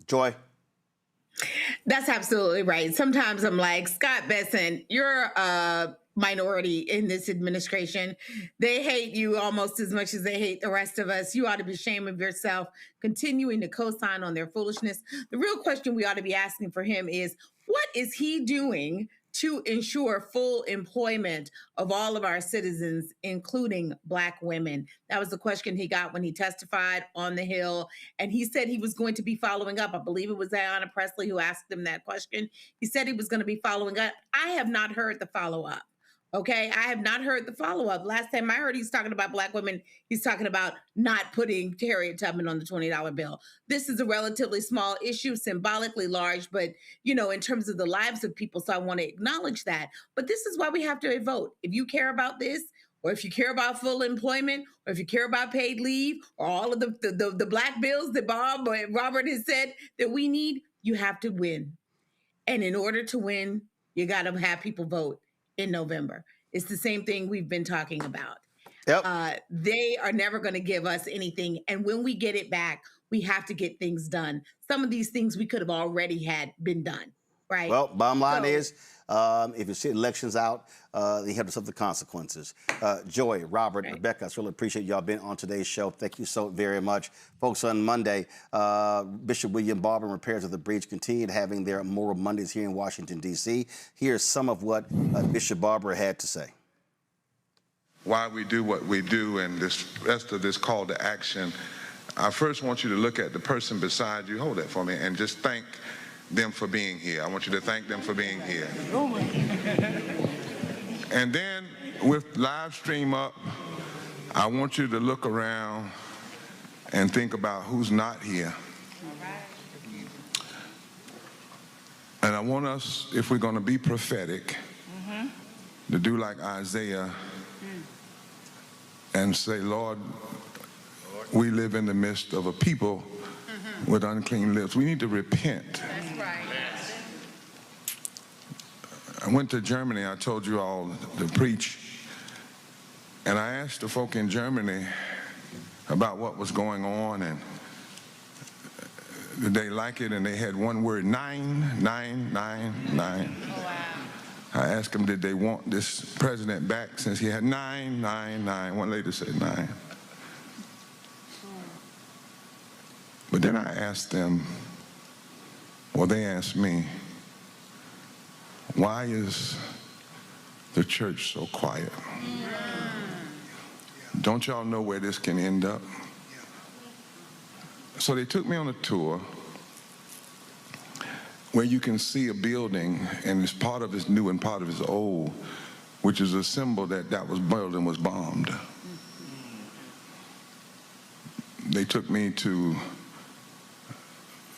Joy. That's absolutely right. Sometimes I'm like, Scott Besson, you're a minority in this administration. They hate you almost as much as they hate the rest of us. You ought to be ashamed of yourself, continuing to co-sign on their foolishness. The real question we ought to be asking for him is, what is he doing to ensure full employment of all of our citizens, including Black women? That was the question he got when he testified on the Hill. And he said he was going to be following up. I believe it was Ayanna Pressley who asked him that question. He said he was going to be following up. I have not heard the follow-up. Okay, I have not heard the follow-up. Last time I heard he's talking about Black women, he's talking about not putting Harriet Tubman on the $20 bill. This is a relatively small issue, symbolically large, but, you know, in terms of the lives of people, so I want to acknowledge that. But this is why we have to vote. If you care about this, or if you care about full employment, or if you care about paid leave, or all of the Black bills that Robert has said that we need, you have to win. And in order to win, you got to have people vote in November. It's the same thing we've been talking about. Yep. They are never going to give us anything. And when we get it back, we have to get things done. Some of these things we could have already had been done, right? Well, bottom line is, if you see elections out, you have to suffer the consequences. Joy, Robert, Rebecca, I really appreciate y'all being on today's show. Thank you so very much. Folks, on Monday, Bishop William Barber and Repairs of the Breach continued having their Moral Mondays here in Washington, D.C. Here's some of what Bishop Barber had to say. Why we do what we do and this rest of this call to action, I first want you to look at the person beside you, hold that for me, and just thank them for being here. I want you to thank them for being here. And then with live stream up, I want you to look around and think about who's not here. And I want us, if we're going to be prophetic, to do like Isaiah and say, Lord, we live in the midst of a people with unclean lips. We need to repent. That's right. I went to Germany, I told you all, to preach, and I asked the folk in Germany about what was going on, and did they like it, and they had one word, 999. Oh, wow. I asked them, did they want this president back since he had 999? One lady said 9. But then I asked them, well, they asked me, why is the church so quiet? Don't y'all know where this can end up? So they took me on a tour where you can see a building, and it's part of it's new and part of it's old, which is a symbol that that building was bombed. They took me to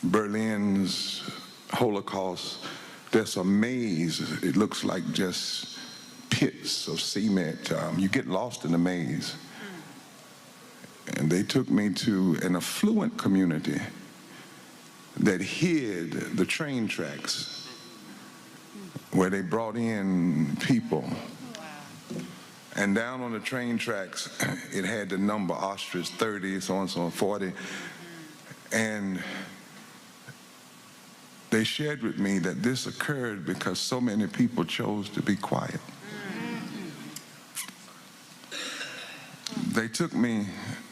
Berlin's Holocaust. There's a maze. It looks like just pits of cement. You get lost in the maze. And they took me to an affluent community that hid the train tracks where they brought in people. And down on the train tracks, it had the number ostrich 30, so on and so on, 40. And they shared with me that this occurred because so many people chose to be quiet. They took me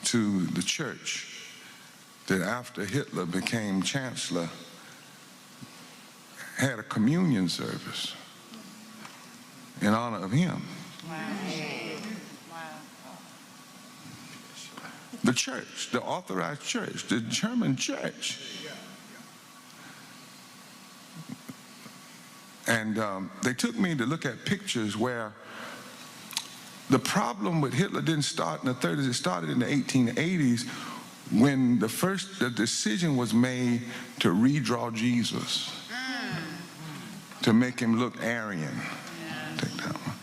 to the church that after Hitler became chancellor had a communion service in honor of him. The church, the authorized church, the German church. And they took me to look at pictures where the problem with Hitler didn't start in the 30s, it started in the 1880s when the decision was made to redraw Jesus, to make him look Aryan. Take that one.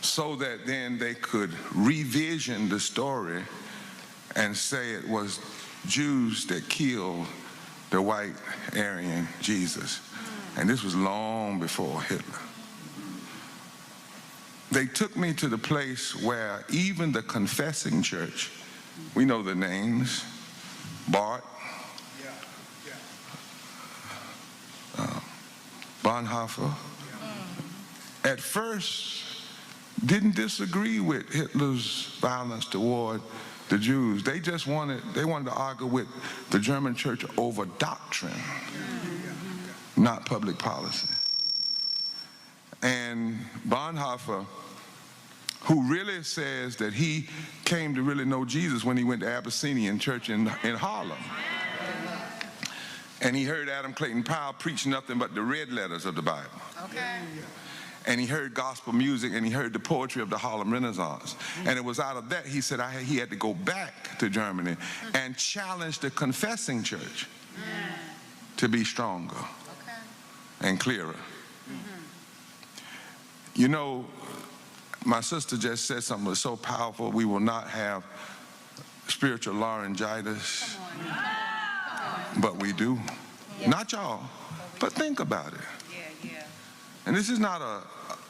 So that then they could revision the story and say it was Jews that killed the white Aryan Jesus. And this was long before Hitler. They took me to the place where even the confessing church, we know the names, Bart, Bonhoeffer, at first didn't disagree with Hitler's violence toward the Jews. They just wanted to argue with the German church over doctrine, not public policy. And Bonhoeffer, who really says that he came to really know Jesus when he went to Abyssinian Church in Harlem. And he heard Adam Clayton Powell preach nothing but the red letters of the Bible. Okay. And he heard gospel music, and he heard the poetry of the Harlem Renaissance. And it was out of that, he said, he had to go back to Germany and challenge the confessing church to be stronger and clearer. You know, my sister just said something that was so powerful. We will not have spiritual laryngitis, but we do. Not y'all, but think about it. And this is not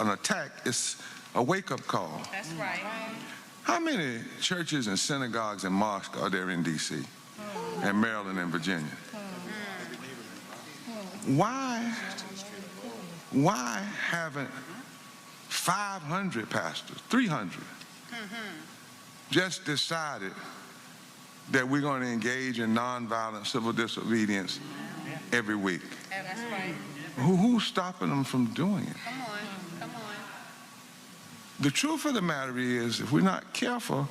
an attack, it's a wake-up call. That's right. How many churches and synagogues and mosques are there in D.C. and Maryland and Virginia? Why haven't 500 pastors, 300, just decided that we're going to engage in nonviolent civil disobedience every week? That's right. Who's stopping them from doing it? Come on. The truth of the matter is, if we're not careful,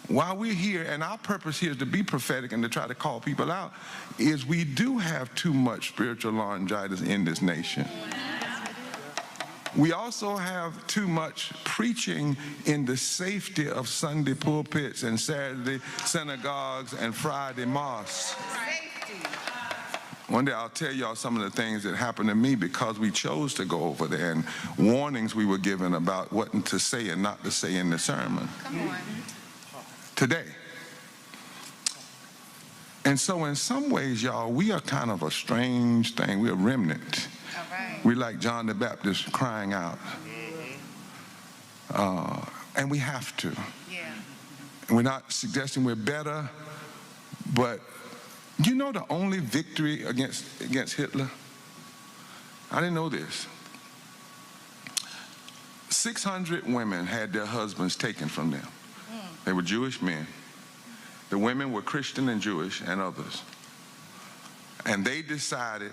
while we're here, and our purpose here is to be prophetic and to try to call people out, is we do have too much spiritual laryngitis in this nation. We also have too much preaching in the safety of Sunday pulpits and Saturday synagogues and Friday mosques. One day I'll tell y'all some of the things that happened to me because we chose to go over there, and warnings we were given about what to say and not to say in the sermon. Come on. Today. And so in some ways, y'all, we are kind of a strange thing. We're a remnant. All right. We're like John the Baptist crying out. And we have to. Yeah. And we're not suggesting we're better, but you know the only victory against Hitler? I didn't know this. 600 women had their husbands taken from them. They were Jewish men. The women were Christian and Jewish and others. And they decided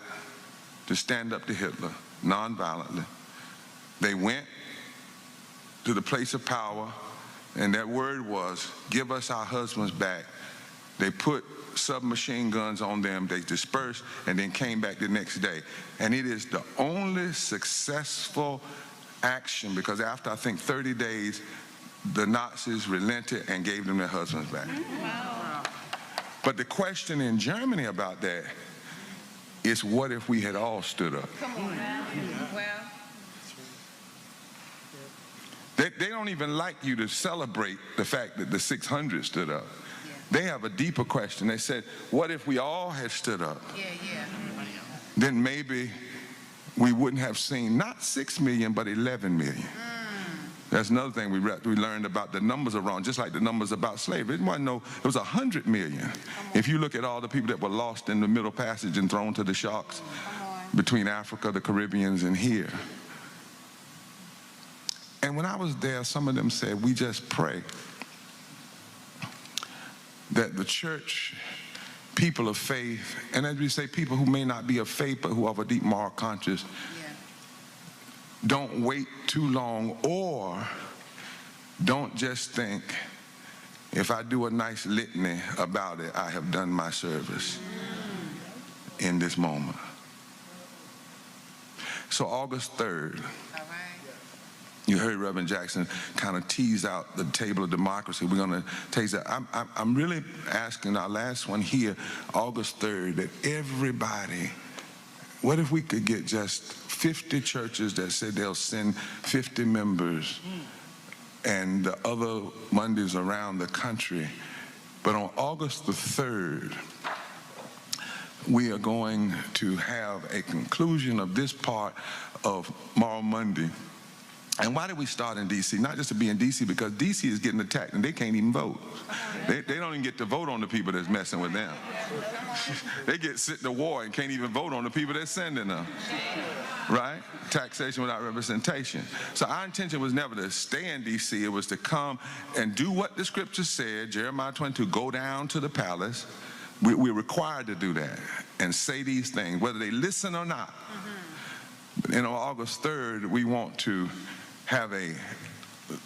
to stand up to Hitler nonviolently. They went to the place of power, and that word was, give us our husbands back. They put submachine guns on them, they dispersed, and then came back the next day. And it is the only successful action, because after, I think, 30 days, the Nazis relented and gave them their husbands back. Wow. But the question in Germany about that is, what if we had all stood up? Come on. Well. They don't even like you to celebrate the fact that the 600 stood up. They have a deeper question. They said, what if we all had stood up? Yeah. Then maybe we wouldn't have seen not 6 million, but 11 million. That's another thing we learned about. The numbers are wrong, just like the numbers about slavery. It was 100 million. If you look at all the people that were lost in the Middle Passage and thrown to the sharks between Africa, the Caribbeans, and here. And when I was there, some of them said, we just pray that the church people of faith, and as we say, people who may not be of faith but who have a deep moral conscience, don't wait too long, or don't just think, if I do a nice litany about it, I have done my service in this moment. So August 3rd, you heard Reverend Jackson kind of tease out the table of democracy. We're going to tease that. I'm really asking our last one here, August 3rd, that everybody, what if we could get just 50 churches that said they'll send 50 members and the other Mondays around the country. But on August the 3rd, we are going to have a conclusion of this part of Moral Monday. And why did we start in D.C.? Not just to be in D.C., because D.C. is getting attacked and they can't even vote. They don't even get to vote on the people that's messing with them. They get sent to war and can't even vote on the people that's sending them. Right? Taxation without representation. So our intention was never to stay in D.C. It was to come and do what the scripture said, Jeremiah 22, go down to the palace. We're required to do that and say these things, whether they listen or not. But on August 3rd, we want to have a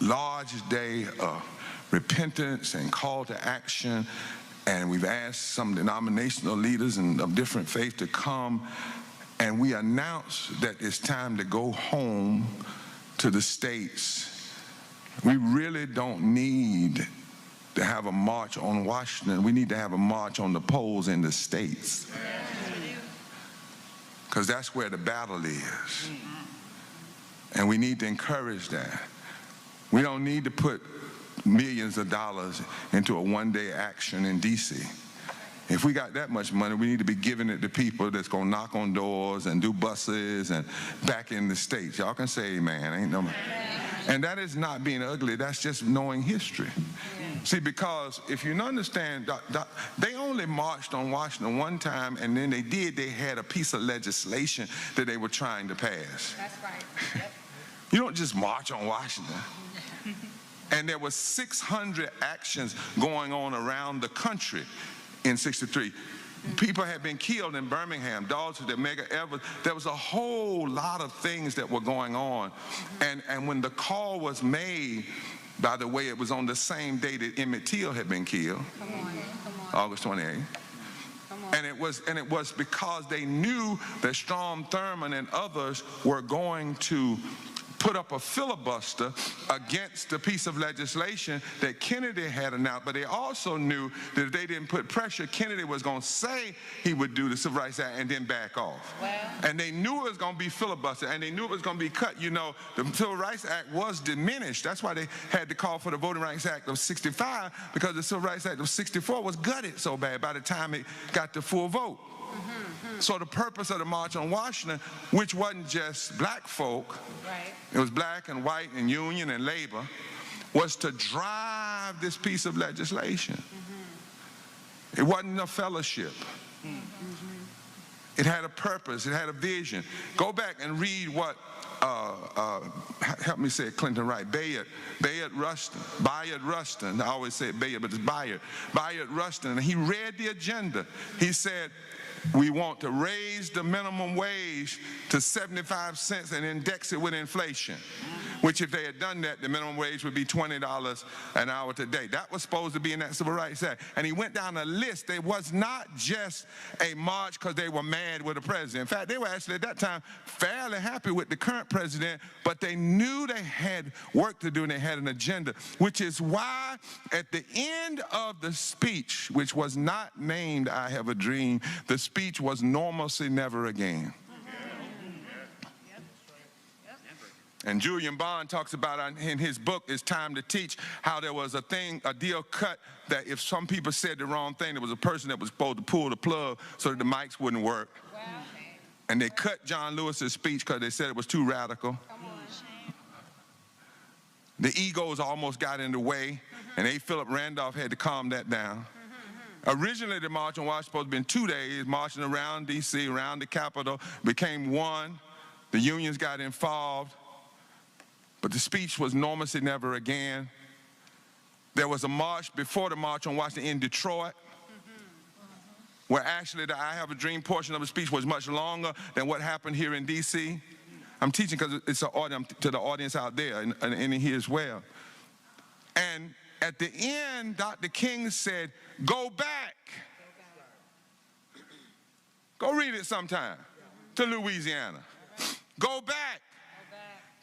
large day of repentance and call to action. And we've asked some denominational leaders and of different faith to come. And we announce that it's time to go home to the states. We really don't need to have a march on Washington. We need to have a march on the polls in the states. Because that's where the battle is. And we need to encourage that. We don't need to put millions of dollars into a one-day action in D.C. If we got that much money, we need to be giving it to people that's going to knock on doors and do buses and back in the states. Y'all can say amen. Ain't no. And that is not being ugly. That's just knowing history. See, because if you understand, they only marched on Washington one time, and then they had a piece of legislation that they were trying to pass. That's right. Yep. You don't just march on Washington. And there were 600 actions going on around the country in '63. People had been killed in Birmingham, Dulles, the Mega Evers. There was a whole lot of things that were going on. And when the call was made, by the way, it was on the same day that Emmett Till had been killed, August 28th. And it was because they knew that Strom Thurmond and others were going to put up a filibuster against the piece of legislation that Kennedy had announced. But they also knew that if they didn't put pressure, Kennedy was going to say he would do the Civil Rights Act and then back off. And they knew it was going to be filibuster, and they knew it was going to be cut. You know, the Civil Rights Act was diminished. That's why they had to call for the Voting Rights Act of '65, because the Civil Rights Act of '64 was gutted so bad by the time it got the full vote. So the purpose of the March on Washington, which wasn't just black folk, it was black and white and union and labor, was to drive this piece of legislation. It wasn't a fellowship. It had a purpose. It had a vision. Go back and read what, help me say it, Clinton Wright, Bayard Rustin. I always say Bayard, but it's Bayard Rustin. And he read the agenda. He said, we want to raise the minimum wage to 75 cents and index it with inflation, which if they had done that, the minimum wage would be $20 an hour today. That was supposed to be in that Civil Rights Act. And he went down a list. It was not just a march because they were mad with the president. In fact, they were actually at that time fairly happy with the current president, but they knew they had work to do and they had an agenda, which is why at the end of the speech, which was not named I Have a Dream, the speech was Normalcy Never Again. And Julian Bond talks about in his book, It's Time to Teach, how there was a deal cut that if some people said the wrong thing, there was a person that was supposed to pull the plug so that the mics wouldn't work. And they cut John Lewis's speech because they said it was too radical. The egos almost got in the way, and A. Philip Randolph had to calm that down. Originally, the March on Washington was supposed to be in 2 days, marching around D.C., around the Capitol, became one. The unions got involved. But the speech was Normalcy Never Again. There was a march before the March on Washington in Detroit. where actually the I Have a Dream portion of the speech was much longer than what happened here in D.C. I'm teaching because it's an audience, to the audience out there and in here as well. And at the end, Dr. King said, go back. Go read it sometime to Louisiana. Go back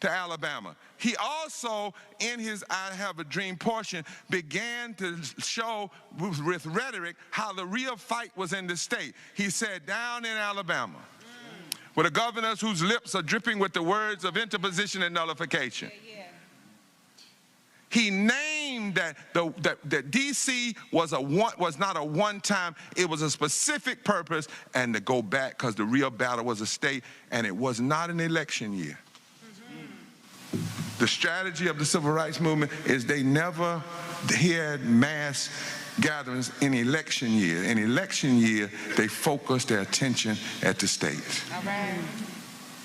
to Alabama. He also, in his I Have a Dream portion, began to show with rhetoric how the real fight was in the state. He said, down in Alabama, where the governors whose lips are dripping with the words of interposition and nullification. He named that D.C. was not a one-time, it was a specific purpose, and to go back because the real battle was a state, and it was not an election year. The strategy of the civil rights movement is they never had mass gatherings in election year. In election year, they focused their attention at the states. All right.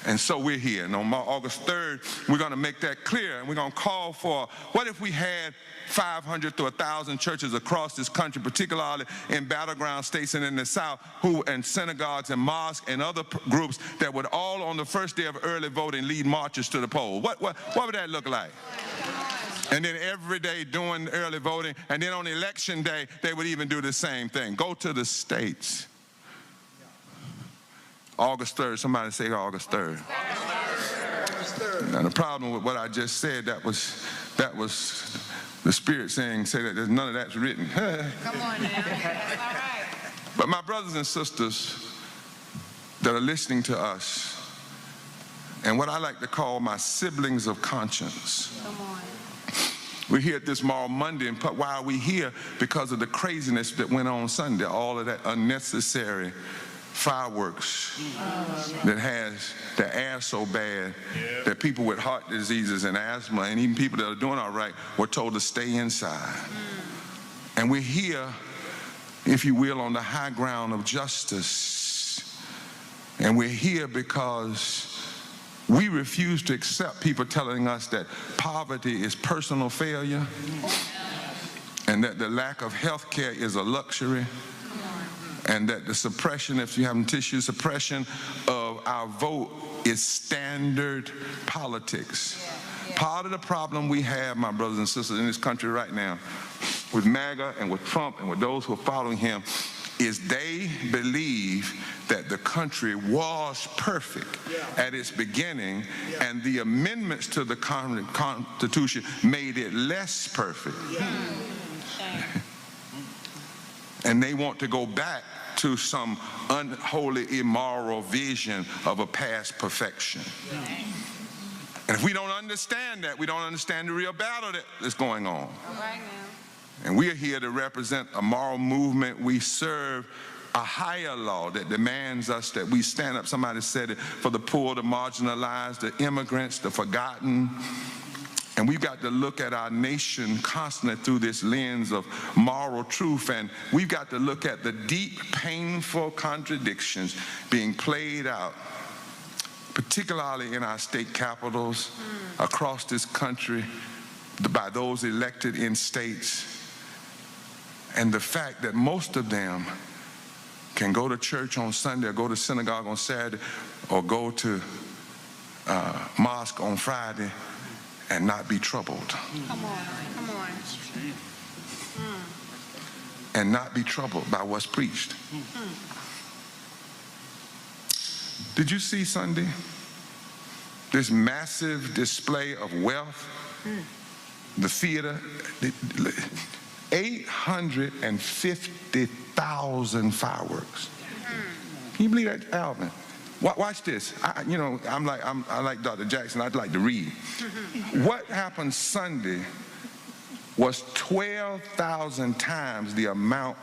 And so we're here, and on August 3rd, we're going to make that clear, and we're going to call for, what if we had 500 to 1,000 churches across this country, particularly in battleground states and in the South, and synagogues and mosques and other groups that would all on the first day of early voting lead marches to the poll? What would that look like? And then every day doing early voting, and then on election day, they would even do the same thing. Go to the states. August 3rd, somebody say August 3rd. Now the problem with what I just said, that was the Spirit saying, say that there's none of that's written. Come on now. That's all right. But my brothers and sisters that are listening to us, and what I like to call my siblings of conscience. Come on. We're here at this Moral Monday, and why are we here? Because of the craziness that went on Sunday, all of that unnecessary fireworks that has the air so bad that people with heart diseases and asthma and even people that are doing all right were told to stay inside. And we're here, if you will, on the high ground of justice. And we're here because we refuse to accept people telling us that poverty is personal failure and that the lack of health care is a luxury, and that the suppression, if you have tissue, suppression of our vote is standard politics. Part of the problem we have, my brothers and sisters, in this country right now, with MAGA and with Crump and with those who are following him, is they believe that the country was perfect at its beginning, and the amendments to the Constitution made it less perfect. And they want to go back to some unholy, immoral vision of a past perfection. And if we don't understand that, we don't understand the real battle that's going on. All right now. And we are here to represent a moral movement. We serve a higher law that demands us that we stand up, somebody said it, for the poor, the marginalized, the immigrants, the forgotten. And we've got to look at our nation constantly through this lens of moral truth. And we've got to look at the deep, painful contradictions being played out, particularly in our state capitals, across this country, by those elected in states. And the fact that most of them can go to church on Sunday, or go to synagogue on Saturday, or go to mosque on Friday, and not be troubled. Come on. And not be troubled by what's preached. Did you see Sunday? This massive display of wealth, the theater, 850,000 fireworks. Can you believe that, Alvin? Watch this. I like Dr. Jackson. I'd like to read. What happened Sunday was 12,000 times the amount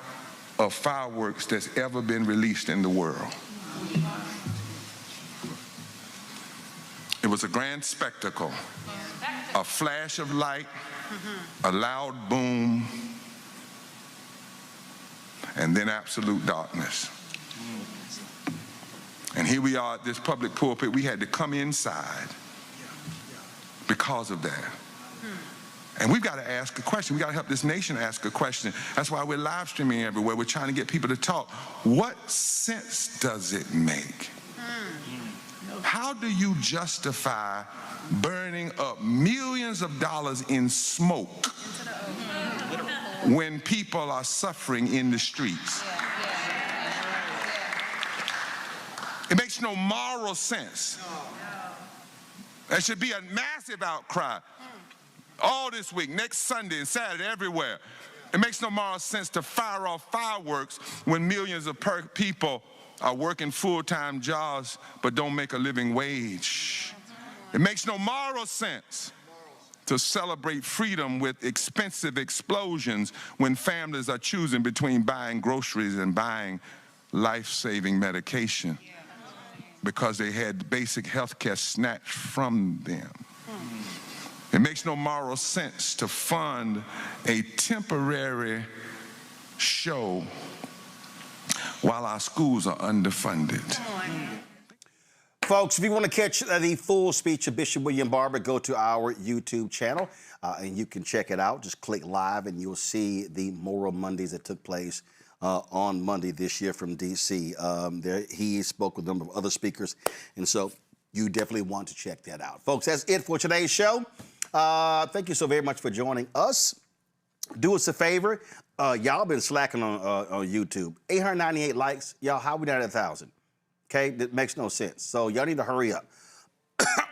of fireworks that's ever been released in the world. It was a grand spectacle, a flash of light, a loud boom, and then absolute darkness. And here we are at this public pulpit. We had to come inside because of that. And we've got to ask a question. We've got to help this nation ask a question. That's why we're live streaming everywhere. We're trying to get people to talk. What sense does it make? How do you justify burning up millions of dollars in smoke when people are suffering in the streets? It makes no moral sense. There should be a massive outcry all this week, next Sunday and Saturday, everywhere. It makes no moral sense to fire off fireworks when millions of people are working full-time jobs but don't make a living wage. It makes no moral sense to celebrate freedom with expensive explosions when families are choosing between buying groceries and buying life-saving medication because they had basic health care snatched from them. It makes no moral sense to fund a temporary show while our schools are underfunded. Folks, if you want to catch the full speech of Bishop William Barber, go to our YouTube channel and you can check it out. Just click live and you'll see the Moral Mondays that took place on Monday this year from D.C. He spoke with a number of other speakers, and so you definitely want to check that out. Folks, that's it for today's show. Thank you so very much for joining us. Do us a favor. Y'all been slacking on YouTube. 898 likes. Y'all, how we not at 1,000? Okay, that makes no sense. So y'all need to hurry up.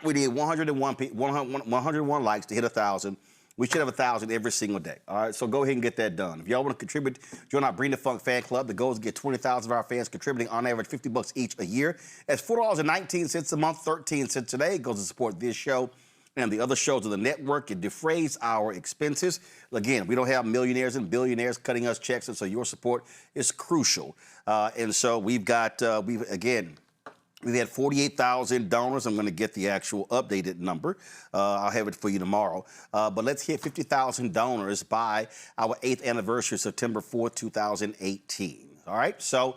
We need 101 likes to hit 1,000. We should have 1,000 every single day. All right, so go ahead and get that done. If y'all want to contribute, join our Bring the Funk fan club. The goal is to get 20,000 of our fans contributing on average $50 each a year. That's $4.19 a month, 13 cents a day. It goes to support this show and the other shows of the network. It defrays our expenses. Again, we don't have millionaires and billionaires cutting us checks, and so your support is crucial. And so we've got, we've had 48,000 donors. I'm going to get the actual updated number. I'll have it for you tomorrow. But let's hit 50,000 donors by our 8th anniversary, September 4th, 2018. All right, so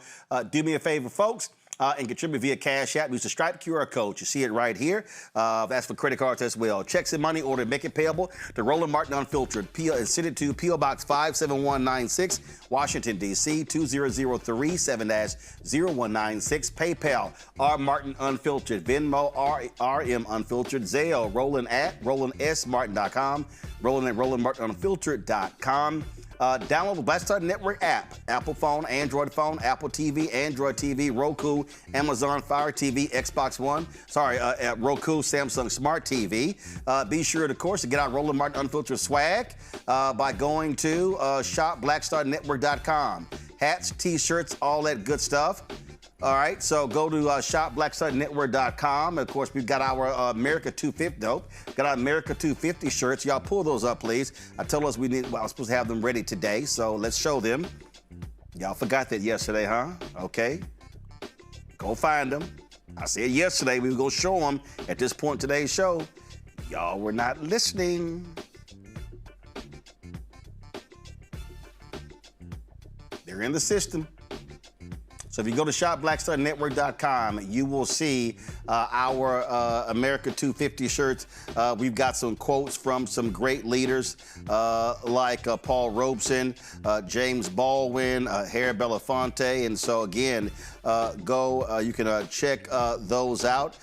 do me a favor, folks. And contribute via Cash App. Use the Stripe QR code. You see it right here. That's for credit cards as well. Checks and money order, make it payable to Roland Martin Unfiltered. And send it to P.O. Box 57196, Washington, D.C. 2003 7-0196. PayPal, R. Martin Unfiltered. Venmo, RM Unfiltered. Zelle, Roland at RolandSMartin.com. Roland at RolandMartinUnfiltered.com. Download the Black Star Network app. Apple phone, Android phone, Apple TV, Android TV, Roku, Amazon Fire TV, Xbox One. Roku, Samsung Smart TV. Be sure, of course, to get our Roland Martin Unfiltered swag by going to shopblackstarnetwork.com. Hats, T-shirts, all that good stuff. All right, so go to shopblackstarnetwork.com. Of course, we've got our America 250, got our America 250 shirts. Y'all pull those up, please. I told us I was supposed to have them ready today, so let's show them. Y'all forgot that yesterday, huh? Okay. Go find them. I said yesterday we were going to show them at this point in today's show. Y'all were not listening. They're in the system. So if you go to shopblackstarnetwork.com, you will see our America 250 shirts. We've got some quotes from some great leaders like Paul Robeson, James Baldwin, Harry Belafonte. And so again, you can check those out.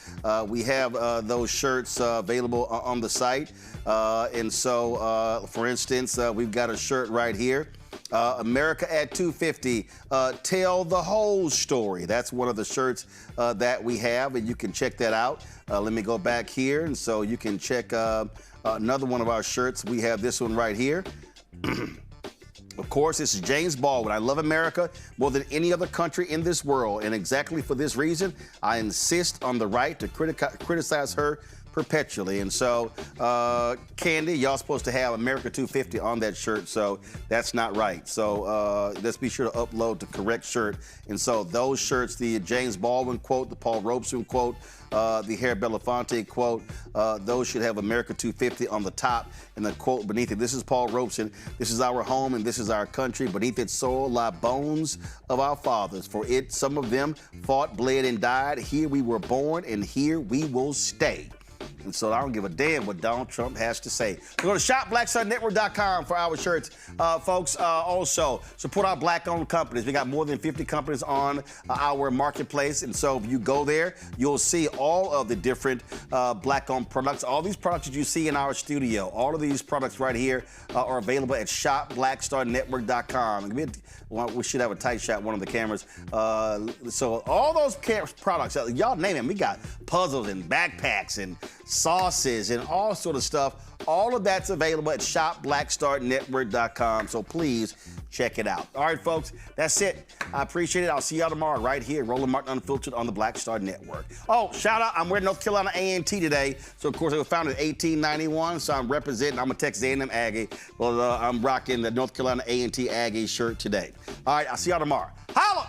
We have those shirts available on the site. And so, for instance, we've got a shirt right here. America at 250, tell the whole story. That's one of the shirts that we have, and you can check that out. Let me go back here, and so you can check another one of our shirts. We have this one right here. Of course, this is James Baldwin. I love America more than any other country in this world, and exactly for this reason, I insist on the right to criticize her perpetually. And so, Candy, y'all supposed to have America 250 on that shirt, so that's not right. So let's be sure to upload the correct shirt. And so those shirts, the James Baldwin quote, the Paul Robeson quote, the Harry Belafonte quote, those should have America 250 on the top and the quote beneath it. This is Paul Robeson. This is our home and this is our country. Beneath its soil lie bones of our fathers. For it, some of them fought, bled, and died. Here we were born and here we will stay. And so I don't give a damn what Donald Trump has to say. So go to shopblackstarnetwork.com for our shirts. Folks, also support our black-owned companies. We got more than 50 companies on our marketplace. And so if you go there, you'll see all of the different black-owned products. All these products that you see in our studio, all of these products right here are available at shopblackstarnetwork.com. We should have a tight shot, one of the cameras. So all those products, y'all name them. We got puzzles and backpacks and sauces and all sort of stuff. All of that's available at shopblackstarnetwork.com. So please check it out. All right, folks, that's it. I appreciate it. I'll see y'all tomorrow right here, Roland Martin Unfiltered on the Black Star Network. Oh, shout out, I'm wearing North Carolina A&T today. So, of course, it was founded in 1891, so I'm representing. I'm a Texas A&M Aggie. Well, I'm rocking the North Carolina A&T Aggie shirt today. All right, I'll see y'all tomorrow. Holla!